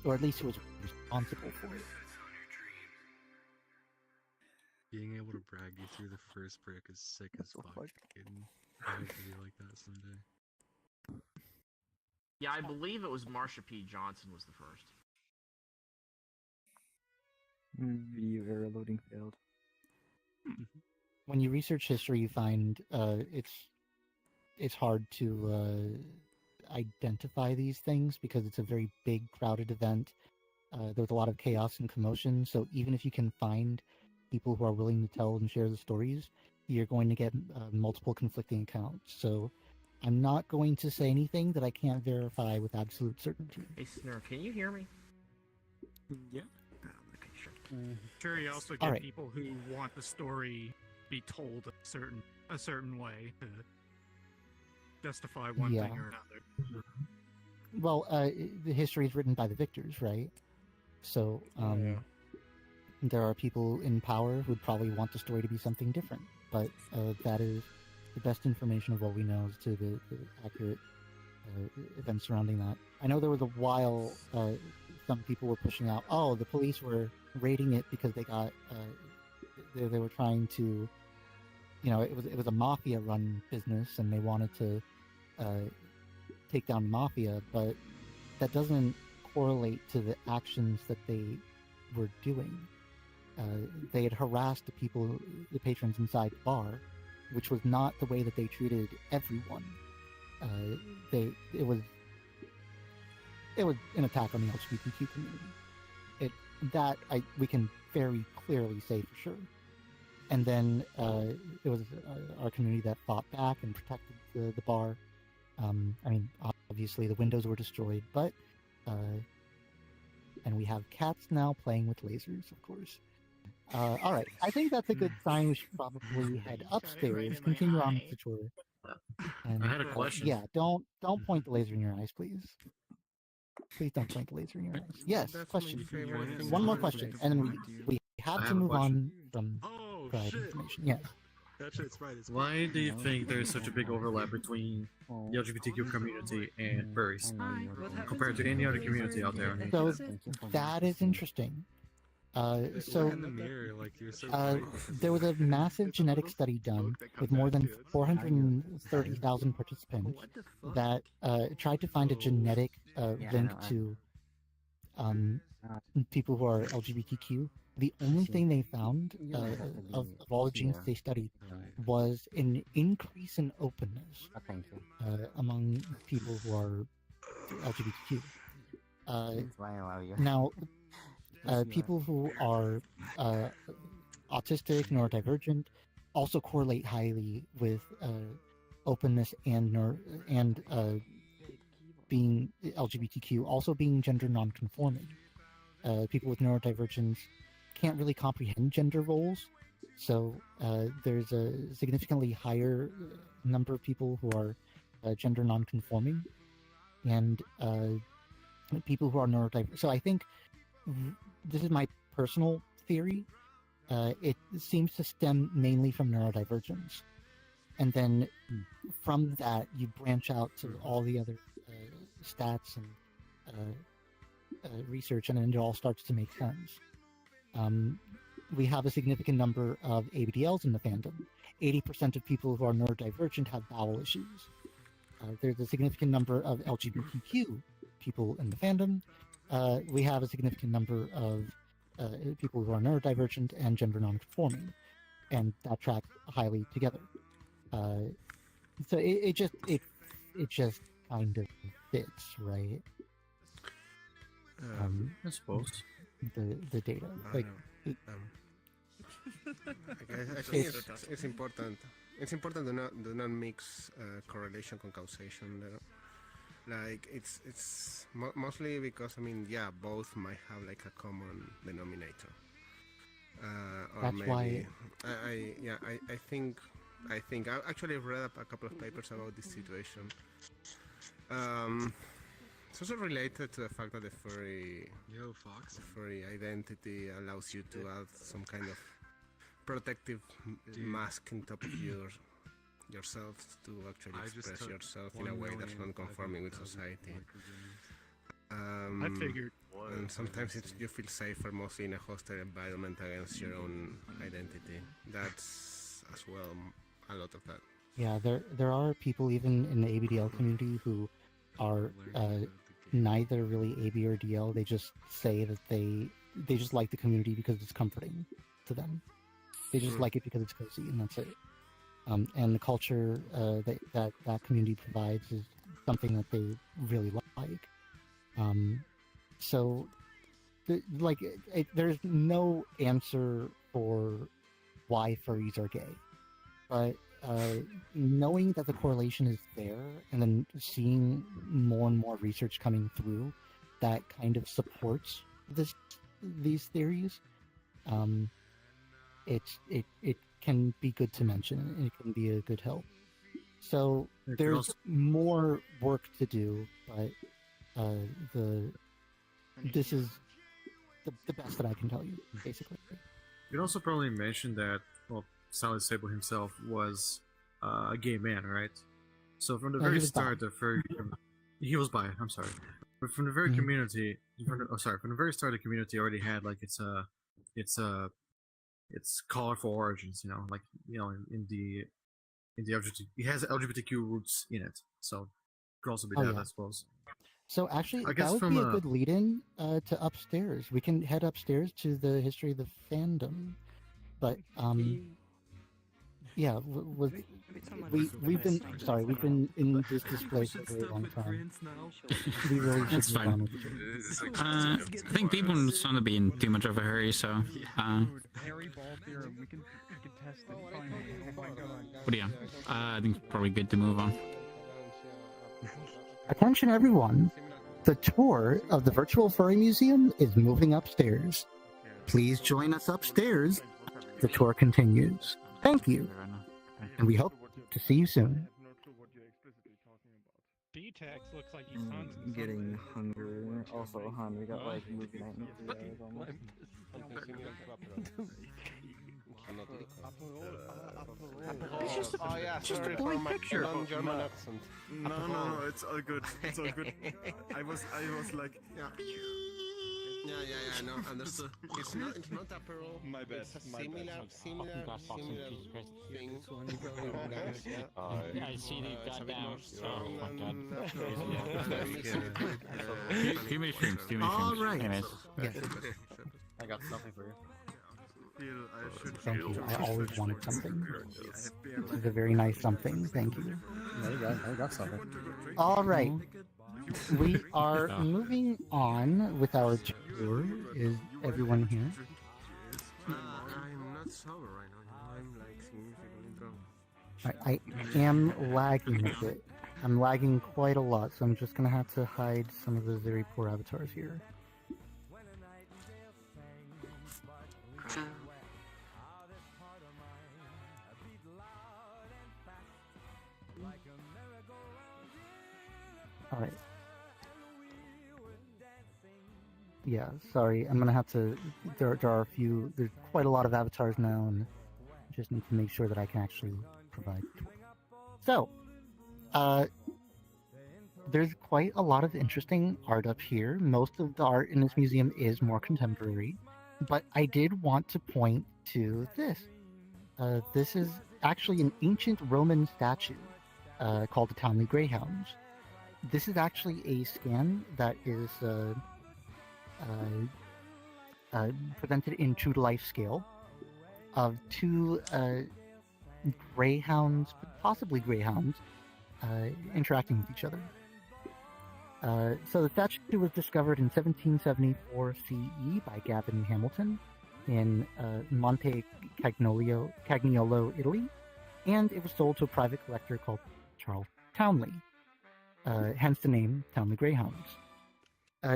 or at least who was responsible for it. Being able to brag you through the first brick is sick as fuck. I hope to be like that someday. Yeah, I believe it was Marsha P. Johnson was the first. Video error loading failed. When you research history, you find it's hard to identify these things because it's a very big, crowded event. There was a lot of chaos and commotion, so even if you can find people who are willing to tell and share the stories, you're going to get multiple conflicting accounts. So I'm not going to say anything that I can't verify with absolute certainty. Hey, Snare, can you hear me? Yeah. Okay, sure. Sure, you also get people who want the story be told a certain way to justify one thing or another. Well, the history is written by the victors, right? So there are people in power who would probably want the story to be something different, but that is the best information of what we know as to the accurate events surrounding that. I know there was a while some people were pushing out, oh, the police were raiding it because they got they were trying to, it was a mafia run business and they wanted to take down mafia, but that doesn't correlate to the actions that they were doing. they had harassed the patrons inside the bar, which was not the way that they treated everyone. It was an attack on the LGBTQ community. We can very clearly say for sure. And then it was our community that fought back and protected the bar. Obviously the windows were destroyed, but and we have cats now playing with lasers, of course. All right, I think that's a good sign. We should probably head upstairs, continue on with the tour. And, I had a question. Yeah, don't point the laser in your eyes, please. Please don't point the laser in your eyes. Yes, question. One more question, and then we have to move on from private information. Yes. Why do you think there is such a big overlap between the LGBTQ community and furries compared to any other community out there? So that is interesting. There was a massive genetic study done with more than 430,000 participants that tried to find a genetic link to people who are LGBTQ. The only thing they found of all the genes they studied was an increase in openness among people who are LGBTQ. Now, people who are autistic, neurodivergent, also correlate highly with openness and being LGBTQ, also being gender non-conforming. People with neurodivergence can't really comprehend gender roles, so there's a significantly higher number of people who are gender non-conforming, and people who are neurodivergent. So I think this is my personal theory. It seems to stem mainly from neurodivergence, and then from that you branch out to all the other stats and research, and then it all starts to make sense. We have a significant number of ABDLs in the fandom. 80% of people who are neurodivergent have bowel issues. There's a significant number of LGBTQ people in the fandom. We have a significant number of people who are neurodivergent and gender non-conforming, and that tracks highly together. So it just kind of fits, right? I suppose the data, I think it's important. It's important to not mix correlation con causation. Like it's mostly because both might have like a common denominator. Or That's maybe why I think I actually read up a couple of papers about this situation. It's also related to the fact that the furry identity allows you to add some kind of protective mask on top of yourself to actually express yourself in a way that's non-conforming with society. I figured. And sometimes you feel safer mostly in a hostile environment against your own identity. That's as well a lot of that. Yeah, there are people even in the ABDL community who are neither really AB or DL. They just say that they just like the community because it's comforting to them. They just like it because it's cozy, and that's it. And the culture that community provides is something that they really like. So, there's no answer for why furries are gay, but knowing that the correlation is there, and then seeing more and more research coming through that kind of supports these theories, it can be good to mention, and it can be a good help. So there's more work to do, but this is the best that I can tell you, basically. You also probably mentioned that, Sally Sable himself was a gay man, right? So from the very start, he was bi. I'm sorry, but from the very community, from the very start, the community already had like its colorful origins. In the LGBT, it has LGBTQ roots in it. So it could also be that, I suppose. So actually, I guess that would from be a good lead-in to upstairs. We can head upstairs to the history of the fandom, but yeah, we've been in this display for a very long time. We really should That's move fine. on with it. I think people don't want to be in too much of a hurry, so. Harry Ball theorem. We can test it. But yeah, I think it's probably good to move on. Attention, everyone! The tour of the Virtual Furry Museum is moving upstairs. Please join us upstairs. The tour continues. Thank you, and we hope to see you soon. D-Tex looks like he's I'm getting hungry. Also, we got like movie night in 3 hours almost. It's just sorry for my non-German accent. No, it's all good. It's all good. I was like, Yeah, no, understood. It's not Aperol. My bad. It's a similar thing. I see the goddamn. Oh my god. Too many streams. All right. Anyways. Yes. I got something for you. Thank you. I always wanted something. This is a very nice something. Thank you. I got something. All right. We are moving on with our tour. Is everyone here? I'm not sober right now. I'm like significantly drunk. I am lagging a bit. I'm lagging quite a lot, so I'm just gonna have to hide some of the very poor avatars here. All right. Yeah, sorry. I'm gonna have to. There are a few. There's quite a lot of avatars now, and I just need to make sure that I can actually provide. So, there's quite a lot of interesting art up here. Most of the art in this museum is more contemporary, but I did want to point to this. This is actually an ancient Roman statue called the Townley Greyhounds. This is actually a scan that is presented in true to life scale of two greyhounds, possibly greyhounds, interacting with each other. So the statue was discovered in 1774 CE by Gavin Hamilton in Monte Cagnolo, Italy, and it was sold to a private collector called Charles Townley. Hence the name Townley Greyhounds.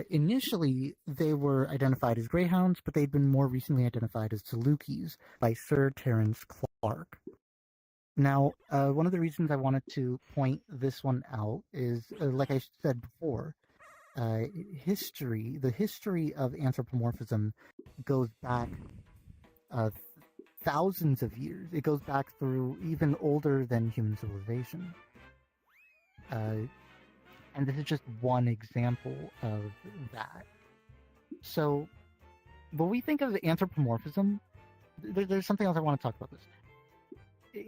Initially, they were identified as greyhounds, but they'd been more recently identified as Salukis by Sir Terence Clark. Now, one of the reasons I wanted to point this one out is, like I said before, the history of anthropomorphism goes back thousands of years. It goes back through even older than human civilization. And this is just one example of that. So, when we think of anthropomorphism, there's something else I want to talk about this.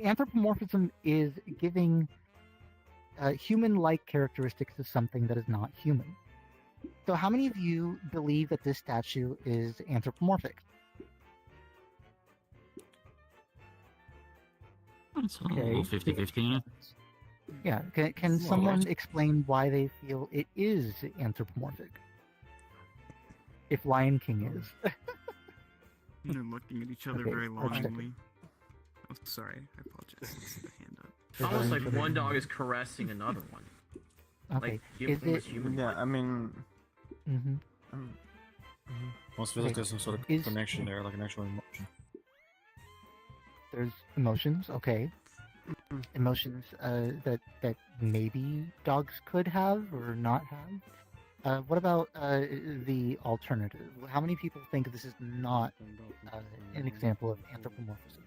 Anthropomorphism is giving human-like characteristics to something that is not human. So how many of you believe that this statue is anthropomorphic? It's a little 50-50. Yeah, can someone explain why they feel it is anthropomorphic? If Lion King is. They're looking at each other very longingly. Oh, sorry, I apologize. It's the hand up. It's almost like one dog is caressing another one. Okay. Like, human. Yeah, I mean. Most feels like there's some sort of connection there, like an actual emotion. There's emotions, okay. Emotions that maybe dogs could have or not have. What about the alternative? How many people think this is not an example of anthropomorphism?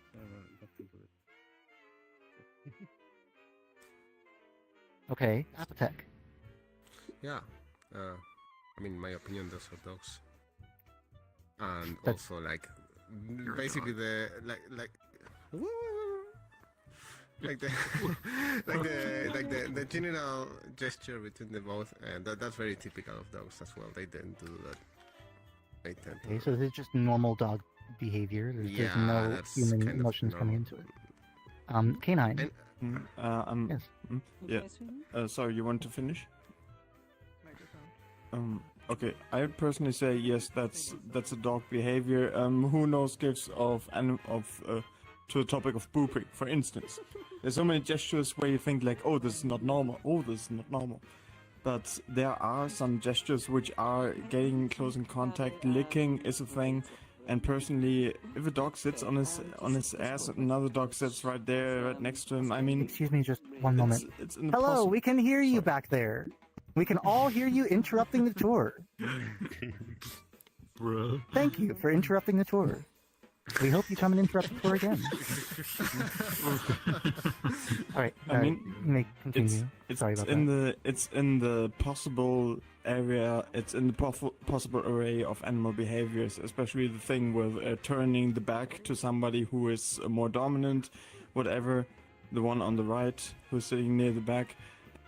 Okay, Apotek. Yeah, I mean, in my opinion, those are dogs, and also like basically the like like the the general gesture between the both, and that's very typical of dogs as well. They tend to do that. They tend to. Okay, so this is just normal dog behavior. There's no that's human kind of emotions coming normal. into it. Canine. Yes. Yeah. Sorry, you want to finish? Okay. I personally say yes. That's a dog behavior. Who knows gives of to the topic of pooping, for instance. There's so many gestures where you think like, oh, this is not normal. Oh, this is not normal. But there are some gestures which are getting close in contact. Licking is a thing. And personally, if a dog sits on his ass and another dog sits right there, right next to him, I mean... Excuse me just one moment. It's Hello, we can hear you back there. We can all hear you interrupting the tour. Bro. Thank you for interrupting the tour. We hope you come and interrupt the tour again. All right, I mean, may continue. Sorry about that. It's in the possible area. It's in the possible array of animal behaviors, especially the thing with turning the back to somebody who is more dominant, whatever. The one on the right who's sitting near the back.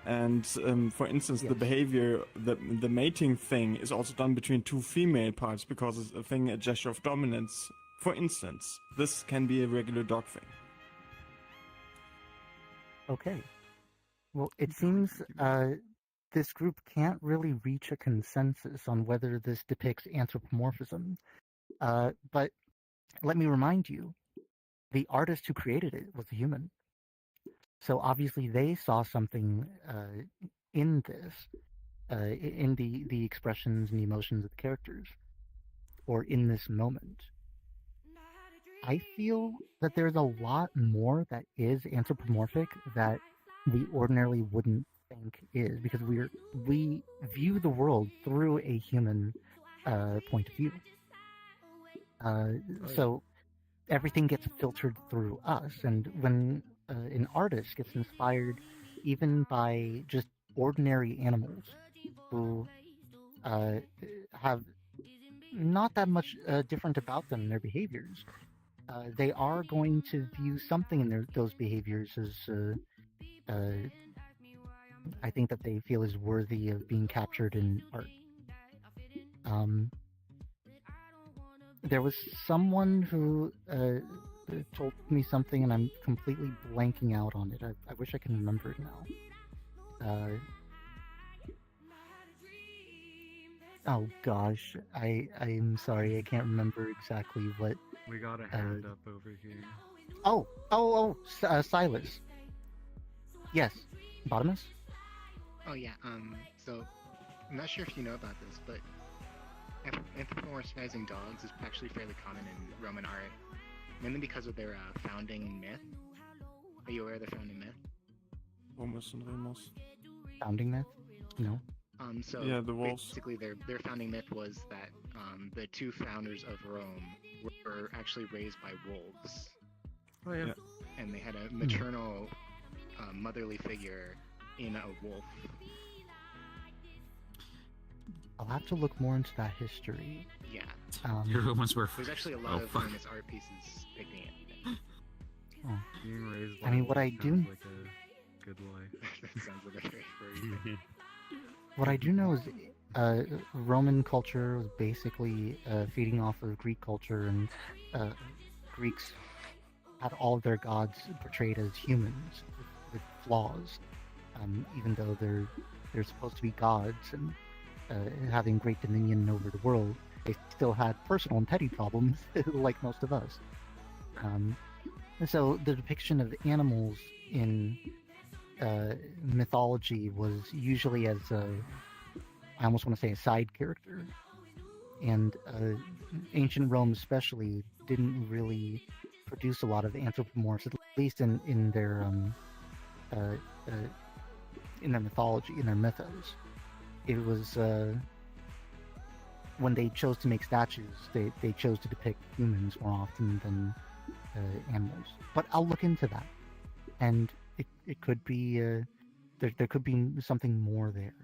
And for instance, the behavior, the mating thing is also done between two female parts because it's a gesture of dominance. For instance, this can be a regular dog thing. Okay. Well, it seems this group can't really reach a consensus on whether this depicts anthropomorphism. But let me remind you, the artist who created it was a human. So obviously they saw something in this, in the expressions and the emotions of the characters, or in this moment. I feel that there's a lot more that is anthropomorphic that we ordinarily wouldn't think is, because we view the world through a human point of view. So everything gets filtered through us, and when an artist gets inspired even by just ordinary animals who have not that much different about them in their behaviors, they are going to view something in those behaviors as I think that they feel is worthy of being captured in art. There was someone who told me something, and I'm completely blanking out on it. I wish I can remember it now. Oh gosh, I'm sorry, I can't remember exactly what. We got a hand up over here. Silas. Yes, Bottomus? Oh yeah, so, I'm not sure if you know about this, but anthropomorphizing dogs is actually fairly common in Roman art, mainly because of their founding myth. Are you aware of the founding myth? Romulus and Remus. Founding myth? No. So yeah, the wolves. Basically, their founding myth was that the two founders of Rome were actually raised by wolves. Oh yeah. And they had a maternal, motherly figure in a wolf. I'll have to look more into that history. Yeah. Your Romans were. There's actually a lot of famous art pieces depicting it. Oh. Being raised I mean, what I do. Like a good life. That sounds like a very furry thing. What I do know is Roman culture was basically feeding off of Greek culture, and Greeks had all of their gods portrayed as humans with flaws, even though they're supposed to be gods and having great dominion over the world. They still had personal and petty problems, like most of us. So the depiction of animals in mythology was usually as I almost want to say a side character, and ancient Rome especially didn't really produce a lot of anthropomorphs, at least in their mythology, in their mythos. It was when they chose to make statues, they chose to depict humans more often than animals. But I'll look into that, and it could be there could be something more there.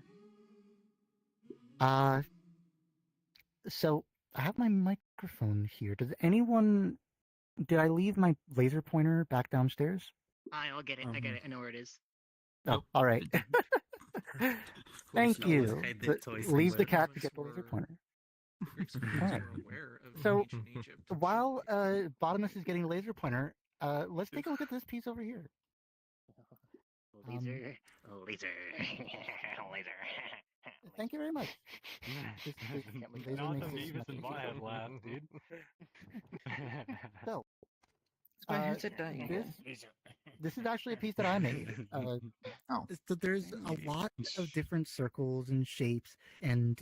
So I have my microphone here. Did I leave my laser pointer back downstairs? I'll get it. I get it. I know where it is. Oh, all right. Thank you. Leave the cat to get the laser pointer. All right. So while Bottomus is getting the laser pointer, let's take a look at this piece over here. Laser. Thank you very much. Not the Beavis and Butthead land, dude. So, this is actually a piece that I made. So there's a lot of different circles and shapes and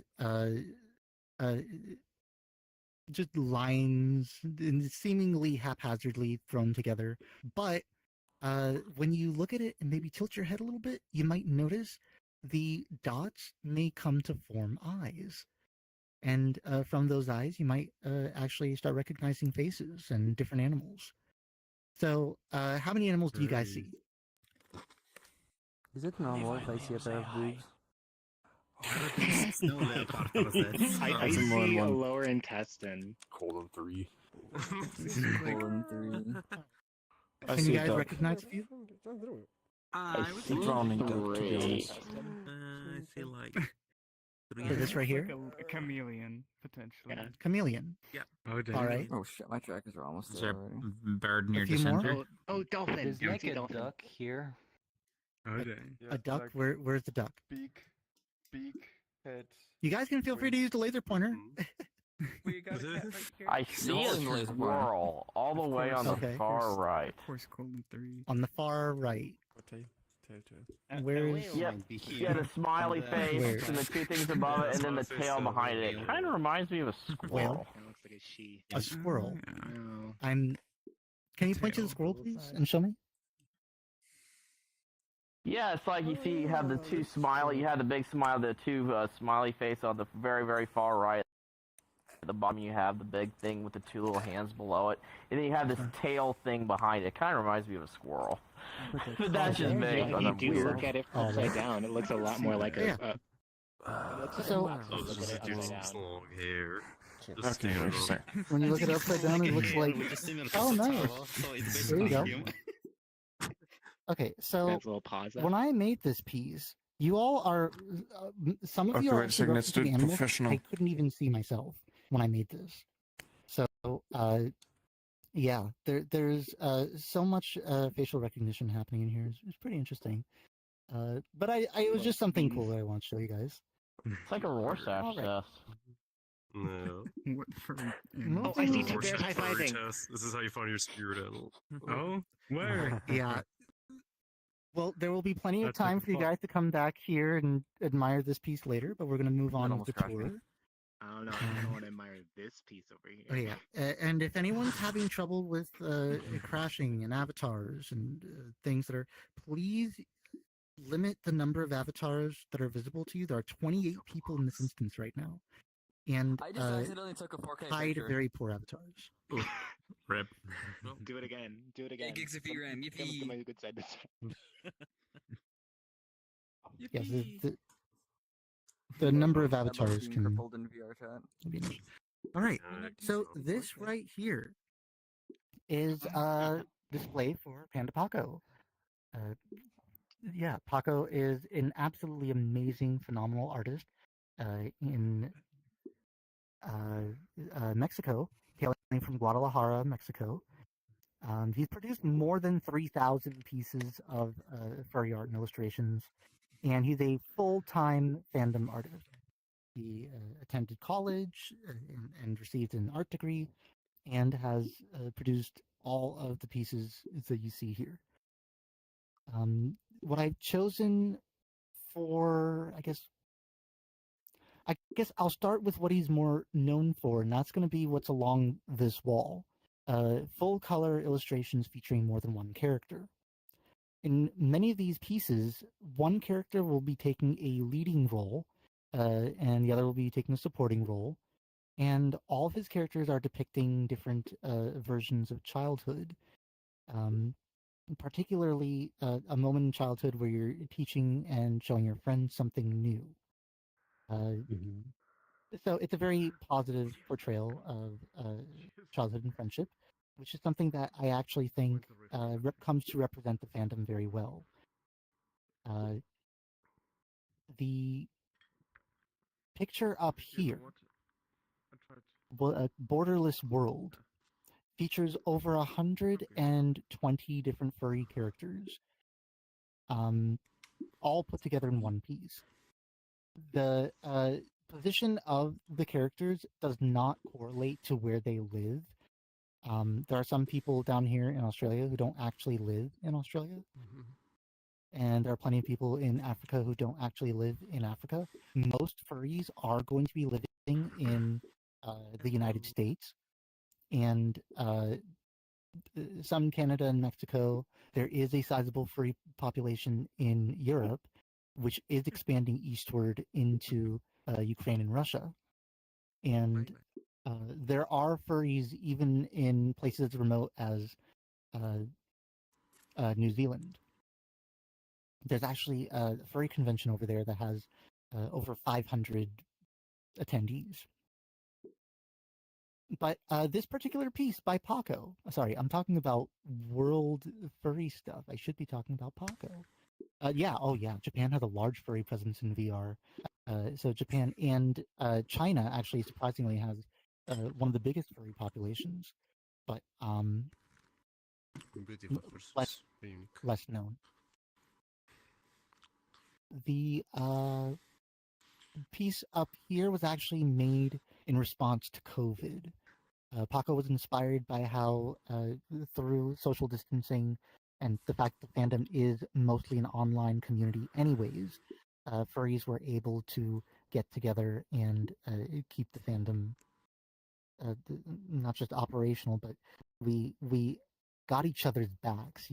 just lines and seemingly haphazardly thrown together. But when you look at it and maybe tilt your head a little bit, you might notice the dots may come to form eyes. And from those eyes, you might actually start recognizing faces and different animals. So, how many animals do you guys see? Is it normal if I see a pair of boobs? I see a lower intestine. Colon 3. Colon 3. Can you guys recognize a few? I see drowning duck, to be honest. I feel like So this right here? Like a chameleon, potentially. Yeah. Chameleon. Yeah. All right. Oh shit, my trackers are almost Is there there already. a bird near A the few more? center? Oh, dolphin. There's You like see a dolphin. duck here. Okay. A duck? Where's the duck? Beak, head. You guys can feel free to use the laser pointer. I see a squirrel all the way on the Okay. far right. Of course, colon 3. On the far right. Where is? Yep. Yeah, the smiley face and the two things above it, and then the tail behind it. It kind of reminds me of a squirrel. It looks like a she. A squirrel. No. Can you point to the squirrel, please, and show me? Yeah, it's like you see, you have the two smiley, you have the big smile, the two smiley face on the very, very far right. At the bottom, you have the big thing with the two little hands below it, and then you have this tail thing behind it. It kind of reminds me of a squirrel. But that's just me. Yeah, if you do Weird. look at it upside down, it looks a lot more like Yeah. So long hair. Okay, when you look at it upside down, it looks like. Oh, nice. There you go. Okay, so That's a little pause. when I made this piece, you all are. Some of you Okay, are wait a second, let's do referencing it animals professional. I couldn't even see myself when I made this. So, yeah, there's so much facial recognition happening in here. It's pretty interesting. But it was just something cool that I want to show you guys. It's like a Rorschach test. No. What for? Oh, I see two bears high-fiving. This is how you find your spirit animal. Oh, where? Yeah. Well, there will be plenty of That's time like for you fun. guys to come back here and admire this piece later, but we're going to move on with the tour. I don't know. I don't want to admire this piece over here. Oh, yeah. And if anyone's having trouble with crashing and avatars and things that are, please limit the number of avatars that are visible to you. There are 28 people in this instance right now. And I just accidentally took a 4K hide picture. very poor avatars. Rip. Do it again. Do it again. 8 gigs of VRAM, yippee. Come to my good side this time. Yes, the number of I love avatars being can. crippled in VR chat. All right. So this right here is a display for Panda Paco. Yeah, Paco is an absolutely amazing, phenomenal artist in Mexico, hailing from Guadalajara, Mexico. He's produced more than 3,000 pieces of furry art and illustrations, and he's a full-time fandom artist. He attended college and received an art degree, and has produced all of the pieces that you see here. What I've chosen for, I guess I'll start with what he's more known for, and that's going to be what's along this wall. Full color illustrations featuring more than one character. In many of these pieces, one character will be taking a leading role, and the other will be taking a supporting role, and all of his characters are depicting different versions of childhood. Particularly a moment in childhood where you're teaching and showing your friends something new. So it's a very positive portrayal of childhood and friendship. which is something that I actually think comes to represent the fandom very well. The picture up here, Borderless World, features over 120 different furry characters, all put together in one piece. The position of the characters does not correlate to where they live. There are some people down here in Australia who don't actually live in Australia. And there are plenty of people in Africa who don't actually live in Africa. Most furries are going to be living in the United States and some Canada and Mexico. There is a sizable furry population in Europe, which is expanding eastward into Ukraine and Russia. And there are furries even in places as remote as New Zealand. There's actually a furry convention over there that has over 500 attendees. But this particular piece by Paco, sorry, I'm talking about world furry stuff. I should be talking about Paco. Japan has a large furry presence in VR. So Japan and China actually surprisingly has one of the biggest furry populations, but less known. The piece up here was actually made in response to COVID. Paco was inspired by how, through social distancing and the fact that fandom is mostly an online community anyways, furries were able to get together and keep the fandom not just operational, but we got each other's backs,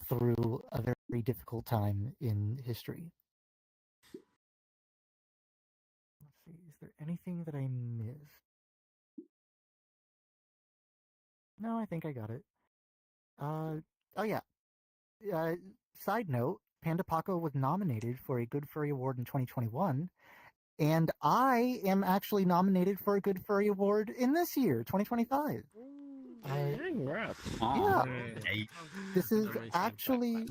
through a very difficult time in history. Let's see, is there anything that I missed? No, I think I got it. Side note, Panda Paco was nominated for a Good Furry Award in 2021, and I am actually nominated for a Good Furry Award in this year, 2025. Yeah. This is actually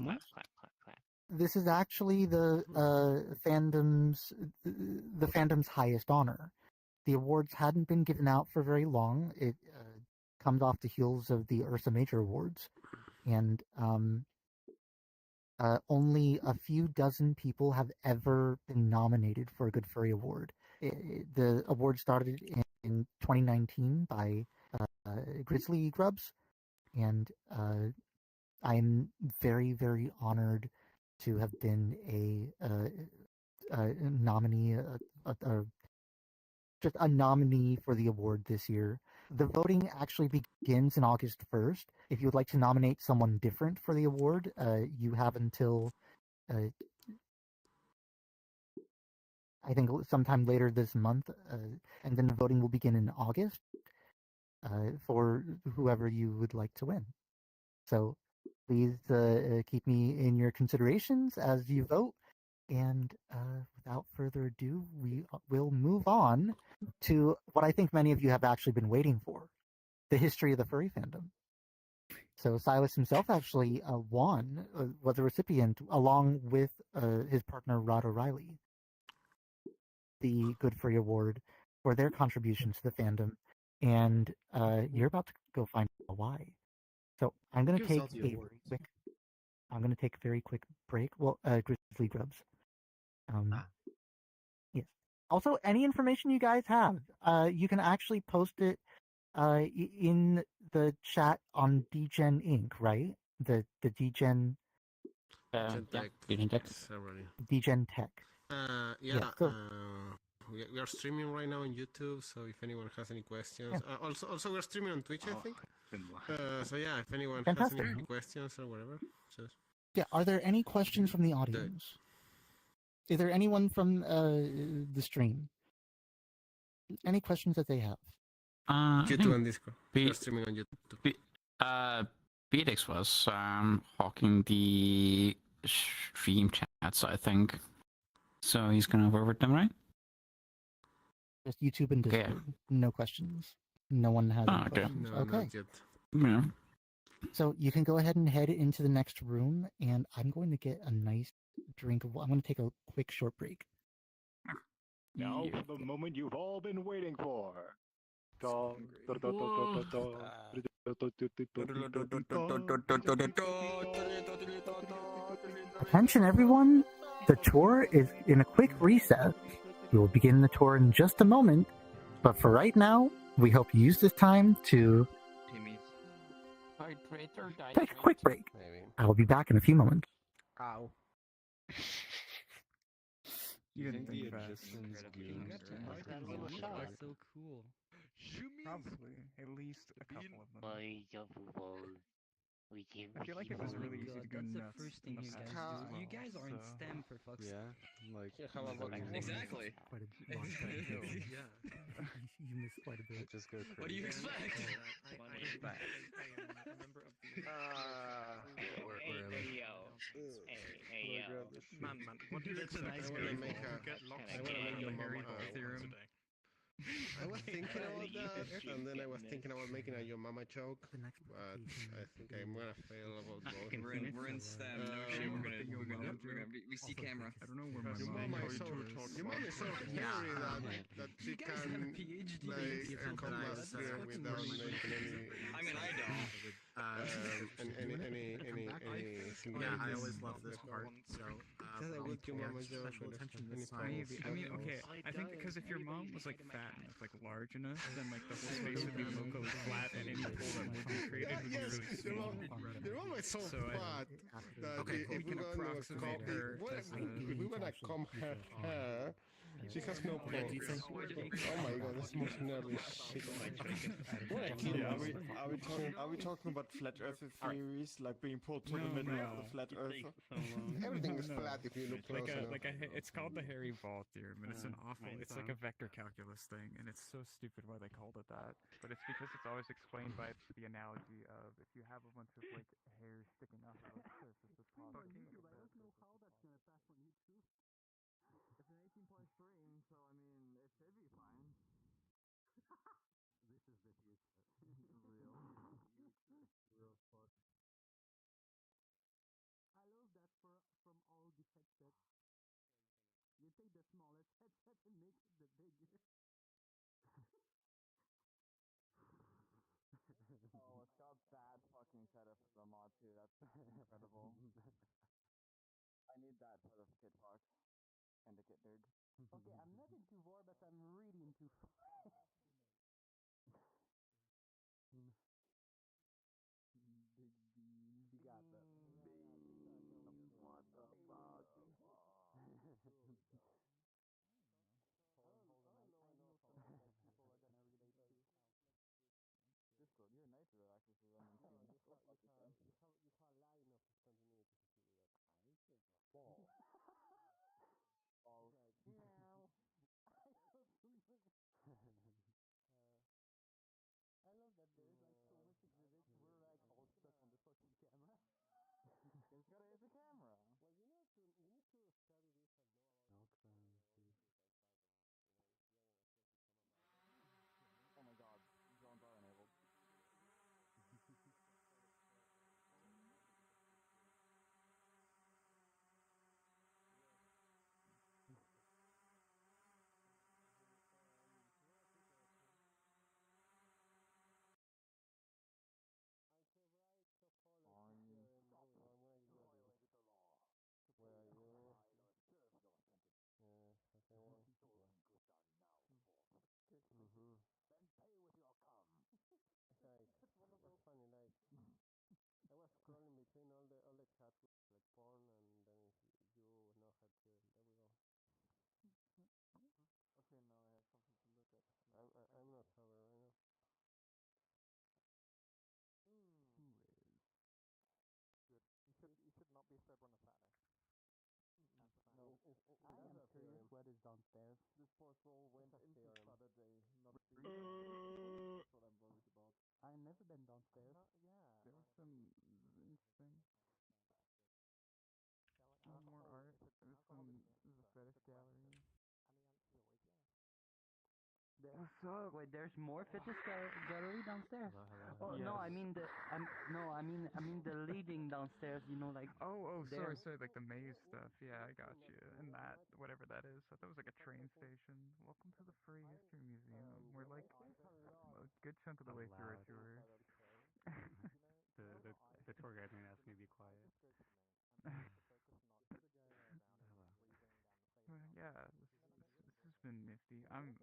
the fandom's highest honor. The awards hadn't been given out for very long. It comes off the heels of the Ursa Major Awards, and only a few dozen people have ever been nominated for a Good Furry Award. The award started in 2019 by Grizzly Grubs, and I'm very, very honored to have been a nominee, just a nominee for the award this year. The voting actually begins on August 1st. If you would like to nominate someone different for the award, you have until I think sometime later this month, and then the voting will begin in August for whoever you would like to win. So please keep me in your considerations as you vote. And without further ado, we will move on to what I think many of you have actually been waiting for, the history of the furry fandom. So Silas himself actually was a recipient, along with his partner Rod O'Reilly, the Good Furry Award for their contribution to the fandom. And you're about to go find out why. So I'm going to take a very quick break. Well, Grizzly Grubs. Yes. Also, any information you guys have, you can actually post it in the chat on DGen Inc., right? The DGen. DGen Tech. DGen Tech. We are streaming right now on YouTube, so if anyone has any questions, also we're streaming on Twitch, I think. So yeah, if anyone has any questions or whatever, just. Yeah, are there any questions from the audience? Is there anyone from the stream? Any questions that they have? YouTube and Discord. We're streaming on YouTube. Felix was hawking the stream chats, I think. So he's gonna forward them, right? Just YouTube and Discord. No questions. No one has any questions. No, not yet. Yeah. So you can go ahead and head into the next room, and I'm going to get a nice drink of. I'm going to take a quick short break. Now for the moment you've all been waiting for. Attention, everyone! The tour is in a quick reset. We will begin the tour in just a moment, but for right now, we hope you use this time to take a quick break. I will be back in a few moments. Ow. You think the Egyptians used so cool. Probably at least a couple of them. I feel like it was really easy to go That's the nuts. first thing in you the guys first do. You world, guys are in so- STEM for fuck's sake. Yeah, like Exactly. Quite a Yeah. You missed quite a bit. Just go crazy. What do you expect? I am a member of the. Man, what do you That's a expect? nice I grade. make a get locked I wanna make your Harry mama Ball theorem. today. I was thinking about that, and then I was thinking about making a your mama joke, but I think I'm gonna fail about both. We're in STEM. No shit. We're gonna we see camera. I don't know where my Your mom mama is so hairy that she can like come last year without making any. I mean, I don't. Any Yeah, I always love this part. So, That's a good your mama joke. special attention Any this time. Maybe. I mean, okay. I think because if your mom was like fat enough, like large enough, then like the whole space would be locally flat, and any pool that would be created would be Yes, really your small. mama is so fat that Okay, we if can we're gonna approximate her. if we wanna comb her hair, she has no pores. Oh my god, that's most gnarly shit. What a kid. Are we talking about flat earth theories, like being pulled to the middle of the flat earth? Everything is flat if you look close enough. It's called the Harry Ball theorem, and it's an awful. It's like a vector calculus thing, and it's so stupid why they called it that. But it's because it's always explained by the analogy of if you have a bunch of like hairs sticking off of a surface of positive. It's an 18-point stream, so I mean, it should be fine. This is the future. Real. Real fuck. I love that from all the headsets. You take the smallest headset and make it the bigger. Oh, it's got that fucking setup for the mod too. That's incredible. I need that for the Kid Fox and the Kid Nerd. Okay, I'm not into war, but I'm really into Big Bean. You got that. What the fuck? Hold on. I know something that people are gonna relate to. Discord, you're nitro actually for running stream. You have line of continuity if you do that. Balls. Meow. I love that there's like so much exhibits. We're like all stuck on the fucking camera. It's gotta hit the camera. Well, you need to study this and know about. Oh my god, drones are enabled. Where are you? Then pay with your cum. Like, that's funny. Like, I was scrolling between all the chats with like porn, and then you know how to. There we go. Okay, now I have something to look at. I'm not sober right now. Who is? Good. You should not be sober on a Saturday. No. I am curious what is downstairs. This poor soul went into Saturday, not That's what I'm worried about. I've never been downstairs. Yeah. There's some interesting. More art. There's some. There's a fetish gallery. So wait, there's more fitness gallery downstairs. Oh Yes. no, I mean the leading downstairs. You know, like. Sorry, like the maze stuff. Yeah, I got you. And that, whatever that is. I thought it was like a train station. Welcome to the Furry History Museum. We're like a good chunk of the way through our tour. the tour guide may ask me to be quiet. Yeah, this has been nifty. Man,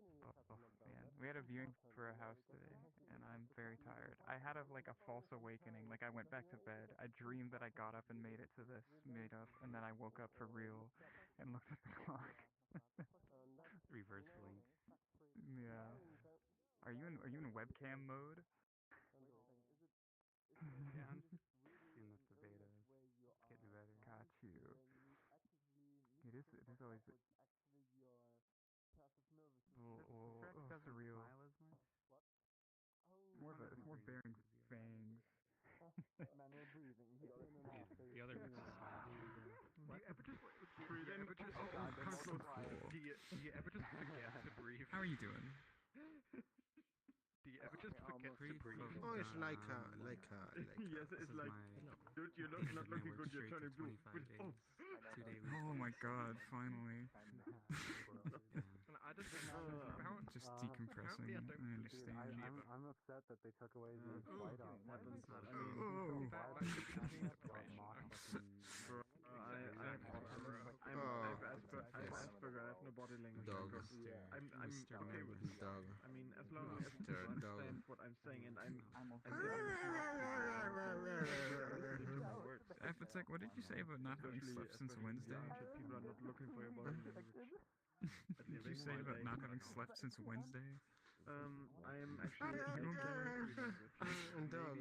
we had a viewing for a house today, and I'm very tired. I had a false awakening. Like I went back to bed. I dreamed that I got up and made it to this meetup, and then I woke up for real, and looked at the clock. Reverse blink. Yeah. Are you in webcam mode? Yeah, I'm just seeing the beta. Getting better. Got you. It is always surreal. It's more bearing fangs. Manual breathing. The other mix is Do you ever just forget to breathe? How are you doing? Do you ever just forget to breathe? Oh, it's like Yes, it's like. Dude, you're not looking good. You're turning blue. 2 day week. Oh my god! Finally. Just decompressing. I understand. I'm upset that they took away the fight on weapons. I've Asperger. I have no body language. Dog. I'm okay with dog. I mean, as long as people understand what I'm saying, and I'm Appetech, what did you say about not having slept since Wednesday? People are not looking for your body language. What did you say about not having slept since Wednesday? I am actually. Dog.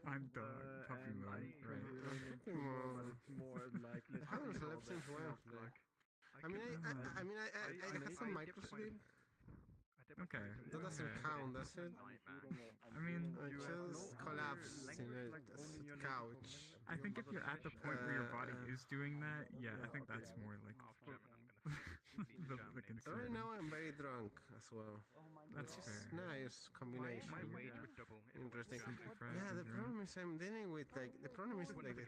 I'm dog. Puppy mode. Right. Puppy mode. More likely. I haven't slept since Wednesday. I had some microsleep. Okay. That doesn't count, does it? I mean, I just collapsed in a couch. I think if you're at the point where your body is doing that, yeah, I think that's more like the concern. Right now I'm very drunk as well. That's fair. Nice combination. My wage would double. Interesting. Yeah, the problem is I'm dealing with the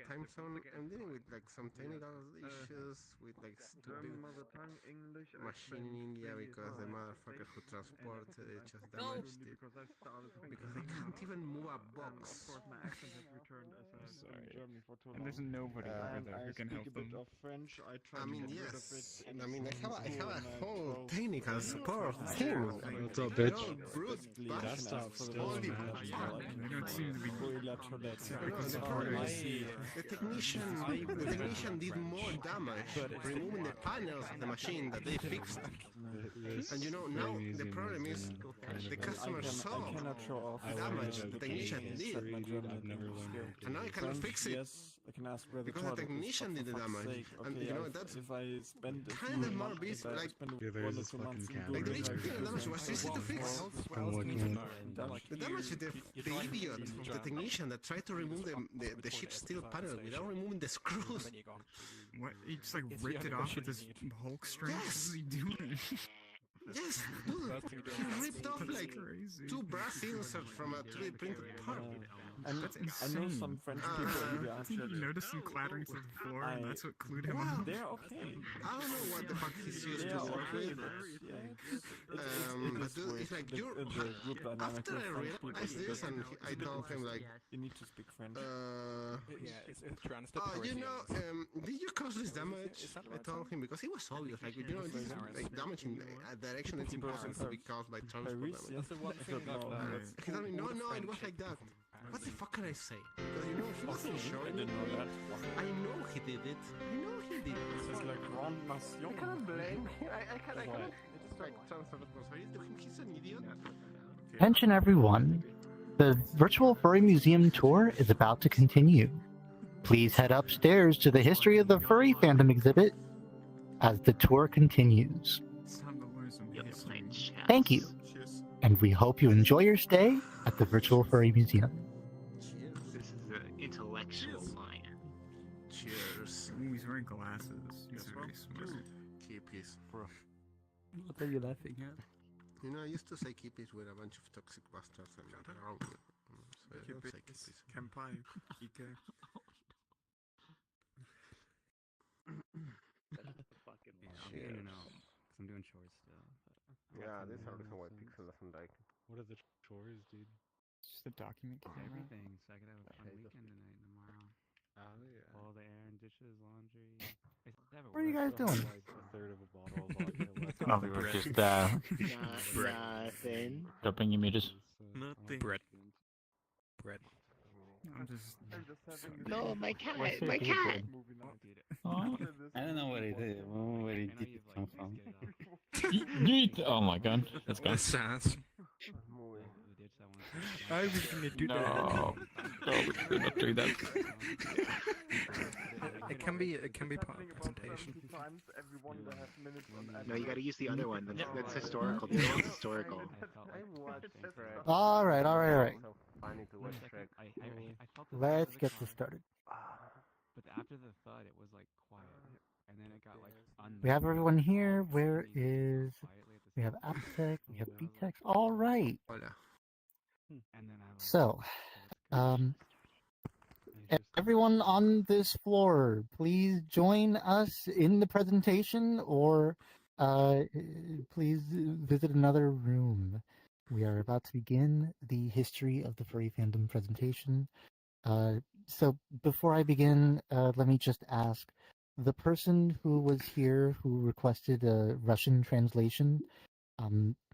time zone. I'm dealing with some technical issues with stupid machine in India because the motherfucker who transported it just damaged it. Because they can't even move a box. My accent has returned as I was in Germany for too long. And there's nobody over there who can help them. I speak a bit of French. I try I mean, to get rid yes. of it. I have a whole technical support team. What's up, bitch? Brute bastards. Holy They don't seem to be The technician did more damage removing the panels of the machine that they fixed. And now the problem is the customer saw the damage the technician did. And now I cannot fix it. I can ask where because the technician did the damage. And that's if I spend kind of more busy. Like, yeah, there's this fucking cat. Like the damage was easy to fix. I'm looking. The damage is the idiot of the technician that tried to remove the sheet steel panel without removing the screws. What? He just ripped it off with his Hulk strength? What is he doing? Yes, dude, he ripped off two brass inserts from a 3D printed part. That's insane. I know some French people. You noticed him clattering to the floor, and that's what clued him Wow. in. They're okay. I don't know what the fuck he's used to work with. But dude, it's like after I realized this, and I told him you need to speak French. Did you cause this damage? I told him because it was obvious. This is damage in a direction that's impossible to be caused by transport damage. He told me, no, it was like that. What the fuck can I say? Because he wasn't sure. I didn't know that. I know he did it. It's like Ron Massion. I cannot blame him. I cannot transfer responsibility to him. He's an idiot. Attention everyone. The Virtual Furry Museum tour is about to continue. Please head upstairs to the History of the Furry Fandom exhibit as the tour continues. Thank you, and we hope you enjoy your stay at the Virtual Furry Museum. This is the intellectual lion. Cheers. Ooh, he's wearing glasses. He's very smart. Keep his. What are you laughing at? You know, I used to say kippies with a bunch of toxic bastards and around me. So I don't say kippies. Kampai, Ike. I'm doing chores still. Yeah, this is the reason why Pixel doesn't like it. What are the chores, dude? Just a document camera. Everything, so I could have a fun weekend tonight and tomorrow. Oh yeah. All the errand dishes, laundry. What are you guys doing? Like a third of a bottle of vodka left. Oh, we were just Nothing. dropping images. Nothing. Bread. I'm just No, my cat, What's my your cat. Oh. I don't know what it is. Where did it come from? Yeet! Oh my god, that's gone. sass. I was gonna do that. No, we not do that. It can be part of the presentation. No, you gotta use the other one. That's historical. The other one's historical. All right. I need to watch Shrek. I felt Let's get this started. But after the thud, it was like quiet, and then it got like. We have everyone here. Where is? We have Aptech. We have BTech. All right. So, everyone on this floor, please join us in the presentation, or please visit another room. We are about to begin the history of the furry fandom presentation. So before I begin, let me just ask, the person who was here who requested a Russian translation,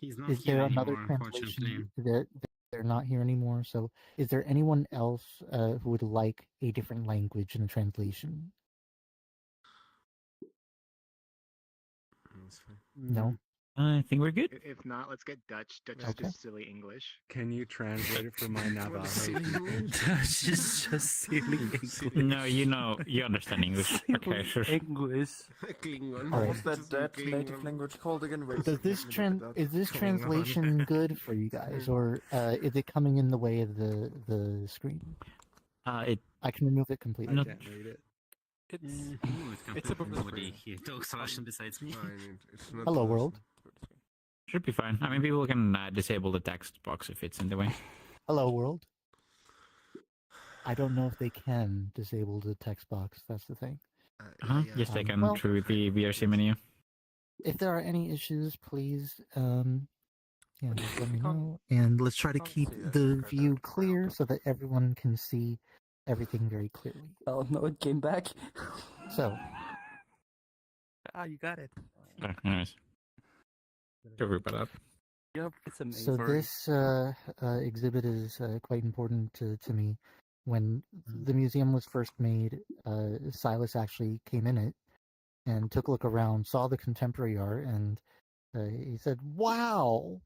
He's not is here there another anymore, translation that they're not here anymore? So is there anyone else who would like a different language in a translation? No? I think we're good. If not, let's get Dutch. Dutch is Okay. just silly English. Can you translate it for my Navajo? Dutch is just silly English. No, you understand English. Okay, sure. English. Klingon. All right. What's that native language called again? Wait, Does this is this translation good for you guys, or is it coming in the way of the screen? It. I can remove it completely. Not- Can't read it. It's above the screen. He talks Russian besides me. It's not Hello, Russian. world. Should be fine. I mean, people can disable the text box if it's in the way. Hello, world. I don't know if they can disable the text box. That's the thing. Yes, they can well- through the VRC menu. If there are any issues, please, just let me know. And let's try to keep the view clear so that everyone can see everything very clearly. Oh no, it came back. So, You got it. Nice. Sorry about that. Yep, it's amazing. so this exhibit is quite important to me. When the museum was first made, Silas actually came in it and took a look around, saw the contemporary art, and he said, "Wow,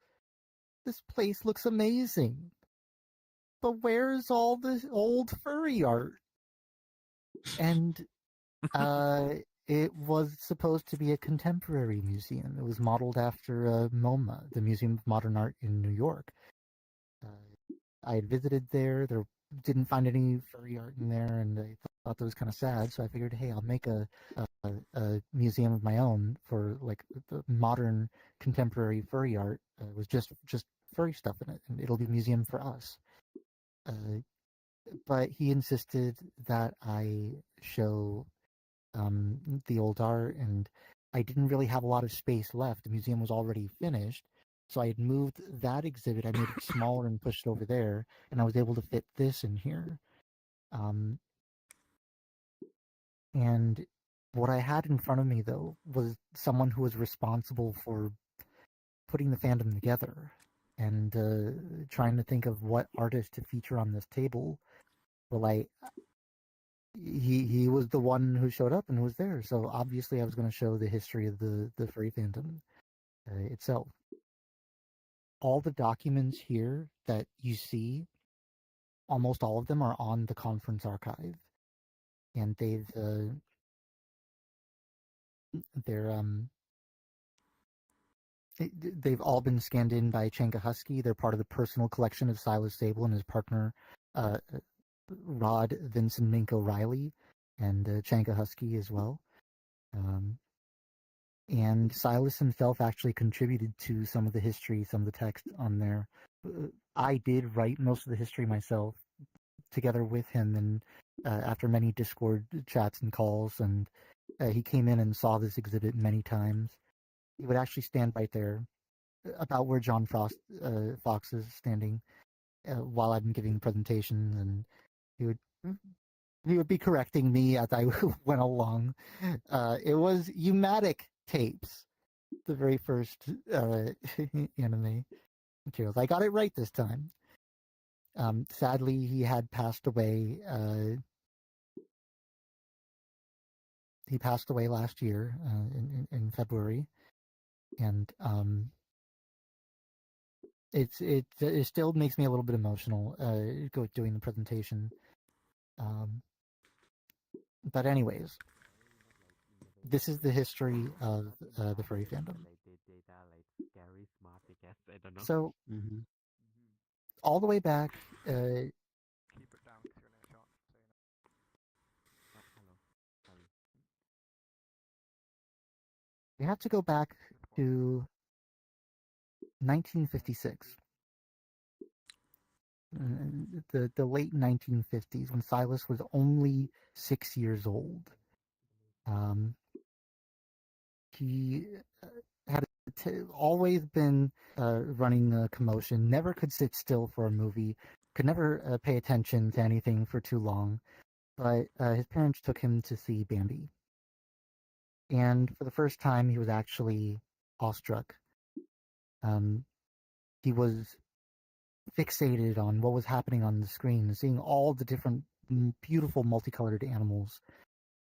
this place looks amazing. But where's all the old furry art?" And it was supposed to be a contemporary museum. It was modeled after MoMA, the Museum of Modern Art in New York. I had visited there. There didn't find any furry art in there, and I thought that was kind of sad. So I figured, hey, I'll make a museum of my own for like the modern contemporary furry art with just furry stuff in it, and it'll be a museum for us. But he insisted that I show the old art, and I didn't really have a lot of space left. The museum was already finished, so I had moved that exhibit. I made it smaller and pushed it over there, and I was able to fit this in here. And what I had in front of me, though, was someone who was responsible for putting the fandom together and trying to think of what artist to feature on this table. Well, he was the one who showed up and was there, so obviously I was going to show the history of the furry fandom itself. All the documents here that you see, almost all of them are on the conference archive, and they've all been scanned in by Chanka Husky. They're part of the personal collection of Silas Sable and his partner Rod Vincent Mink O'Reilly and Chanka Husky as well. And Silas himself actually contributed to some of the history, some of the text on there. I did write most of the history myself, together with him, and after many Discord chats and calls, and he came in and saw this exhibit many times. He would actually stand right there, about where John Fox is standing, while I'm giving presentations, and he would be correcting me as I went along. It was Umatic tapes, the very first anime materials. I got it right this time. Sadly, he had passed away. He passed away last year in February, and it still makes me a little bit emotional doing the presentation. But anyways, this is the history of the furry fandom. So, all the way back. We have to go back to 1956. The late 1950s, when Silas was only 6 years old. He had always been running a commotion, never could sit still for a movie, could never pay attention to anything for too long, but his parents took him to see Bambi. And for the first time, he was actually awestruck. He was fixated on what was happening on the screen, seeing all the different beautiful multicolored animals.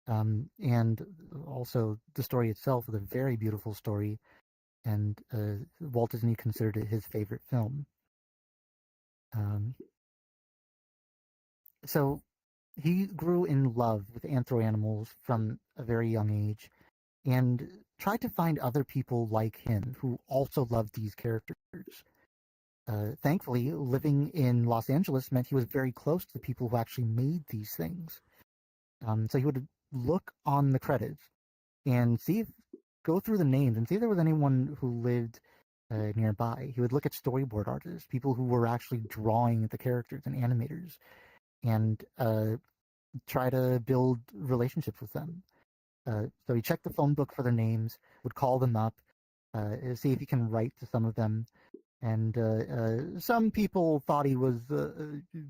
And also the story itself was a very beautiful story, and Walt Disney considered it his favorite film. So he grew in love with anthro animals from a very young age, and tried to find other people like him who also loved these characters. Thankfully, living in Los Angeles meant he was very close to the people who actually made these things. So he would look on the credits and go through the names and see if there was anyone who lived nearby. He would look at storyboard artists, people who were actually drawing the characters and animators, and try to build relationships with them. So he checked the phone book for their names, would call them up, see if he can write to some of them. And some people thought he was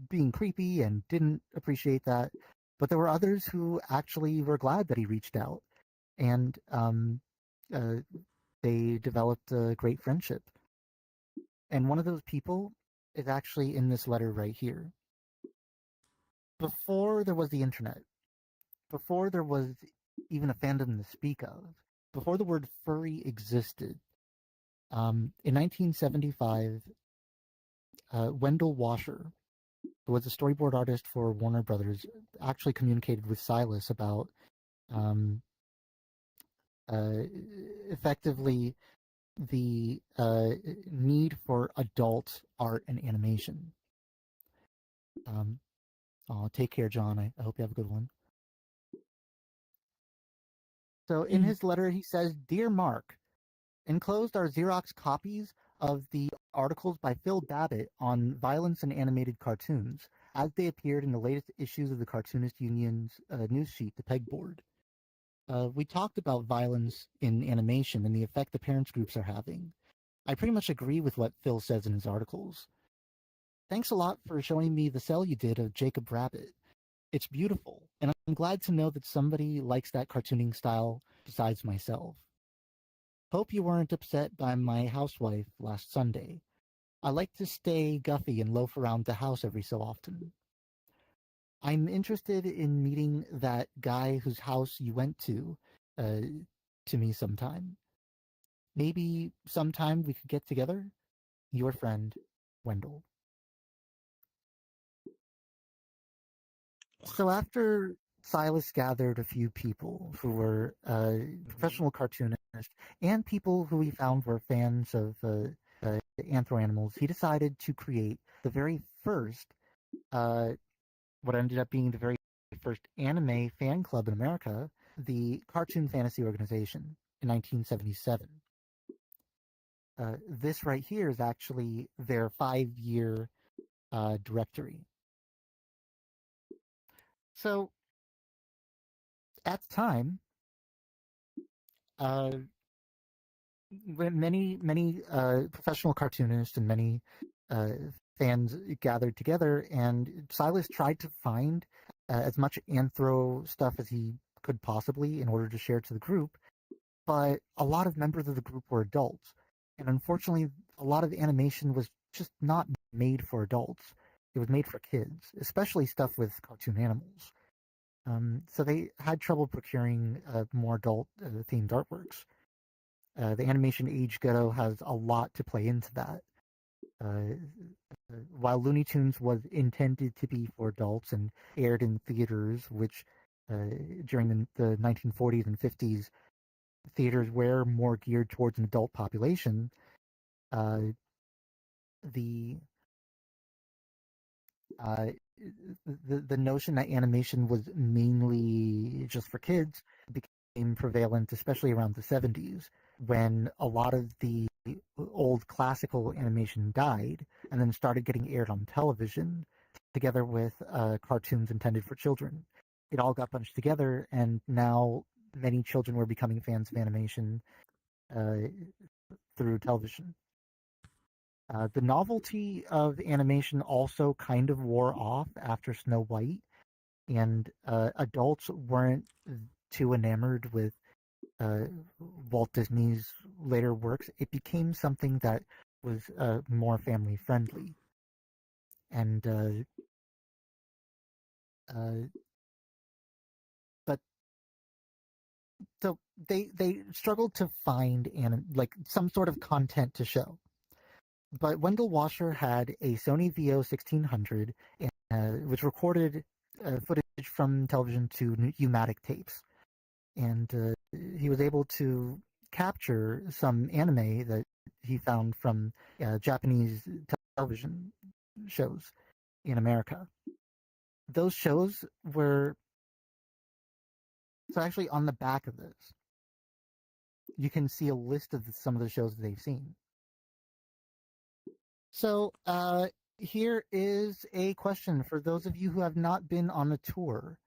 being creepy and didn't appreciate that. But there were others who actually were glad that he reached out. And they developed a great friendship. And one of those people is actually in this letter right here. Before there was the internet, before there was even a fandom to speak of, before the word furry existed, in 1975, Wendell Washer, who was a storyboard artist for Warner Brothers, actually communicated with Silas about effectively the need for adult art and animation. Take care, John. I hope you have a good one. So in his letter, he says, "Dear Mark, enclosed are Xerox copies of the articles by Phil Babbitt on violence in animated cartoons, as they appeared in the latest issues of the Cartoonist Union's news sheet, The Pegboard. We talked about violence in animation and the effect the parents groups are having. I pretty much agree with what Phil says in his articles. Thanks a lot for showing me the cell you did of Jacob Rabbit. It's beautiful, and I'm glad to know that somebody likes that cartooning style besides myself. Hope you weren't upset by my housewife last Sunday. I like to stay guffy and loaf around the house every so often. I'm interested in meeting that guy whose house you went to me sometime. Maybe sometime we could get together? Your friend, Wendell." So after Silas gathered a few people who were professional cartoonists and people who he found were fans of anthro animals, he decided to create the very first, what ended up being the very first anime fan club in America, the Cartoon Fantasy Organization. in 1977. This right here is actually their 5-year directory. So, at the time, when many professional cartoonists and many fans gathered together, and Silas tried to find as much anthro stuff as he could possibly in order to share to the group, but a lot of members of the group were adults, and unfortunately a lot of animation was just not made for adults. It was made for kids, especially stuff with cartoon animals. So they had trouble procuring more adult themed artworks. The animation age ghetto has a lot to play into that. While Looney Tunes was intended to be for adults and aired in theaters, which during the 1940s and 50s, theaters were more geared towards an adult population, the notion that animation was mainly just for kids became prevalent, especially around the 70s, when a lot of the old classical animation died and then started getting aired on television together with cartoons intended for children. It all got bunched together, and now many children were becoming fans of animation through television. The novelty of animation also kind of wore off after Snow White, and adults weren't too enamored with Walt Disney's later works. It became something that was more family friendly, and but so they struggled to find some sort of content to show. But Wendell Washer had a Sony VO1600, which recorded footage from television to pneumatic tapes. And he was able to capture some anime that he found from Japanese television shows in America. Those shows were... So actually on the back of this, you can see a list of some of the shows that they've seen. So here is a question for those of you who have not been on a tour.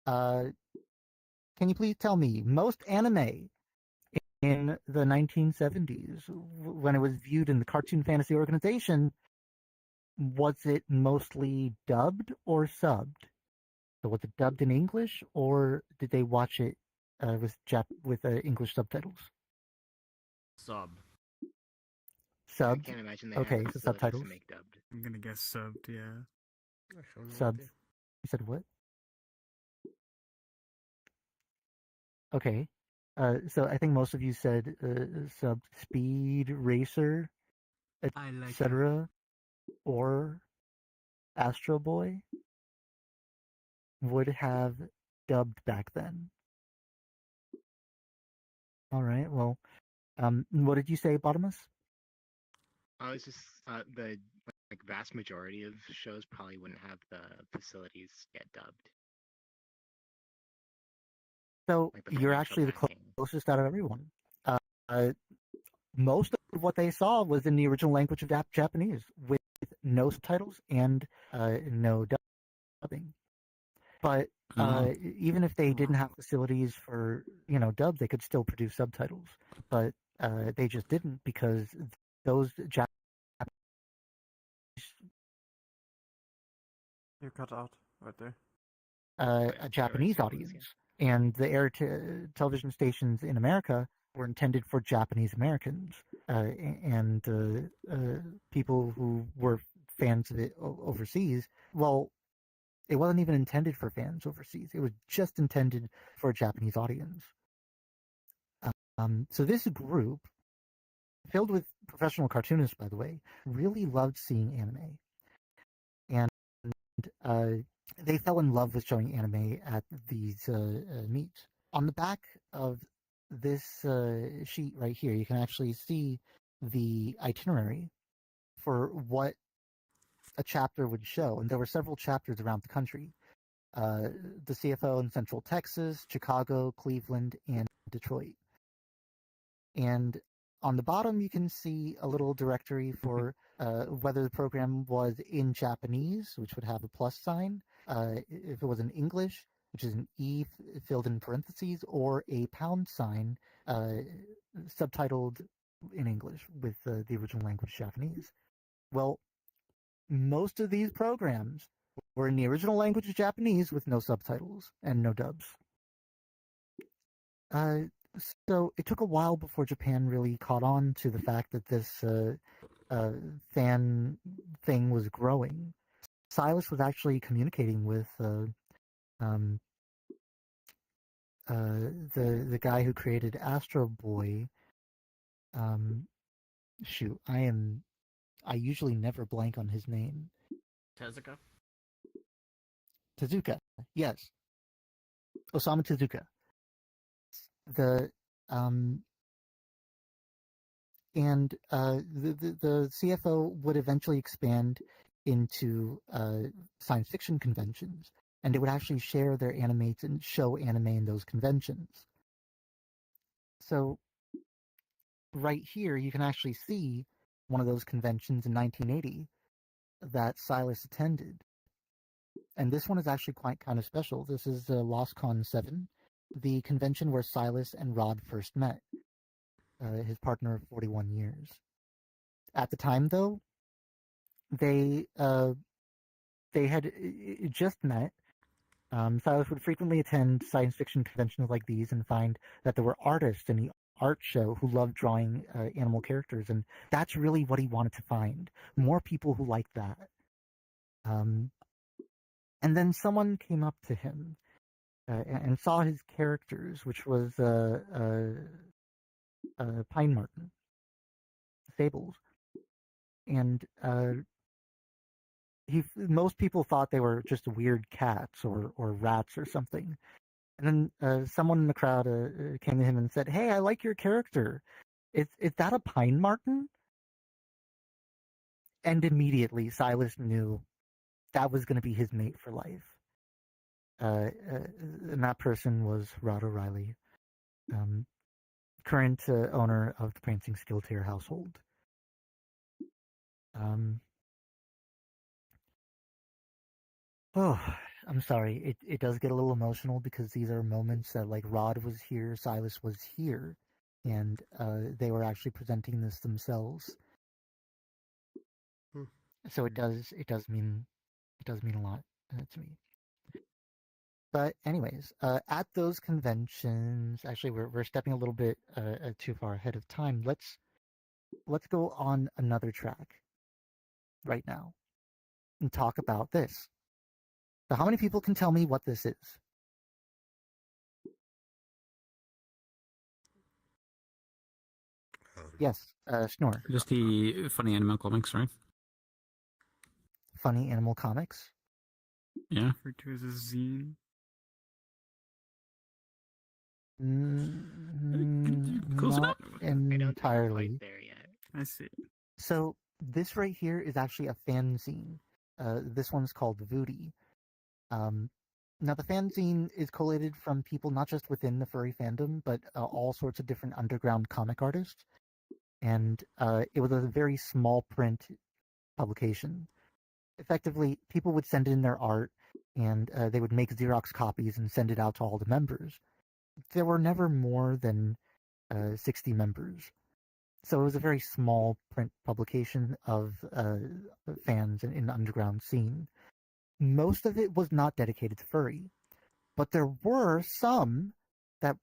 Can you please tell me, most anime in the 1970s, when it was viewed in the Cartoon Fantasy Organization, was it mostly dubbed or subbed? So was it dubbed in English, or did they watch it with English subtitles? Sub. Subbed? I can't imagine they okay, have so facilities subtitles? to make dubbed. I'm gonna guess subbed, yeah. Subbed. You said what? Okay. So I think most of you said subbed Speed Racer, etc., or Astro Boy would have dubbed back then. All right. Well, what did you say, Bottomus? It's just the vast majority of shows probably wouldn't have the facilities to get dubbed. So Like the you're financial actually the backing. closest out of everyone. Most of what they saw was in the original language of Japanese, with no subtitles and no dubbing. But even if they didn't have facilities for dub, they could still produce subtitles. But they just didn't, because those Japanese... You cut out right there. A Japanese audience, and the air television stations in America were intended for Japanese Americans and people who were fans of it overseas. Well, it wasn't even intended for fans overseas. It was just intended for a Japanese audience. So this group, filled with professional cartoonists, by the way, really loved seeing anime. And they fell in love with showing anime at these meets. On the back of this sheet right here, you can actually see the itinerary for what a chapter would show. And there were several chapters around the country. The CFO in Central Texas, Chicago, Cleveland, and Detroit. And on the bottom, you can see a little directory for whether the program was in Japanese, which would have a plus sign, if it was in English, which is an E filled in parentheses, or a pound sign subtitled in English with the original language Japanese. Well, most of these programs were in the original language of Japanese with no subtitles and no dubs. So it took a while before Japan really caught on to the fact that this fan thing was growing. Silas was actually communicating with the guy who created Astro Boy. Shoot, I usually never blank on his name. Tezuka, yes. Osamu Tezuka. The CFO would eventually expand into science fiction conventions, and they would actually share their animates and show anime in those conventions. So right here, you can actually see one of those conventions in 1980 that Silas attended. And this one is actually quite kind of special. This is LostCon 7, the convention where Silas and Rod first met, his partner of 41 years. At the time, though, they had just met. Silas would frequently attend science fiction conventions like these and find that there were artists in the art show who loved drawing animal characters, and that's really what he wanted to find. More people who liked that. And then someone came up to him and saw his characters, which was Pine Marten, Sables. And most people thought they were just weird cats or rats or something. And then someone in the crowd came to him and said, "Hey, I like your character. Is that a Pine Marten?" And immediately Silas knew that was going to be his mate for life. And that person was Rod O'Reilly, current owner of the Prancing Skilltear household. Oh, I'm sorry. It does get a little emotional because these are moments that, like, Rod was here, Silas was here, and they were actually presenting this themselves. So it does mean a lot to me. But anyways, at those conventions, actually we're stepping a little bit too far ahead of time. Let's go on another track right now and talk about this. So how many people can tell me what this is? Yes, Schnorr. Just the funny animal comics, right? Funny animal comics? Yeah. Referred to as a zine. Not entirely. There yet. I see. So this right here is actually a fanzine. This one's called Voodie. Now the fanzine is collated from people not just within the furry fandom, but all sorts of different underground comic artists. And it was a very small print publication. Effectively, people would send in their art, and they would make Xerox copies and send it out to all the members. There were never more than 60 members. So it was a very small print publication of fans in the underground scene. Most of it was not dedicated to furry, but there were some that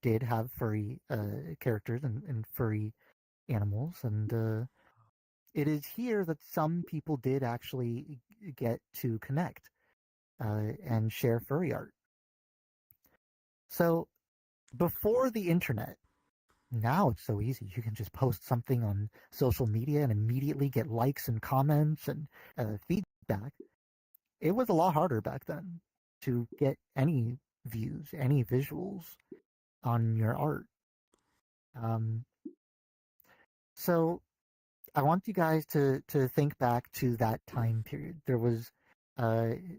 did have furry characters and furry animals, and it is here that some people did actually get to connect and share furry art. So before the internet, now it's so easy. You can just post something on social media and immediately get likes and comments and feedback. It was a lot harder back then to get any views, any visuals on your art. So I want you guys to think back to that time period. There was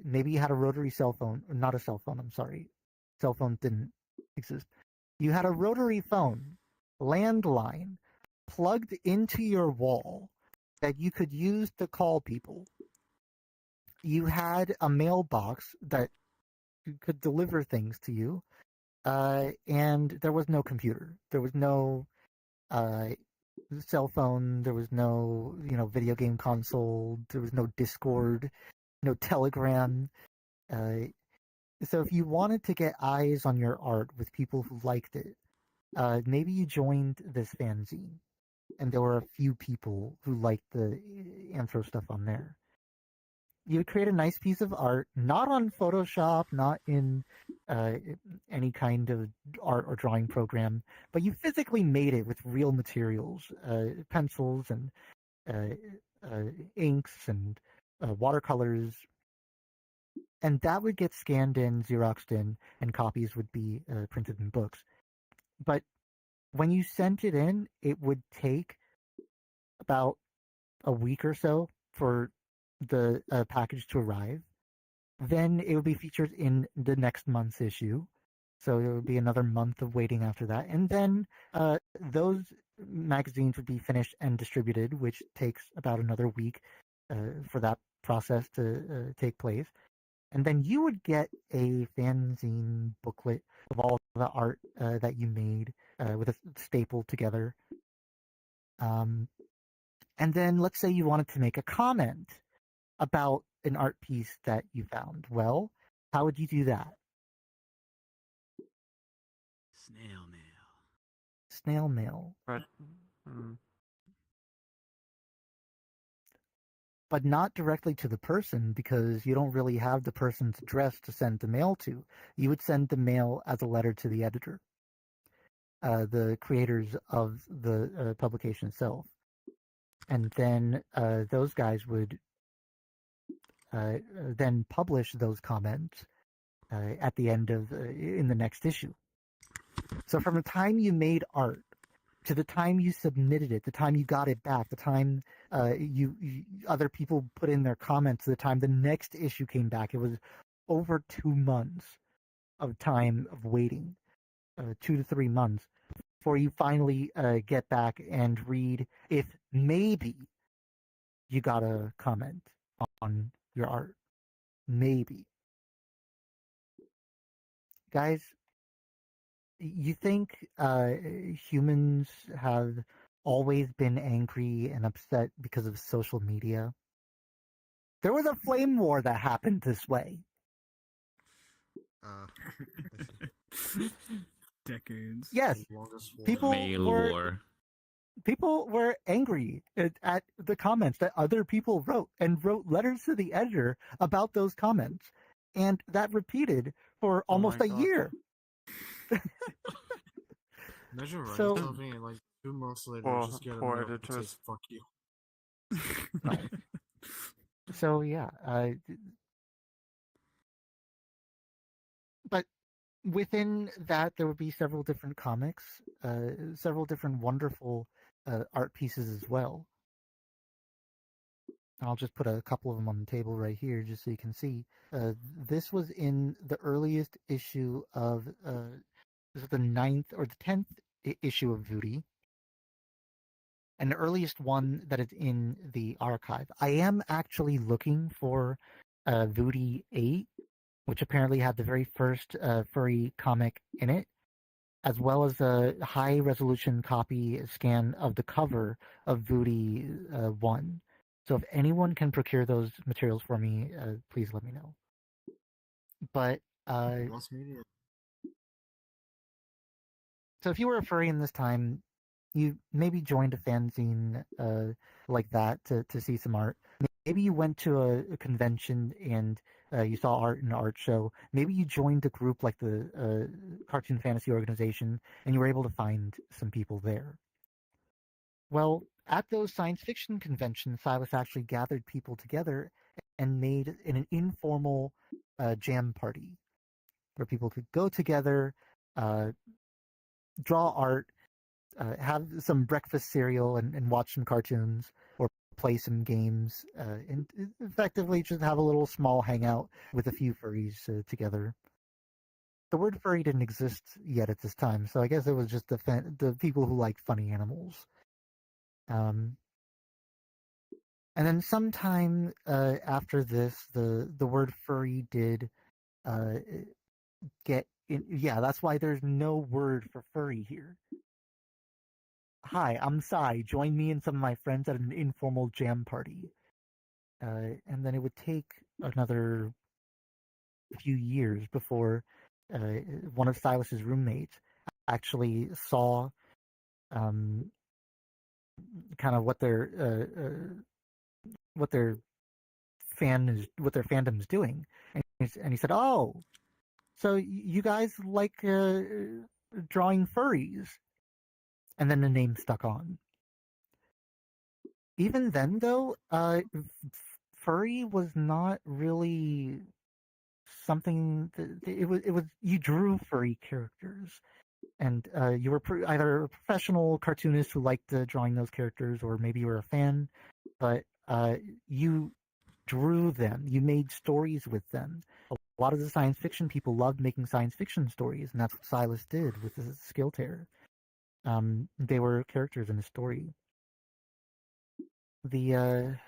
maybe you had a rotary cell phone, not a cell phone, I'm sorry. Cell phone didn't exist. You had a rotary phone landline plugged into your wall that you could use to call people. You had a mailbox that could deliver things to you, and there was no computer. There was no cell phone. There was no, video game console. There was no Discord, no Telegram. So if you wanted to get eyes on your art with people who liked it, maybe you joined this fanzine, and there were a few people who liked the Anthro stuff on there. You would create a nice piece of art, not on Photoshop, not in any kind of art or drawing program, but you physically made it with real materials, pencils and inks and watercolors, and that would get scanned in, Xeroxed in, and copies would be printed in books. But when you sent it in, it would take about a week or so for the package to arrive. Then it would be featured in the next month's issue. So it would be another month of waiting after that. And then those magazines would be finished and distributed, which takes about another week for that process to take place. And then you would get a fanzine booklet of all the art that you made with a staple together. And then let's say you wanted to make a comment about an art piece that you found. Well, how would you do that? Snail mail. Snail mail. Right. But not directly to the person, because you don't really have the person's address to send the mail to. You would send the mail as a letter to the editor, the creators of the publication itself. And then those guys would then publish those comments at the end of in the next issue. So from the time you made art to the time you submitted it, the time you got it back, the time you other people put in their comments, the time the next issue came back, it was over 2 months of time of waiting, 2 to 3 months, before you finally get back and read if maybe you got a comment on your art. Maybe. Guys, you think humans have always been angry and upset because of social media? There was a flame war that happened this way. Decades. Yes, people were angry at the comments that other people wrote, and wrote letters to the editor about those comments, and that repeated for almost a year. Imagine writing So- something and like 2 months later just get a poor note that editors. says "fuck you." So yeah, but within that there would be several different comics, several different wonderful art pieces as well. I'll just put a couple of them on the table right here just so you can see. This was in the earliest issue of this is the 9th or the 10th issue of Voodoo, and the earliest one that is in the archive. I am actually looking for Voodoo 8, which apparently had the very first furry comic in it, as well as a high-resolution copy scan of the cover of Voodoo 1. So if anyone can procure those materials for me, please let me know. But Mass media. so if you were a furry in this time, you maybe joined a fanzine like that to see some art. Maybe you went to a convention and you saw art in an art show. Maybe you joined a group like the Cartoon Fantasy Organization, and you were able to find some people there. Well, at those science fiction conventions, Silas actually gathered people together and made an informal jam party where people could go together, draw art, have some breakfast cereal and watch some cartoons or play some games, and effectively just have a little small hangout with a few furries together. the word furry didn't exist yet at this time, so I guess it was just the people who like funny animals. And then sometime after this, the word furry did get in. Yeah, that's why there's no word for furry here. Hi, I'm Sai. Join me and some of my friends at an informal jam party. And then it would take another few years before one of Silas's roommates actually saw kind of what their fandom is doing, and he said, "Oh, so you guys like drawing furries?" And then the name stuck on. Even then, though, furry was not really something that it was you drew furry characters, and you were either a professional cartoonist who liked drawing those characters, or maybe you were a fan, but you drew them, you made stories with them. A lot of the science fiction people loved making science fiction stories, and that's what Silas did with his skill tear. They were characters in a story. The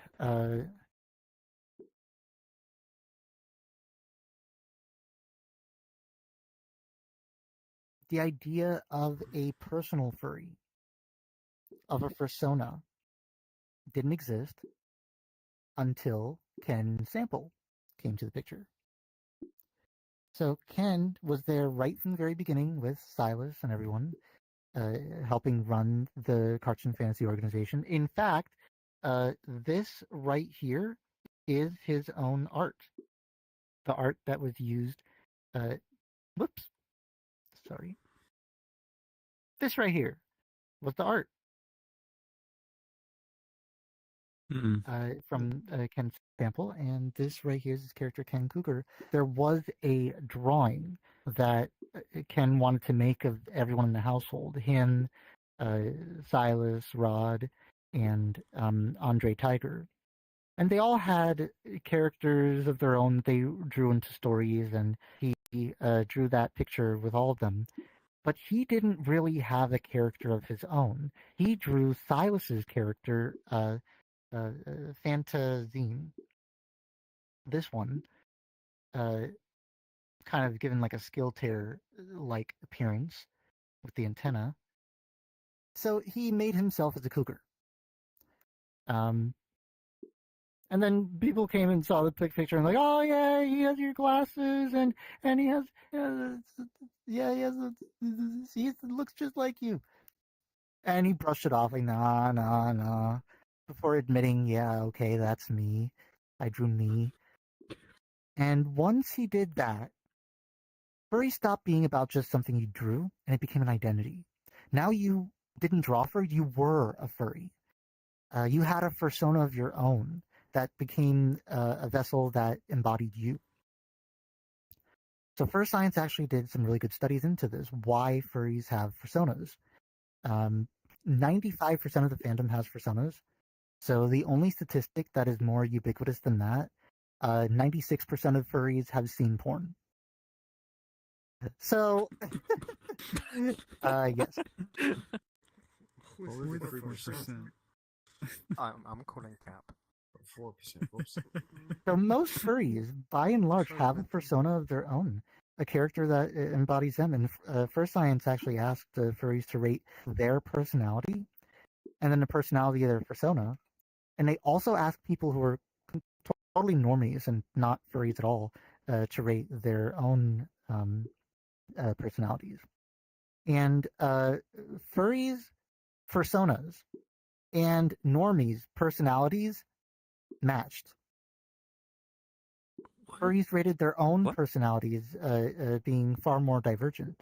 idea of a personal furry, of a persona, didn't exist until Ken Sample came to the picture. So Ken was there right from the very beginning with Silas and everyone, helping run the Cartoon Fantasy organization. In fact, this right here is his own art. The art that was used. Whoops. Sorry. This right here was the art. From Ken Sample, and this right here is his character Ken Cougar. There was a drawing that Ken wanted to make of everyone in the household: him, Silas, Rod, and Andre Tiger. And they all had characters of their own they drew into stories, and he drew that picture with all of them. But he didn't really have a character of his own. He drew Silas's character, Fantazine. This one, kind of given like a skill tear like appearance with the antenna. So he made himself as a cougar. And then people came and saw the picture and like, oh yeah, he has your glasses and he has he looks just like you. And he brushed it off like, nah, before admitting, yeah, okay, that's me. I drew me. And once he did that, furry stopped being about just something you drew, and it became an identity. Now you didn't draw furry, you were a furry. You had a persona of your own that became a vessel that embodied you. So Fur Science actually did some really good studies into this, why furries have personas. 95% of the fandom has personas. So the only statistic that is more ubiquitous than that, 96% of furries have seen porn. So, yes. Only 3%. I'm calling cap. 4%. So most furries, by and large, have a persona of their own, a character that embodies them. And Fur Science actually asked the furries to rate their personality, and then the personality of their persona. And they also asked people who are totally normies and not furries at all to rate their own personalities. And furries' personas and normies' personalities matched. Furries rated their own personalities being far more divergent.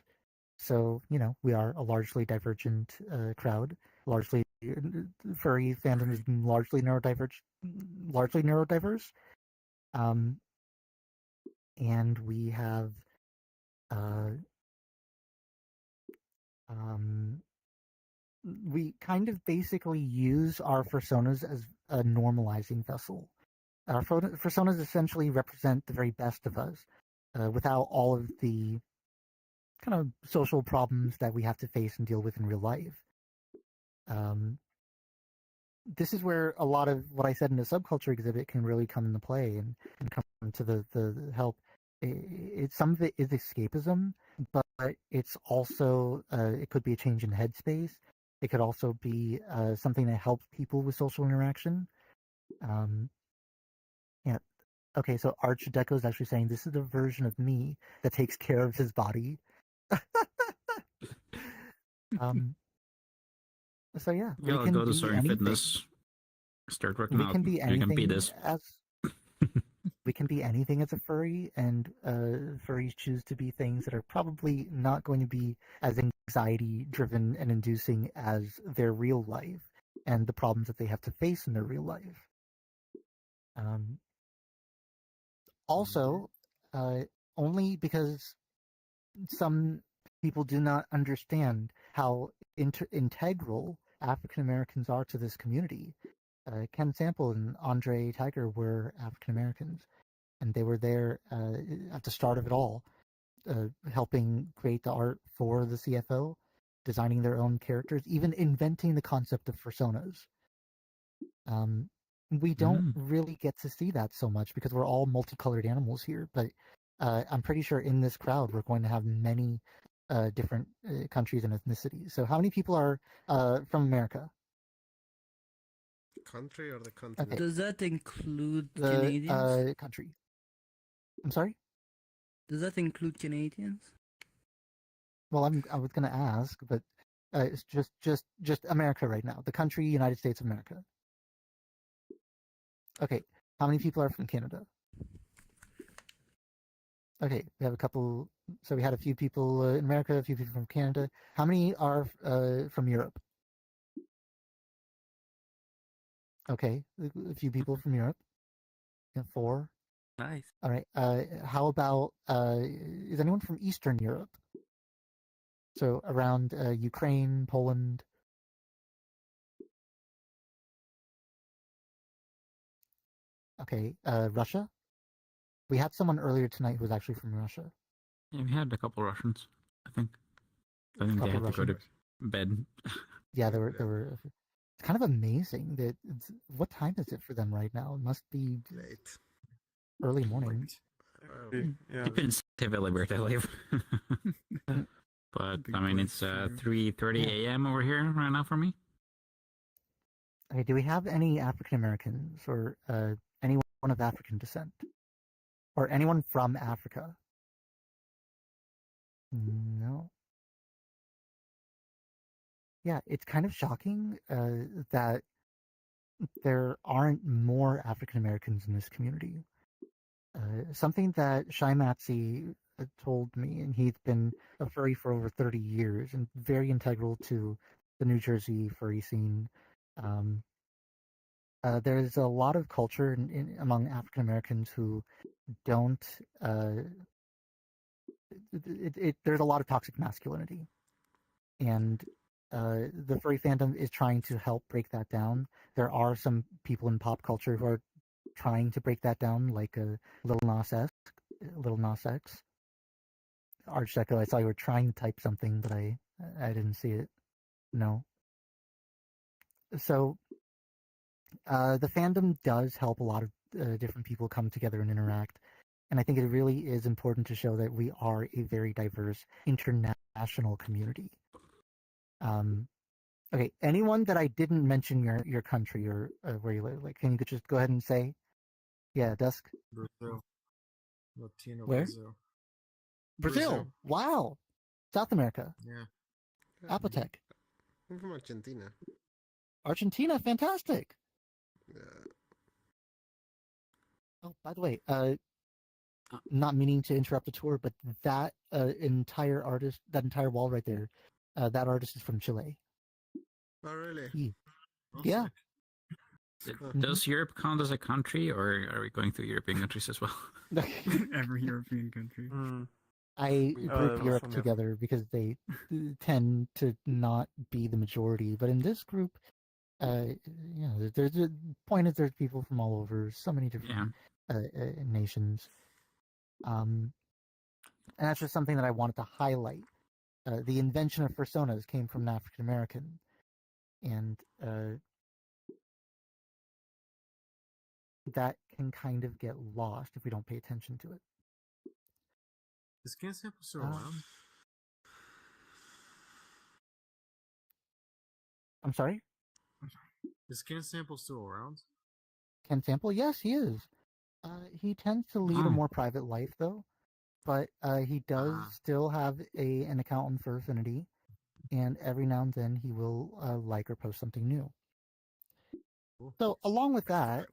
So, we are a largely divergent crowd. Largely, furry fandom is largely neurodiverse. And we have we kind of basically use our personas as a normalizing vessel. Our personas essentially represent the very best of us, without all of the kind of social problems that we have to face and deal with in real life. This is where a lot of what I said in the subculture exhibit can really come into play and come to the help. Some of it is escapism, but it's also it could be a change in headspace. It could also be something that helps people with social interaction. Yeah. Okay, so Archdeco is actually saying this is the version of me that takes care of his body. So yeah, we I'll can go to be Soaring anything. Fitness. Start working We out. can be You can be anything this. as we can be anything as a furry, and furries choose to be things that are probably not going to be as anxiety driven and inducing as their real life and the problems that they have to face in their real life. Also, only because some people do not understand how integral African Americans are to this community. Ken Sample and Andre Tiger were African Americans, and they were there at the start of it all, helping create the art for the CFO, designing their own characters, even inventing the concept of personas. We don't really get to see that so much because we're all multicolored animals here, but I'm pretty sure in this crowd we're going to have many different countries and ethnicities. So how many people are from America? Country or the continent? Okay. Does that include The Canadians? country. I'm sorry? Does that include Canadians? Well, I was going to ask, but it's just America right now. The country, United States of America. Okay. How many people are from Canada? Okay, we have a couple. So we had a few people in America, a few people from Canada. How many are from Europe? Okay, a few people from Europe. Yeah, 4. Nice. All right. How about is anyone from Eastern Europe? So around Ukraine, Poland. Okay, Russia. We had someone earlier tonight who was actually from Russia. Yeah, we had a couple Russians, I think. I think they had to go to bed. Yeah, there were. It's kind of amazing that what time is it for them right now? It must be late, early morning. Yeah. Depends heavily where they live. But I mean, it's 3:30 a.m. over here right now for me. Okay, do we have any African Americans or anyone of African descent, or anyone from Africa? No. Yeah, it's kind of shocking that there aren't more African Americans in this community. Something that Shaimatsi told me, and he's been a furry for over 30 years and very integral to the New Jersey furry scene. There's a lot of culture among African Americans who don't. There's a lot of toxic masculinity, and the furry fandom is trying to help break that down. There are some people in pop culture who are trying to break that down, like Lil Nas X. Archdeco, I saw you were trying to type something, but I didn't see it. No. So the fandom does help a lot of different people come together and interact. And I think it really is important to show that we are a very diverse international community. Okay, anyone that I didn't mention your country or where you live, like, can you just go ahead and say? Yeah, Dusk. Brazil. Latino Where? Brazil. Wow. South America. Yeah. Apotec. I'm from Argentina. Argentina, fantastic. Yeah. Oh, by the way, not meaning to interrupt the tour, but that entire wall right there, that artist is from Chile. Oh, really? Yeah. Does Europe count as a country, or are we going through European countries as well? Every European country. I group Europe together because they tend to not be the majority. But in this group, there's the point is there's people from all over, so many different nations. And that's just something that I wanted to highlight. The invention of personas came from an African American, and that can kind of get lost if we don't pay attention to it. Is Can Sample still around? I'm sorry? Is Can Sample still around? Ken Sample? Yes, he is. He tends to lead a more private life, though, but he does still have an account on Furfinity, and every now and then he will like or post something new. So, along with that,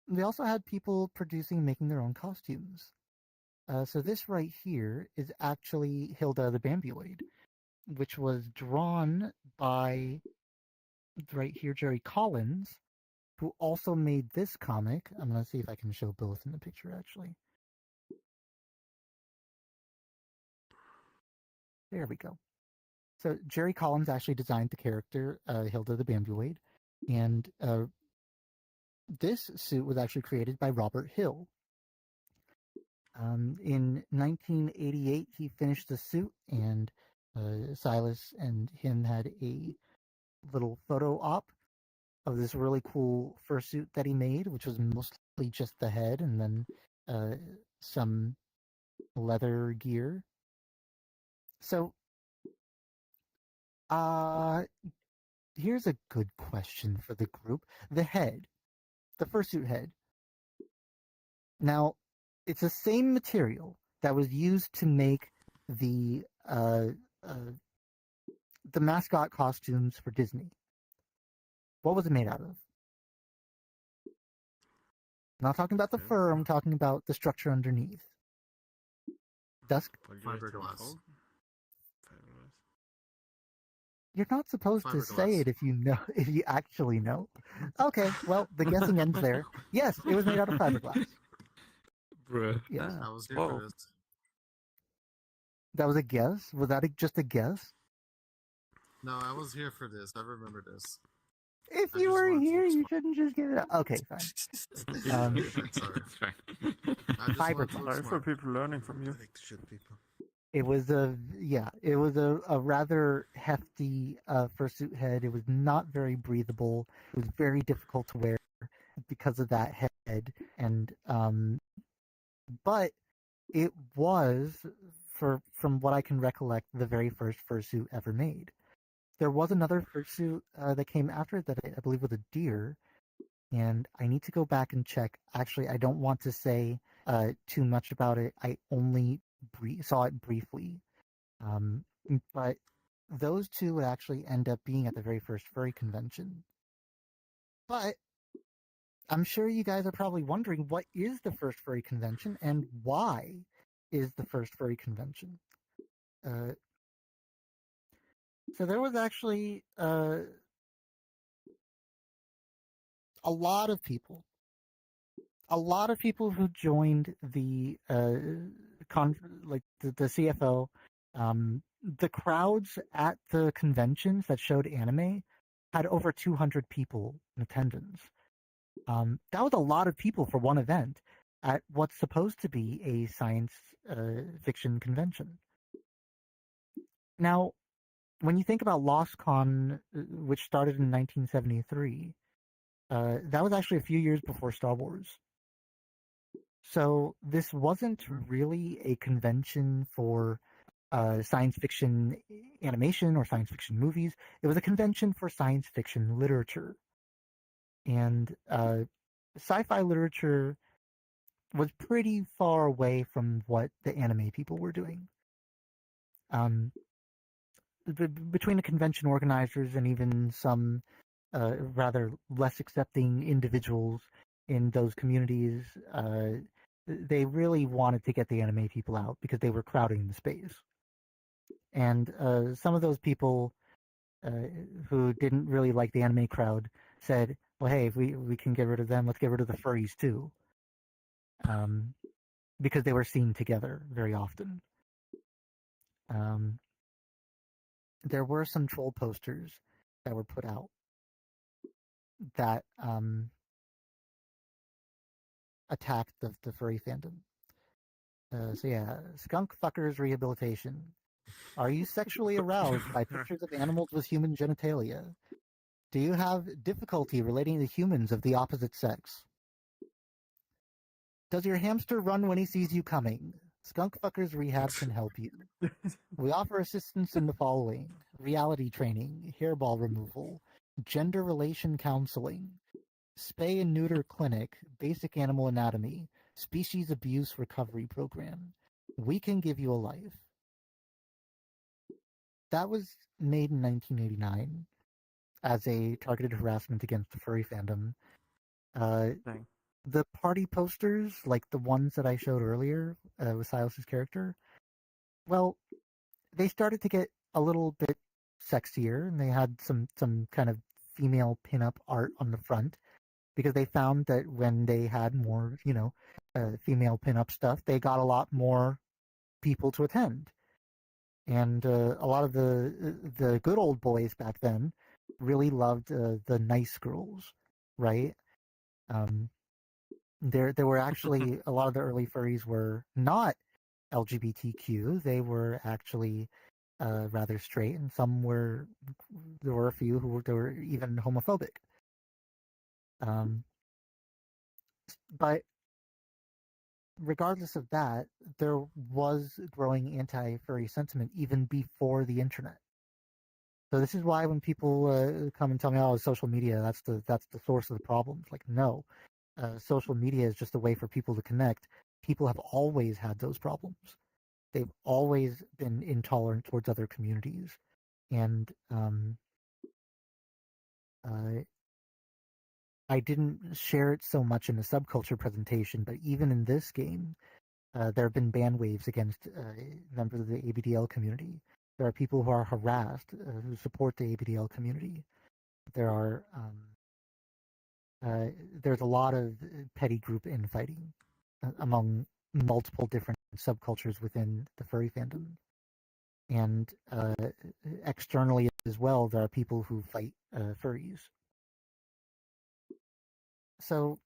they also had people making their own costumes. So this right here is actually Hilda the Bambuoid, which was drawn by, right here, Jerry Collins, who also made this comic. I'm going to see if I can show both in the picture, actually. There we go. So Jerry Collins actually designed the character Hilda the Bambuoid, and this suit was actually created by Robert Hill. In 1988, he finished the suit, and Silas and him had a little photo op of this really cool fursuit that he made, which was mostly just the head and then some leather gear. So, here's a good question for the group. The head, the fursuit head. Now, it's the same material that was used to make the mascot costumes for Disney. What was it made out of? I'm not talking about the fur, I'm talking about the structure underneath. Dusk? Fiberglass. You're not supposed to say it if you know, if you actually know. Okay, well, the guessing ends there. Yes, it was made out of fiberglass. Bruh. Yes. I was here for this. That was a guess? Was that just a guess? No, I was here for this. I remember this. If you were here, you shouldn't just give it up. Okay, fine. Sorry. Fiberglass. Sorry for people learning from you. It was a rather hefty fursuit head. It was not very breathable. It was very difficult to wear because of that head, and but it was, from what I can recollect, the very first fursuit ever made. There was another fursuit that came after it that I believe was a deer, and I need to go back and check. Actually, I don't want to say too much about it. I only saw it briefly. But those two would actually end up being at the very first furry convention. But I'm sure you guys are probably wondering, what is the first furry convention and why is the first furry convention? So there was actually a lot of people who joined the the CFO. The crowds at the conventions that showed anime had over 200 people in attendance. That was a lot of people for one event at what's supposed to be a science fiction convention. Now, when you think about LostCon, which started in 1973, that was actually a few years before Star Wars. So this wasn't really a convention for science fiction animation or science fiction movies. It was a convention for science fiction literature. And sci-fi literature was pretty far away from what the anime people were doing. Between the convention organizers and even some rather less accepting individuals in those communities, they really wanted to get the anime people out because they were crowding the space. And some of those people who didn't really like the anime crowd said, well, hey, if we can get rid of them, let's get rid of the furries too. Because they were seen together very often. There were some troll posters that were put out that attacked the furry fandom. So yeah, skunk fuckers rehabilitation. Are you sexually aroused by pictures of animals with human genitalia? Do you have difficulty relating to humans of the opposite sex? Does your hamster run when he sees you coming? Skunk Fuckers Rehab can help you. We offer assistance in the following: reality training, hairball removal, gender relation counseling, spay and neuter clinic, basic animal anatomy, species abuse recovery program. We can give you a life. That was made in 1989 as a targeted harassment against the furry fandom. The party posters, like the ones that I showed earlier with Silas's character, well, they started to get a little bit sexier, and they had some kind of female pinup art on the front, because they found that when they had more, female pinup stuff, they got a lot more people to attend. And a lot of the good old boys back then really loved the nice girls, right? There were actually a lot of the early furries were not LGBTQ. They were actually rather straight, and there were a few who were even homophobic. But regardless of that, there was growing anti-furry sentiment even before the internet. So this is why when people come and tell me, "Oh, social media, that's the source of the problems," like, no, social media is just a way for people to connect. People have always had those problems. They've always been intolerant towards other communities, and I didn't share it so much in the subculture presentation, but even in this game, there have been ban waves against members of the ABDL community. There are people who are harassed who support the ABDL community. There's a lot of petty group infighting among multiple different subcultures within the furry fandom. And externally as well, there are people who fight furries. So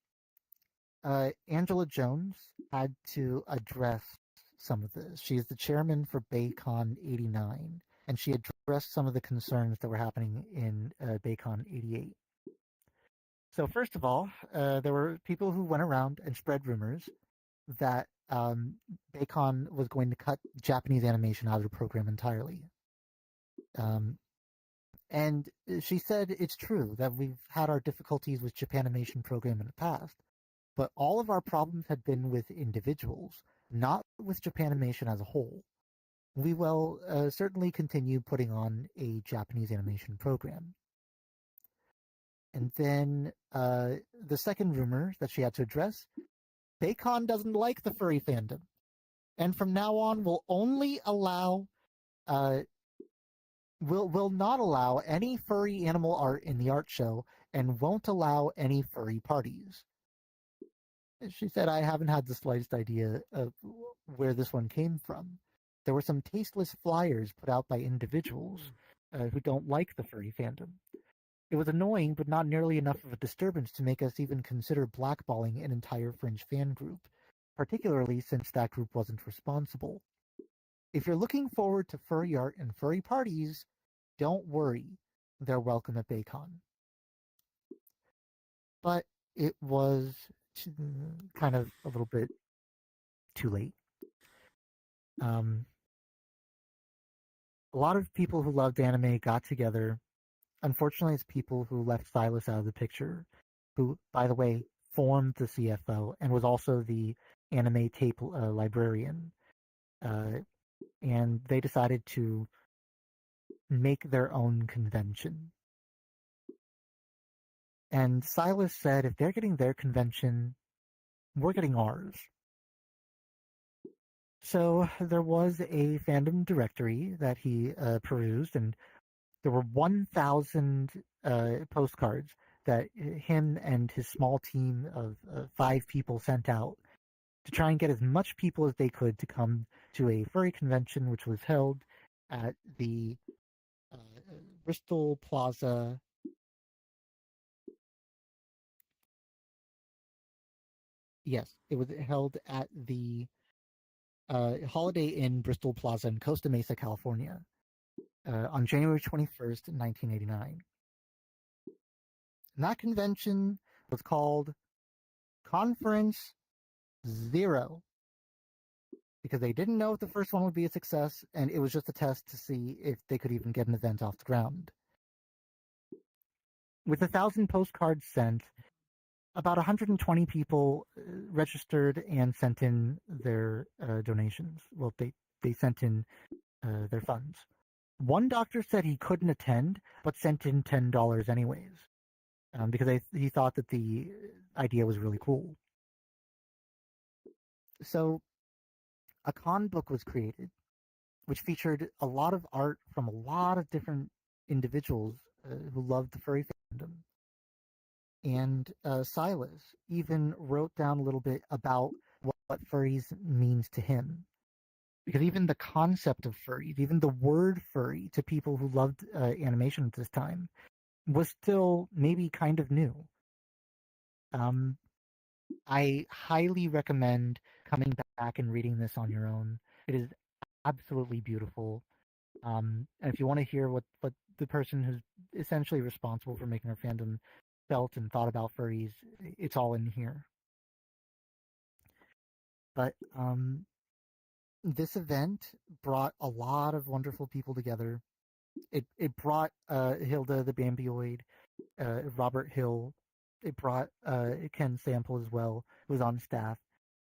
Angela Jones had to address some of this. She is the chairman for BayCon 89, and she addressed some of the concerns that were happening in BayCon 88. So first of all, there were people who went around and spread rumors that BayCon was going to cut Japanese animation out of the program entirely. And she said it's true that we've had our difficulties with Japanimation program in the past, but all of our problems had been with individuals, not with Japanimation as a whole. We will certainly continue putting on a Japanese animation program. And then the second rumor that she had to address, BayCon doesn't like the furry fandom. And from now on, will only allow, will not allow any furry animal art in the art show, and won't allow any furry parties. She said, I haven't had the slightest idea of where this one came from. There were some tasteless flyers put out by individuals who don't like the furry fandom. It was annoying, but not nearly enough of a disturbance to make us even consider blackballing an entire fringe fan group, particularly since that group wasn't responsible. If you're looking forward to furry art and furry parties, don't worry. They're welcome at BayCon. But it was kind of a little bit too late. A lot of people who loved anime got together. Unfortunately, it's people who left Silas out of the picture, who, by the way, formed the CFO and was also the anime tape librarian. And they decided to make their own convention. And Silas said, if they're getting their convention, we're getting ours. So there was a fandom directory that he perused, and there were 1,000 postcards that him and his small team of 5 people sent out to try and get as much people as they could to come to a furry convention, which was held at the Bristol Plaza. Yes, it was held at the Holiday Inn Bristol Plaza in Costa Mesa, California, on January 21st, 1989. And that convention was called Conference Zero, because they didn't know if the first one would be a success, and it was just a test to see if they could even get an event off the ground. With 1,000 postcards sent, about 120 people registered and sent in their donations. Well, they sent in their funds. One doctor said he couldn't attend, but sent in $10 anyways, because he thought that the idea was really cool. So a con book was created, which featured a lot of art from a lot of different individuals who loved the furry fandom. And Silas even wrote down a little bit about what furries means to him. Because even the concept of furries, even the word furry to people who loved animation at this time, was still maybe kind of new. I highly recommend coming back and reading this on your own. It is absolutely beautiful. And if you want to hear what the person who's essentially responsible for making our fandom felt and thought about furries, it's all in here. But this event brought a lot of wonderful people together. It brought Hilda the Bambioid, Robert Hill. It brought Ken Sample as well, who was on staff.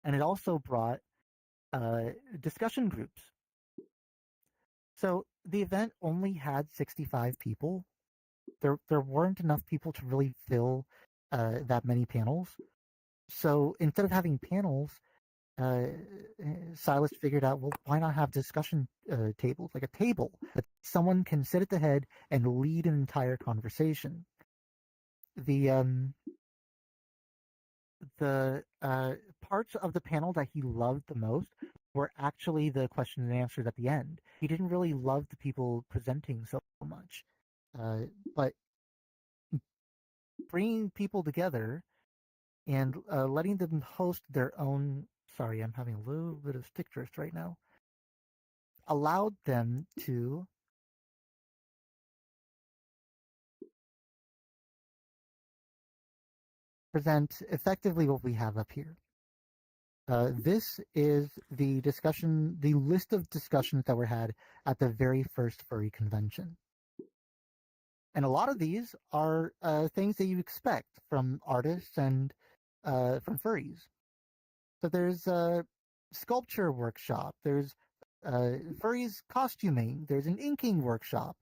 And it also brought discussion groups. So the event only had 65 people. There weren't enough people to really fill that many panels. So instead of having panels, Silas figured out, well, why not have discussion tables, like a table that someone can sit at the head and lead an entire conversation. The parts of the panel that he loved the most were actually the questions and answers at the end. He didn't really love the people presenting so much, but bringing people together and letting them host their own. Sorry, I'm having a little bit of stick drift right now. Allowed them to present effectively what we have up here. This is the discussion, the list of discussions that were had at the very first furry convention. And a lot of these are things that you expect from artists and from furries. So there's a sculpture workshop, there's furries costuming, there's an inking workshop,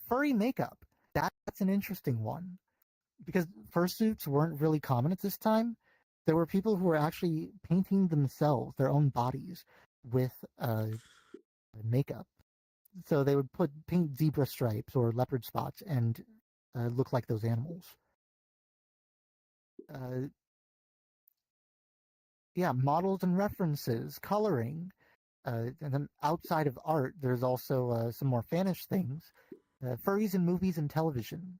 furry makeup. That's an interesting one, because fursuits weren't really common at this time. There were people who were actually painting themselves, their own bodies, with makeup. So they would paint zebra stripes or leopard spots and look like those animals. Yeah, models and references, coloring. And then outside of art, there's also some more fanish things. Furries in movies and television.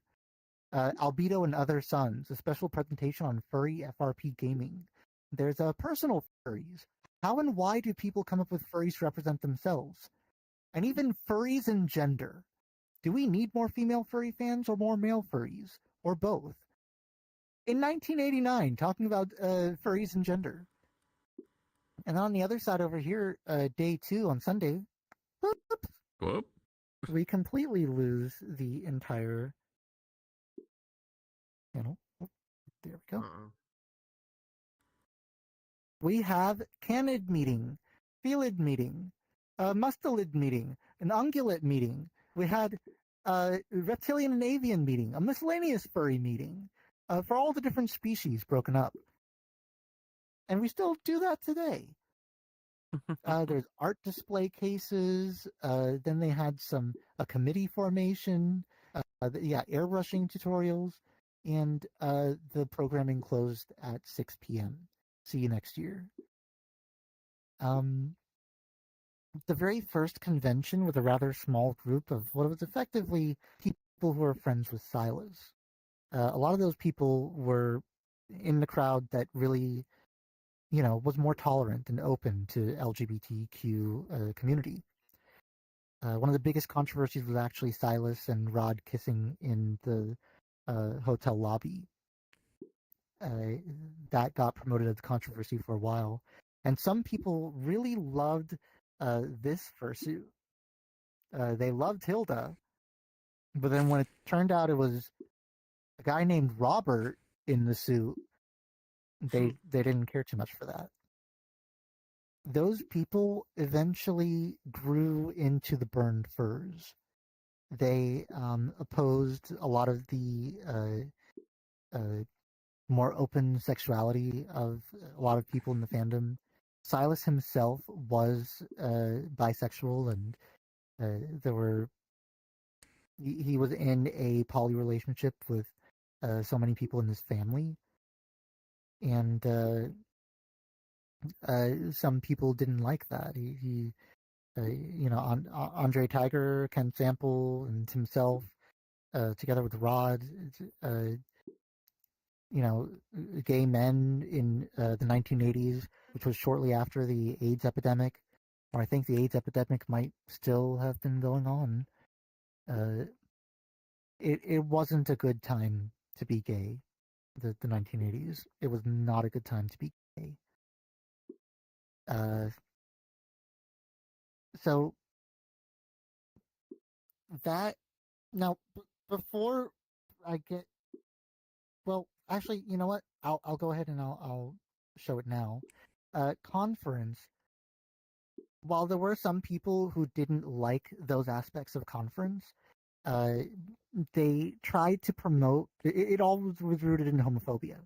Albedo and Other Sons, a special presentation on furry FRP gaming. There's personal furries. How and why do people come up with furries to represent themselves? And even furries and gender. Do we need more female furry fans or more male furries? Or both? In 1989, talking about furries and gender. And on the other side over here, day 2 on Sunday, whoop, we completely lose the entire panel. There we go. We have canid meeting, felid meeting, mustelid meeting, an ungulate meeting. We had reptilian and avian meeting, a miscellaneous furry meeting, for all the different species broken up. And we still do that today. There's art display cases. Then they had a committee formation. Airbrushing tutorials. And the programming closed at 6 p.m. See you next year. The very first convention with a rather small group of what was effectively people who were friends with Silas. A lot of those people were in the crowd that really was more tolerant and open to LGBTQ community. One of the biggest controversies was actually Silas and Rod kissing in the hotel lobby. That got promoted as controversy for a while. And some people really loved this fursuit. They loved Hilda. But then when it turned out it was a guy named Robert in the suit, they didn't care too much for that. Those people eventually grew into the burned furs. They opposed a lot of the more open sexuality of a lot of people in the fandom. Silas himself was bisexual, and he was in a poly relationship with so many people in his family, and some people didn't like that. Andre Tiger, Ken Sample, and himself, together with Rod, gay men in the 1980s, which was shortly after the AIDS epidemic, or I think the AIDS epidemic might still have been going on. It wasn't a good time to be gay. The 1980s. It was not a good time to be gay. So that now before I get actually, you know what? I'll go ahead and I'll show it now. Conference. While there were some people who didn't like those aspects of conference, they tried to promote. It all was rooted in homophobia.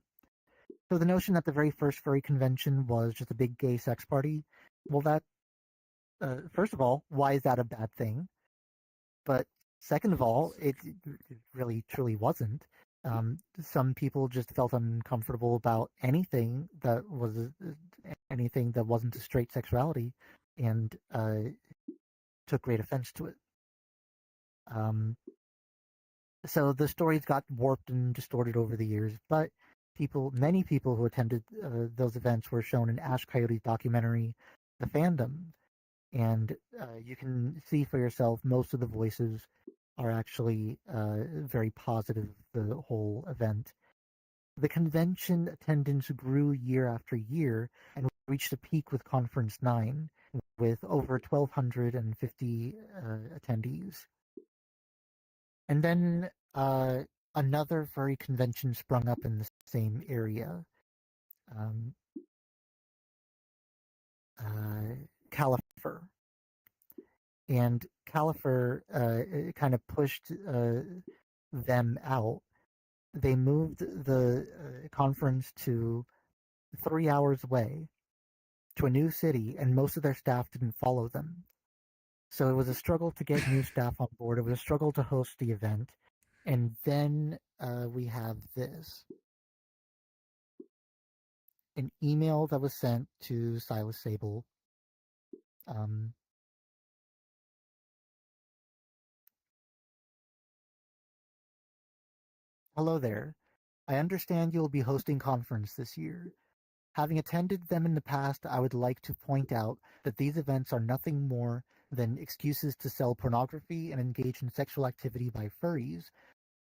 So the notion that the very first furry convention was just a big gay sex party, well, that first of all, why is that a bad thing? But second of all, it really truly wasn't. Some people just felt uncomfortable about anything that wasn't a straight sexuality, and took great offense to it. So the stories got warped and distorted over the years, but many people who attended those events were shown in Ash Coyote's documentary, The Fandom, and you can see for yourself most of the voices are actually very positive the whole event. The convention attendance grew year after year and reached a peak with Conference 9, with over 1,250 attendees. And then another furry convention sprung up in the same area. Califer. And Califer kind of pushed them out. They moved the conference to 3 hours away to a new city, and most of their staff didn't follow them. So it was a struggle to get new staff on board. It was a struggle to host the event. And then we have this. An email that was sent to Silas Sable. Hello there. I understand you will be hosting conference this year. Having attended them in the past, I would like to point out that these events are nothing more than excuses to sell pornography and engage in sexual activity by furries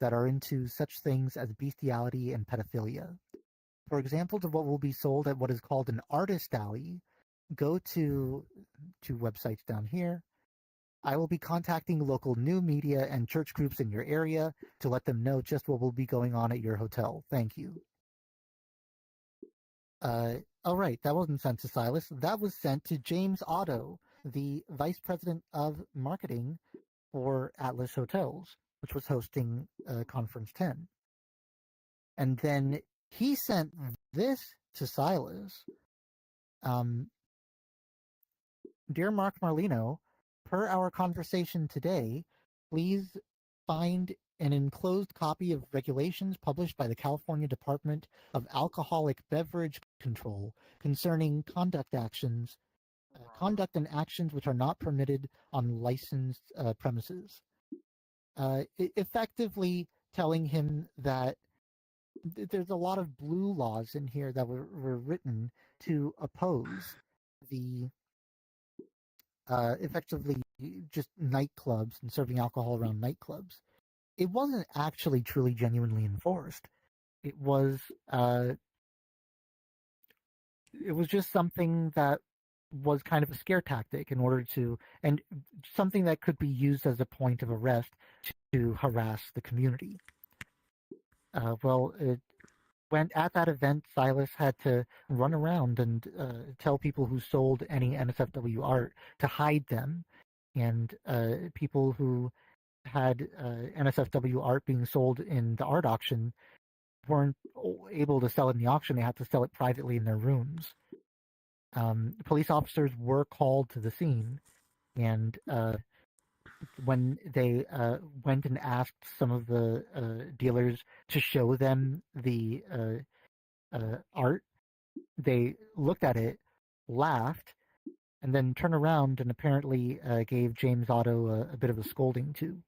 that are into such things as bestiality and pedophilia. For examples of what will be sold at what is called an artist alley, go to websites down here. I will be contacting local new media and church groups in your area to let them know just what will be going on at your hotel. Thank you. Oh, right, that wasn't sent to Silas. That was sent to James Otto, the vice president of marketing for Atlas Hotels, which was hosting Conference 10. And then he sent this to Silas. Dear Mark Marlino, per our conversation today, please find an enclosed copy of regulations published by the California Department of Alcoholic Beverage Control concerning conduct and actions which are not permitted on licensed premises. Effectively telling him that there's a lot of blue laws in here that were written to oppose the effectively just nightclubs and serving alcohol around nightclubs. It wasn't actually truly genuinely enforced. It was just something that was kind of a scare tactic in order to, and something that could be used as a point of arrest to harass the community. When at that event, Silas had to run around and tell people who sold any NSFW art to hide them, and people who had NSFW art being sold in the art auction weren't able to sell it in the auction. They had to sell it privately in their rooms. Police officers were called to the scene, and when they went and asked some of the dealers to show them the art, they looked at it, laughed, and then turned around and apparently gave James Otto a bit of a scolding too.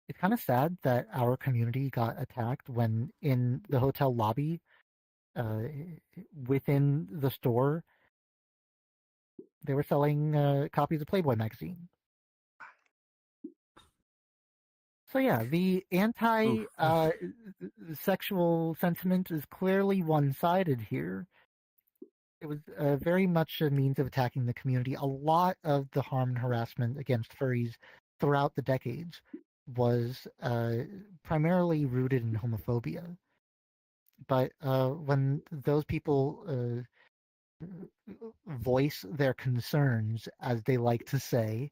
It's kind of sad that our community got attacked when in the hotel lobby, within the store, they were selling copies of Playboy magazine. So yeah, the anti-sexual sentiment is clearly one-sided here. It was very much a means of attacking the community. A lot of the harm and harassment against furries throughout the decades was primarily rooted in homophobia. But when those people voice their concerns, as they like to say,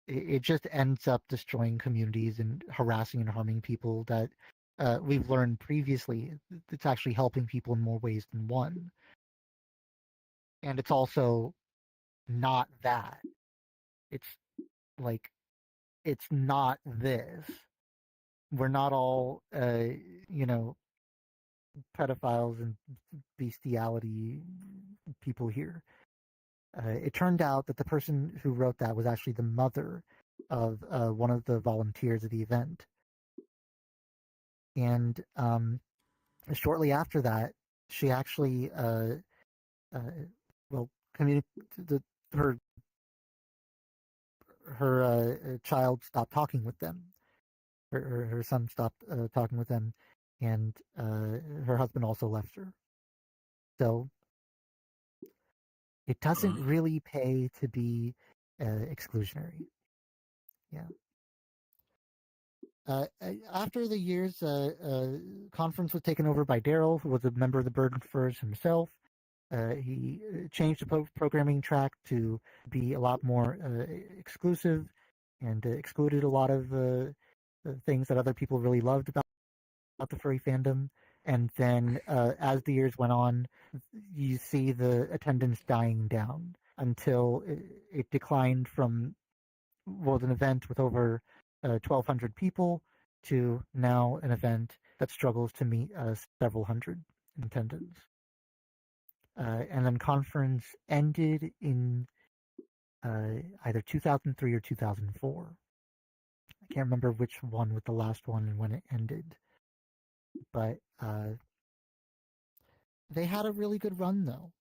it just ends up destroying communities and harassing and harming people that we've learned previously. It's actually helping people in more ways than one. And it's also not that. It's like, it's not this. We're not all, pedophiles and bestiality people here. It turned out that the person who wrote that was actually the mother of one of the volunteers at the event. And shortly after that, she actually, her child stopped talking with them. Her son stopped talking with them, and her husband also left her. So it doesn't really pay to be exclusionary. Yeah. After the years, conference was taken over by Daryl, who was a member of the Bird and Furs himself. He changed the programming track to be a lot more exclusive and excluded a lot of things that other people really loved about the furry fandom. And then as the years went on, you see the attendance dying down until it declined from what was an event with over 1,200 people to now an event that struggles to meet several hundred in attendance. And then conference ended in either 2003 or 2004. I can't remember which one was the last one and when it ended. But they had a really good run, though.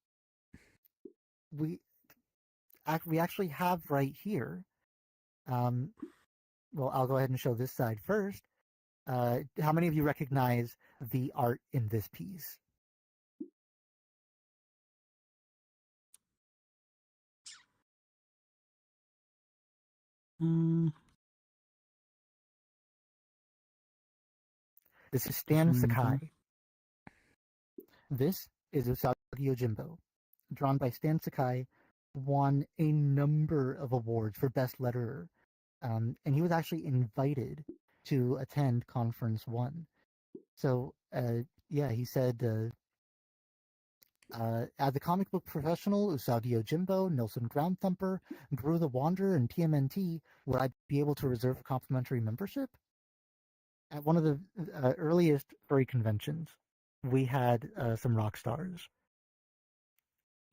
We actually have right here. Well, I'll go ahead and show this side first. How many of you recognize the art in this piece? This is Stan Sakai. This is Usagi Yojimbo, drawn by Stan Sakai, won a number of awards for Best Letterer, and he was actually invited to attend Conference 1. So, he said, as a comic book professional, Usagi Yojimbo, Nelson Ground Thumper, Gru the Wanderer, and TMNT, would I be able to reserve complimentary membership? At one of the earliest furry conventions, we had some rock stars.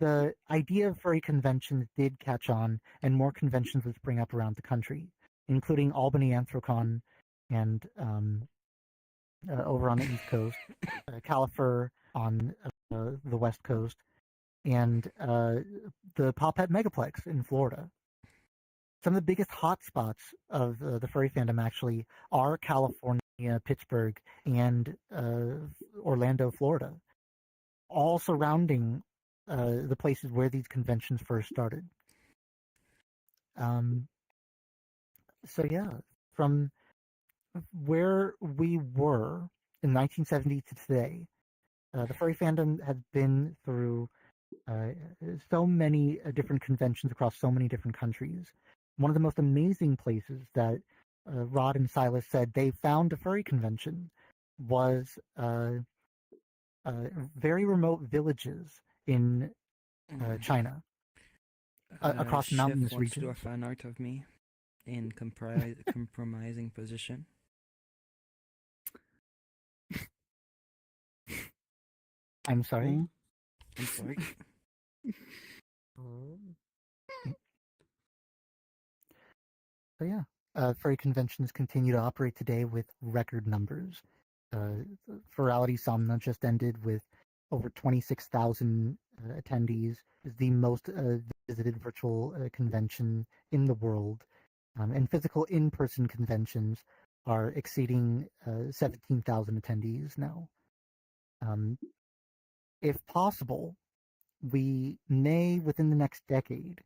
The idea of furry conventions did catch on, and more conventions would spring up around the country, including Albany Anthrocon and over on the East Coast, Califur on the West Coast, and the Popette Megaplex in Florida. Some of the biggest hotspots of the furry fandom actually are California, Pittsburgh, and Orlando, Florida, all surrounding the places where these conventions first started. So yeah, from where we were in 1970 to today, the furry fandom has been through so many different conventions across so many different countries. One of the most amazing places that Rod and Silas said they found a furry convention was very remote villages in China, across Chef mountainous wants to do a regions. fan art of me in compromising position. I'm sorry. I'm sorry. So yeah, furry conventions continue to operate today with record numbers. Furality Somna just ended with over 26,000 attendees. Is the most visited virtual convention in the world, and physical in-person conventions are exceeding 17,000 attendees now. If possible, we may, within the next decade,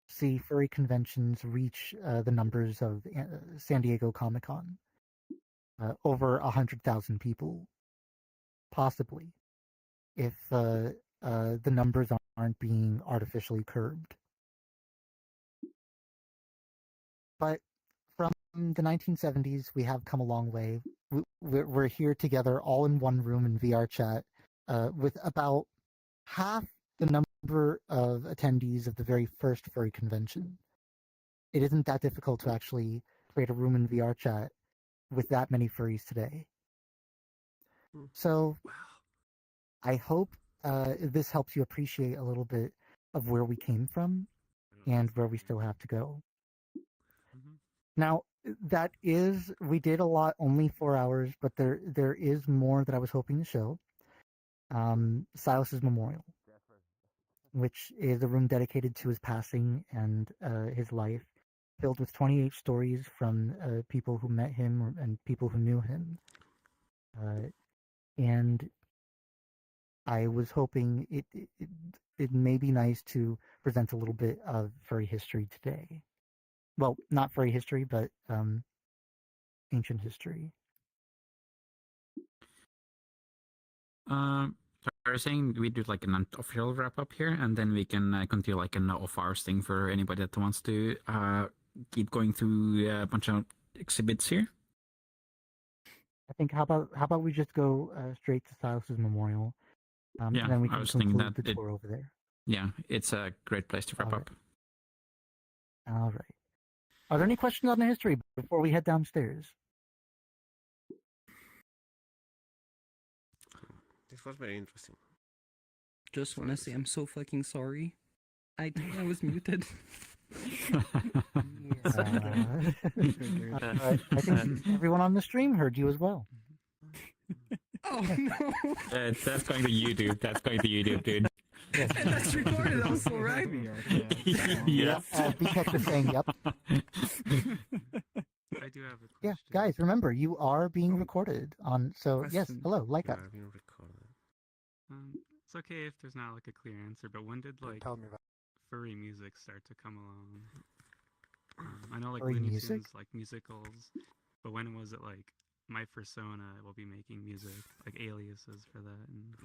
see furry conventions reach the numbers of San Diego Comic-Con. Over 100,000 people, possibly, if the numbers aren't being artificially curbed. But from the 1970s, we have come a long way. We're here together all in one room in VR chat with about half the number of attendees of the very first furry convention. It isn't that difficult to actually create a room in VR chat with that many furries today. So I hope this helps you appreciate a little bit of where we came from and where we still have to go. Now, we did a lot, only 4 hours, but there is more that I was hoping to show. Silas's memorial, which is a room dedicated to his passing and his life, filled with 28 stories from people who met him and people who knew him. And I was hoping it may be nice to present a little bit of furry history today. Well, not furry history, but ancient history. Are you saying we do like an unofficial wrap up here, and then we can continue like an off-hours thing for anybody that wants to keep going through a bunch of exhibits here? I think how about we just go straight to Silas's memorial, and then we can conclude the tour over there. Yeah, it's a great place to wrap up. All right. Are there any questions on the history before we head downstairs? This was very interesting. Just want to say I'm so fucking sorry. I think I was muted. I think everyone on the stream heard you as well. Oh no! That's going to YouTube. That's going to YouTube, dude. And that's recorded also, right? Yeah. BTech is saying yep. I do have a question. Yeah, guys, remember you are being recorded on. So yes, hello, Leica. It's okay if there's not like a clear answer, but when did like furry music start to come along? I know like Furry Looney music? Tunes, like musicals, but when was it like my persona will be making music, like aliases for that? And...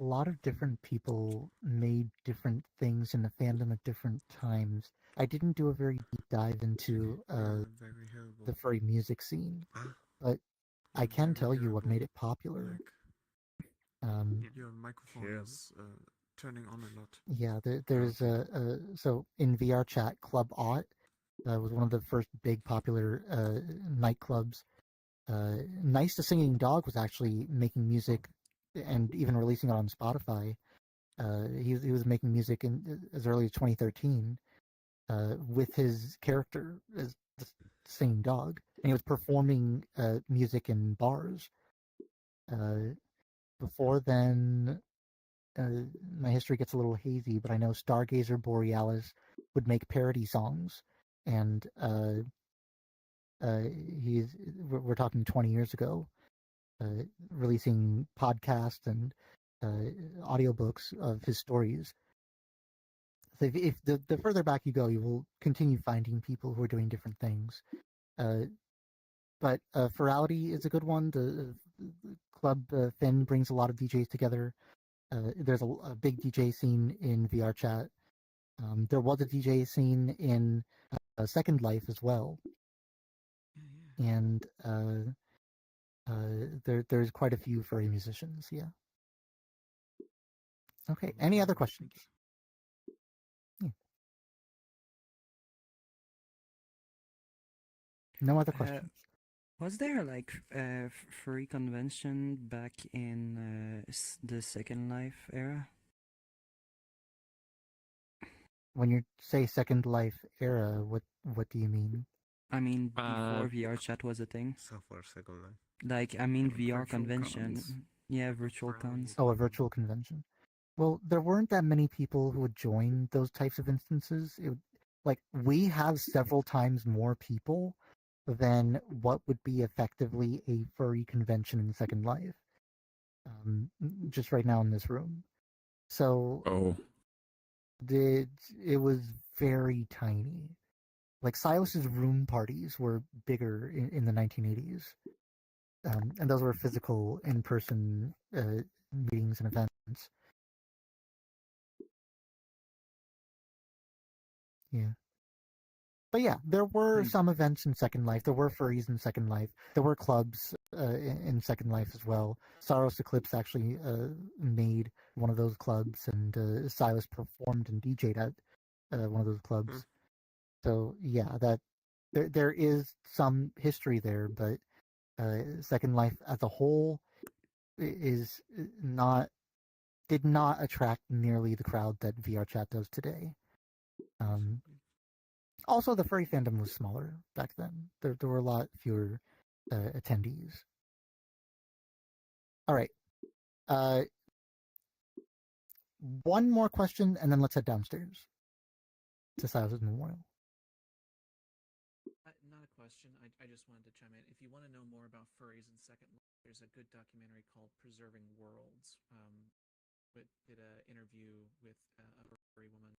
A lot of different people made different things in the fandom at different times. I didn't do a very deep dive into the furry music scene, but I can tell you what made it popular. Your microphone is turning on a lot. Yeah, there's so in VR chat, Club Ott was one of the first big popular nightclubs. Nice to Singing Dog was actually making music and even releasing it on Spotify. He was making music in as early as 2013 with his character as same dog, and he was performing music in bars. Before then, my history gets a little hazy, but I know Stargazer Borealis would make parody songs, and we're talking 20 years ago, releasing podcasts and audiobooks of his stories. So if the further back you go, you will continue finding people who are doing different things. But Ferality is a good one. The Club Finn brings a lot of DJs together. There's a big DJ scene in VR chat. There was a DJ scene in Second Life as well. And there's quite a few furry musicians, yeah. Okay, any other questions? Yeah. No other questions. Was there like a furry convention back in the Second Life era? When you say Second Life era, what do you mean? I mean, before VR chat was a thing. So for Second Life. Like, I mean, VR convention. Cons. Yeah, virtual cons. Oh, a virtual convention. Well, there weren't that many people who would join those types of instances. Like, we have several times more people than what would be effectively a furry convention in Second Life. Just right now in this room. So it was very tiny. Like Silas's room parties were bigger in the 1980s. And those were physical in-person meetings and events. Yeah. But yeah, there were some events in Second Life. There were furries in Second Life. There were clubs in Second Life as well. Saros Eclipse actually made one of those clubs, and Silas performed and DJ'd at one of those clubs. So yeah, that there is some history there, but Second Life as a whole did not attract nearly the crowd that VR Chat does today. Also, the furry fandom was smaller back then. There were a lot fewer attendees. All right. One more question, and then let's head downstairs to Silas's memorial. Not a question. I just wanted to chime in. If you want to know more about furries in Second Life, there's a good documentary called Preserving Worlds. Did an interview with a furry woman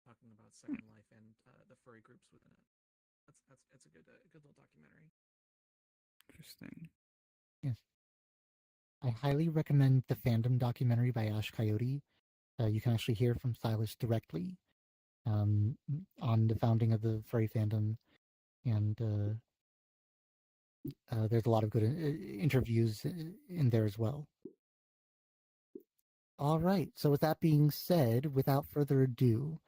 talking about Second Life and the furry groups within it. It's a good little documentary. Interesting. Yes. I highly recommend the Fandom documentary by Ash Coyote. You can actually hear from Silas directly on the founding of the furry fandom, and there's a lot of good interviews in there as well. All right, so with that being said, without further ado,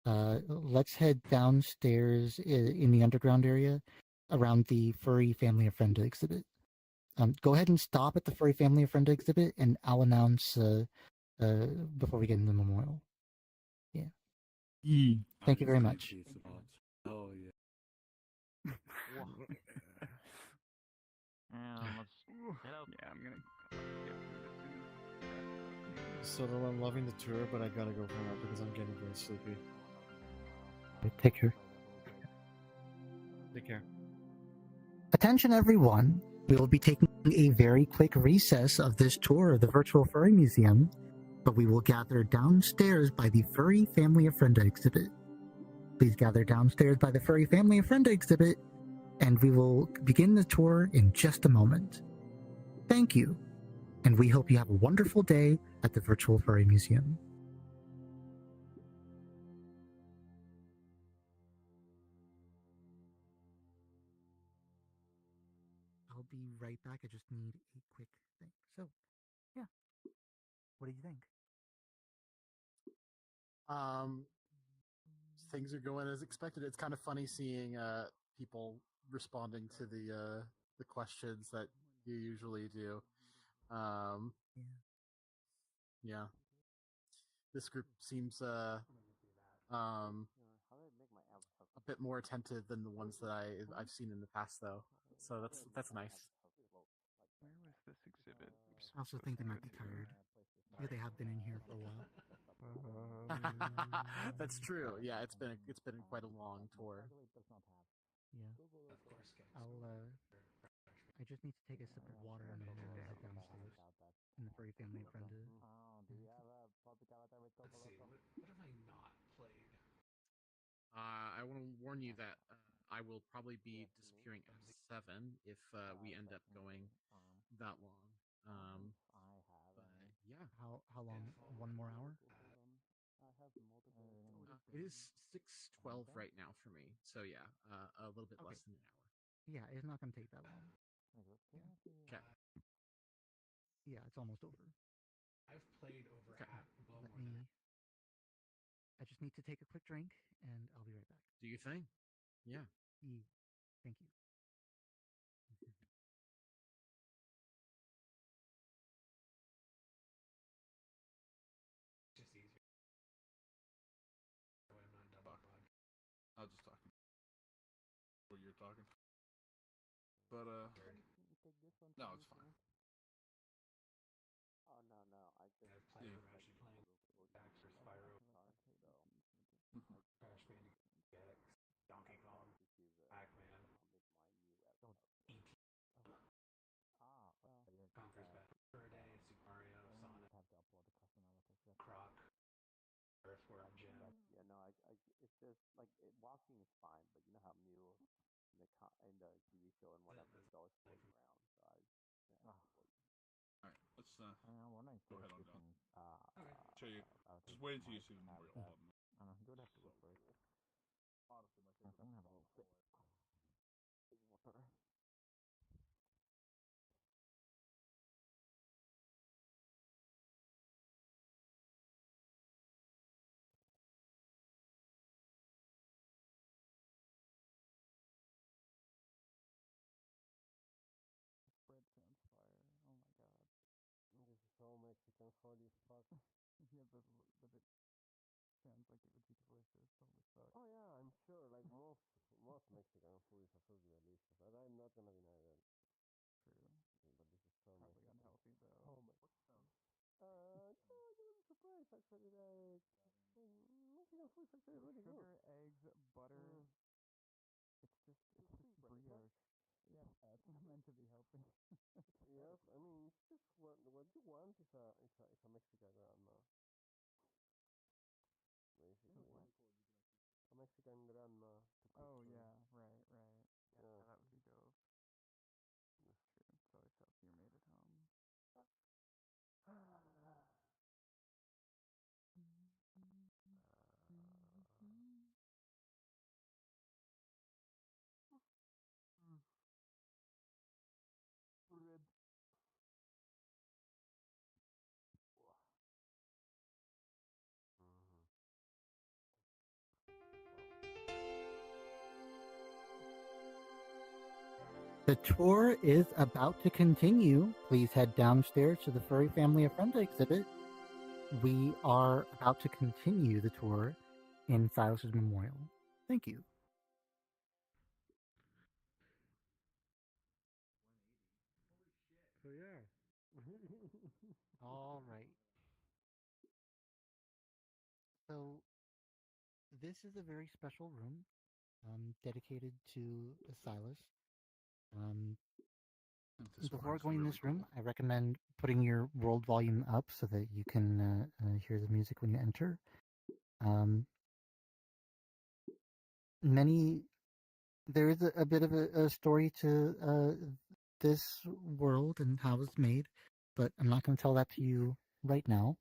let's head downstairs in the underground area around the Furry Family of Friend exhibit. Go ahead and stop at the Furry Family of Friend exhibit, and I'll announce before we get in the memorial. Yeah. Thank you very much. Oh yeah. Yeah, I'm gonna. So I'm loving the tour, but I gotta go for now because I'm getting very sleepy. Take care. Take care. Attention everyone, we will be taking a very quick recess of this tour of the Virtual Furry Museum, but we will gather downstairs by the Furry Family of Friend exhibit. Please gather downstairs by the Furry Family of Friend exhibit, and we will begin the tour in just a moment. Thank you, and we hope you have a wonderful day at the Virtual Furry Museum. I'll be right back. I just need a quick thing. So, yeah. What do you think? Things are going as expected. It's kind of funny seeing people responding to the questions that you usually do. Yeah. This group seems a bit more attentive than the ones that I've seen in the past, though. So that's nice. Where was this exhibit? I also think they might be tired. Yeah, they have been in here for a while. That's true. Yeah, it's been quite a long tour. Yeah. I'll I just need to take a sip of water and then head downstairs in the furry family friend. Do you have a public avatar with Let's see, what have I not played? I want to warn you that I will probably be disappearing at 7 if we end up going that long. But yeah. How long? 1 more hour? It is 6:12 right now for me, so yeah, a little bit less than an hour. Yeah, it's not gonna take that long. Okay. Yeah, it's almost over. I've played over Okay. at well Let more than me. I just need to take a quick drink, and I'll be right back. Do you think? Yeah. Thank you. just easier. That way I'm not double bugged. I'll just talk. Where you're talking. But no, it's fine. Oh no, I just I've played. I'm actually playing back for Spyro. Crash Bandicoot, Donkey Kong, Pac-Man, E.T. Conker's Bad Fur Day, Super Mario, Sonic, Croc, Earthworm Jim. Yeah, no, it's just like walking is fine, but you know how Mew in the TV show and whatever is always floating around. So All right, let's go ahead on down. Okay. Show you. Just wait until you see the memorial. I don't know. Do it after the first. Honestly, my I'm gonna have a little sip. Water. Spread sounds fire. Oh my god. This is so Mexican, holy fuck. Yeah, but it sounds like it would be delicious. Holy fuck. Oh yeah, I'm sure. Like most Mexican food is absolutely delicious. And I'm not gonna deny that. True. But this is so probably Mexican. Unhealthy though. Oh my. I'm surprised actually. Like Mexican food is actually really good. Sugar, eggs, butter. It's just brioche. Yeah, it's not meant to be healthy. Yes, I mean it's just what you want is a Mexican grandma. Basically. A Mexican grandma to cook. Oh yeah, right. Yeah, that would be dope. That's true. It's always healthier made at home. Red. The tour is about to continue. Please head downstairs to the Furry Family of Friends exhibit. We are about to continue the tour in Silas's memorial. Thank you. So yeah. All right. So this is a very special room dedicated to Silas. Before going in this room, I recommend putting your world volume up so that you can hear the music when you enter. There is a bit of a story to this world and how it's made, but I'm not going to tell that to you right now.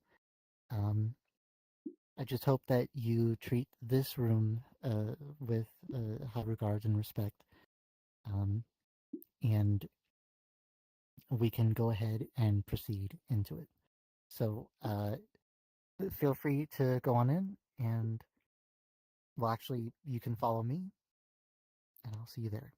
I just hope that you treat this room with high regards and respect, and we can go ahead and proceed into it. So feel free to go on in, and well, actually, you can follow me, and I'll see you there.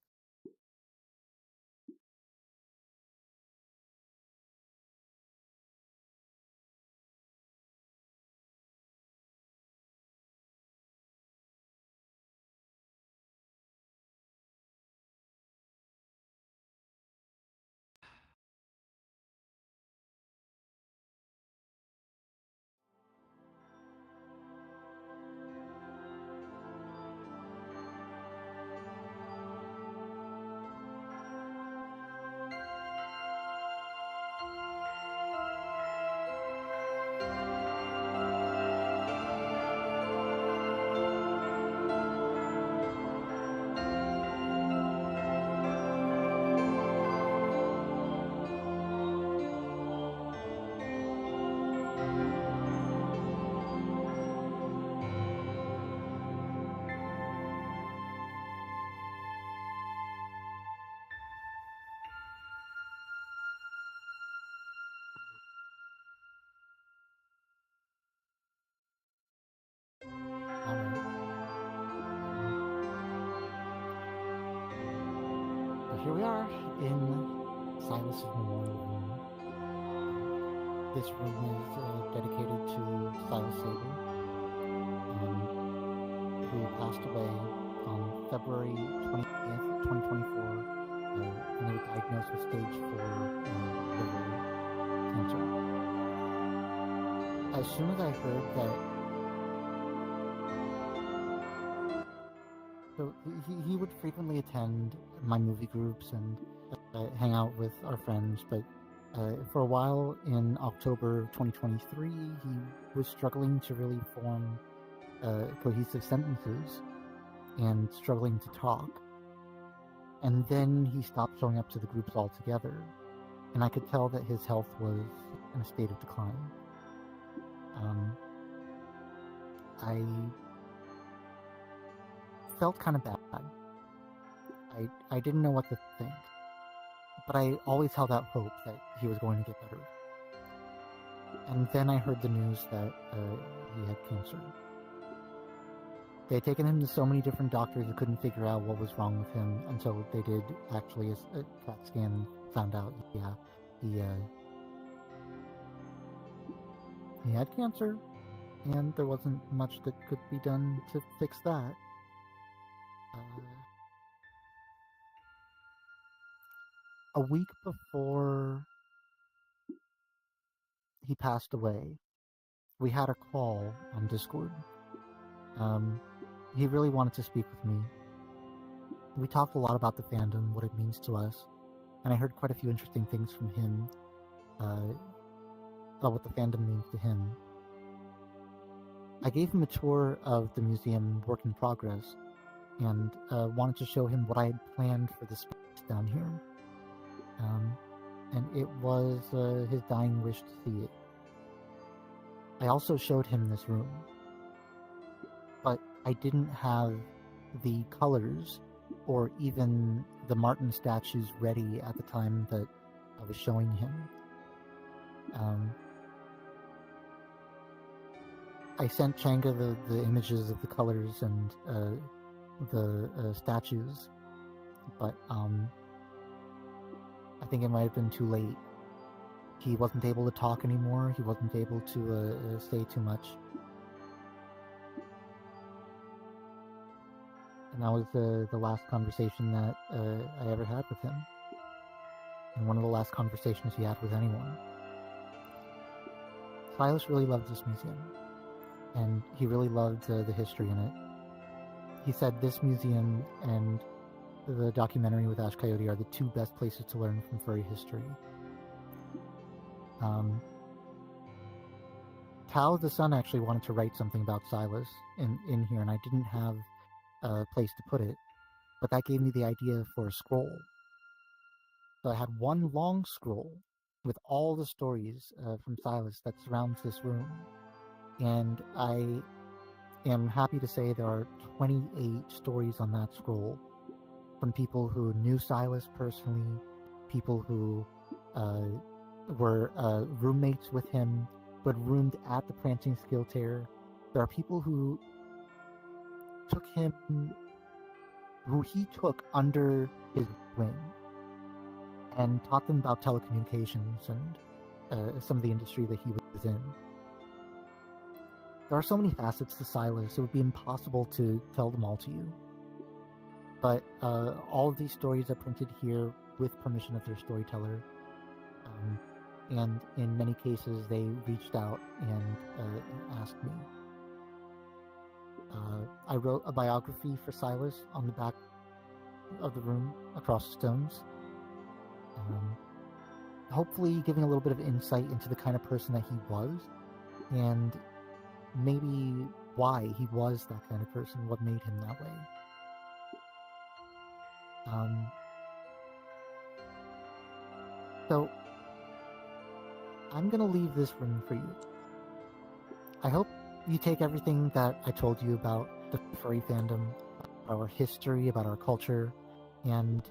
here we are in Silas's memorial room. This room is dedicated to Silas Saber, who passed away on February 20th, 2024, when he was diagnosed with stage 4 liver cancer. As soon as I heard that, so he would frequently attend my movie groups and hang out with our friends, but for a while in October 2023, he was struggling to really form cohesive sentences and struggling to talk. And then he stopped showing up to the groups altogether, and I could tell that his health was in a state of decline. I felt kind of bad. I didn't know what to think, but I always held out hope that he was going to get better. And then I heard the news that he had cancer. They had taken him to so many different doctors who couldn't figure out what was wrong with him until they did actually a CAT scan and found out, yeah, he had cancer, and there wasn't much that could be done to fix that. A week before he passed away, we had a call on Discord. He really wanted to speak with me. We talked a lot about the fandom, what it means to us, and I heard quite a few interesting things from him about what the fandom means to him. I gave him a tour of the museum work in progress and wanted to show him what I had planned for the space down here. And it was his dying wish to see it. I also showed him this room, but I didn't have the colors or even the Martin statues ready at the time that I was showing him. I sent Changa the images of the colors and the statues, but I think it might have been too late. He wasn't able to talk anymore. He wasn't able to say too much. And that was the last conversation that I ever had with him. And one of the last conversations he had with anyone. Silas really loved this museum. And he really loved the history in it. He said this museum and the documentary with Ash Coyote are the two best places to learn from furry history. Tao the Sun actually wanted to write something about Silas in here, and I didn't have a place to put it, but that gave me the idea for a scroll. So I had one long scroll with all the stories from Silas that surrounds this room, and I am happy to say there are 28 stories on that scroll from people who knew Silas personally, people who were roommates with him, who had roomed at the Prancing Skill Tear. There are people who took him, who he took under his wing and taught them about telecommunications and some of the industry that he was in. There are so many facets to Silas, it would be impossible to tell them all to you. But all of these stories are printed here with permission of their storyteller. And in many cases, they reached out and asked me. I wrote a biography for Silas on the back of the room across the stones. Hopefully giving a little bit of insight into the kind of person that he was, and maybe why he was that kind of person, what made him that way. So, I'm gonna leave this room for you. I hope you take everything that I told you about the furry fandom, about our history, about our culture, and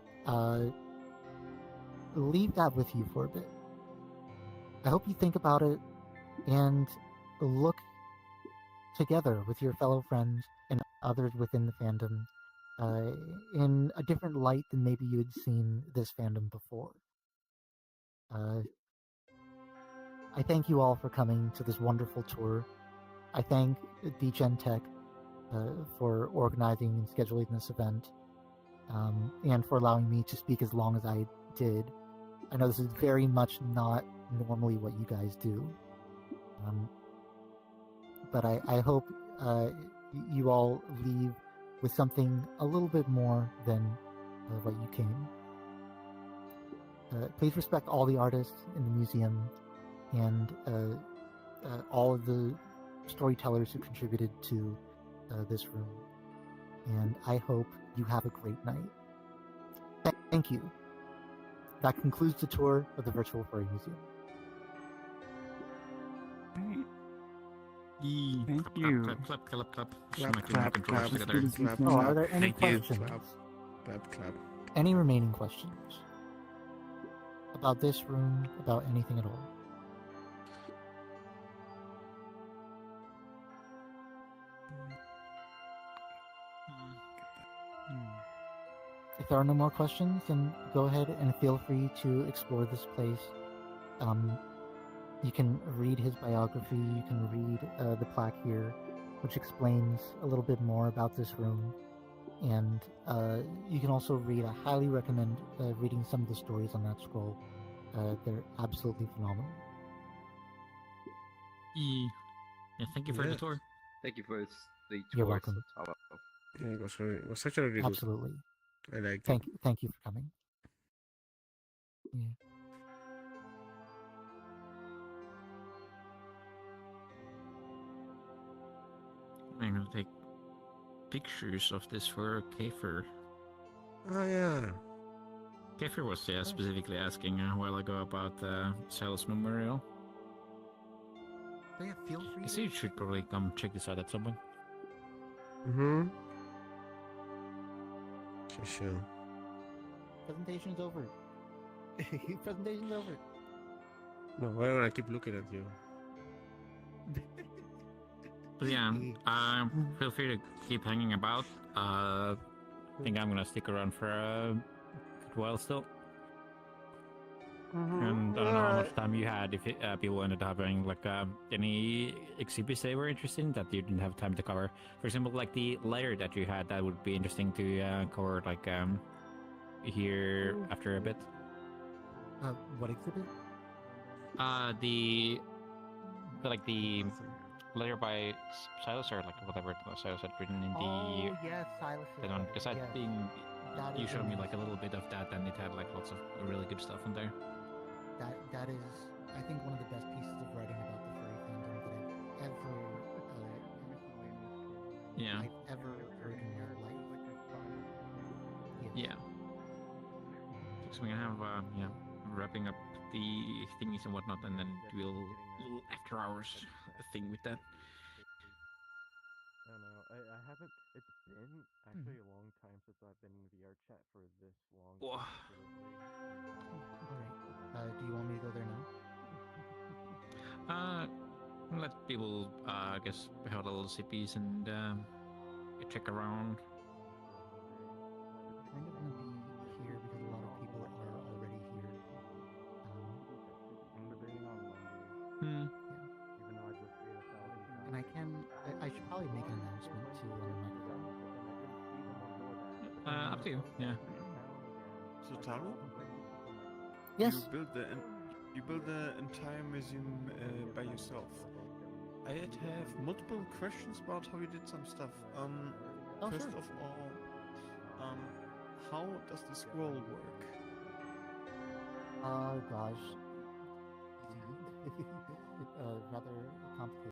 leave that with you for a bit. I hope you think about it and look together with your fellow friends and others within the fandom in a different light than maybe you had seen this fandom before. I thank you all for coming to this wonderful tour. I thank DGen Tech for organizing and scheduling this event, and for allowing me to speak as long as I did. I know this is very much not normally what you guys do, but I hope you all leave with something a little bit more than what you came. Please respect all the artists in the museum and all of the storytellers who contributed to this room. And I hope you have a great night. Thank you. That concludes the tour of the Virtual Furry Museum. Thank you. Clap, clap, clap. Oh, are there any questions? Clap. Any remaining questions? About this room, about anything at all? If there are no more questions, then go ahead and feel free to explore this place. You can read his biography, you can read the plaque here, which explains a little bit more about this room. And you can also read, I highly recommend reading some of the stories on that scroll. They're absolutely phenomenal. Yeah, thank you for the tour. Thank you for the tour. You're welcome. Sotalo. Yeah, it was actually really Absolutely. good. I liked it. Thank you for coming. Yeah. I'm gonna take pictures of this for Kafer. Oh yeah. Kafer was specifically asking a while ago about the Silas Memorial. So yeah, feel free. So you should probably come check this out at some point. Mm-hmm. Sure. Presentation's over. Presentation's over. No, why don't I keep looking at you? But yeah, feel free to keep hanging about. I think I'm gonna stick around for a good while still. And I don't know how much time you had, if people ended up having like any exhibits they were interested in that you didn't have time to cover. For example, like the letter that you had, that would be interesting to cover like here after a bit. What exhibit? The letter by Silas, or like whatever Silas had written in the. Oh yes, Silas. Because I think you showed me like a little bit of that, and it had like lots of really good stuff in there. That is, I think, one of the best pieces of writing about the furry fandom that I've ever heard in my life. Yeah. So we're gonna have wrapping up the thingies and whatnot, and then do a little after hours thing with that. I don't know. I haven't. It's been actually a long time since I've been in VR chat for this long. Alright. Do you want me to go there now? Let people, I guess, have a little sippies and check around. I'm kind of gonna be here because a lot of people are already here. I'm debating on Monday. Yeah. Even though I just ate 1,000 And I should probably make an announcement too on the microphone. Up to you, yeah. Sotalo? Yes. You built the entire museum by yourself. I have multiple questions about how you did some stuff. First of all, how does the scroll work? Gosh. Rather complicated.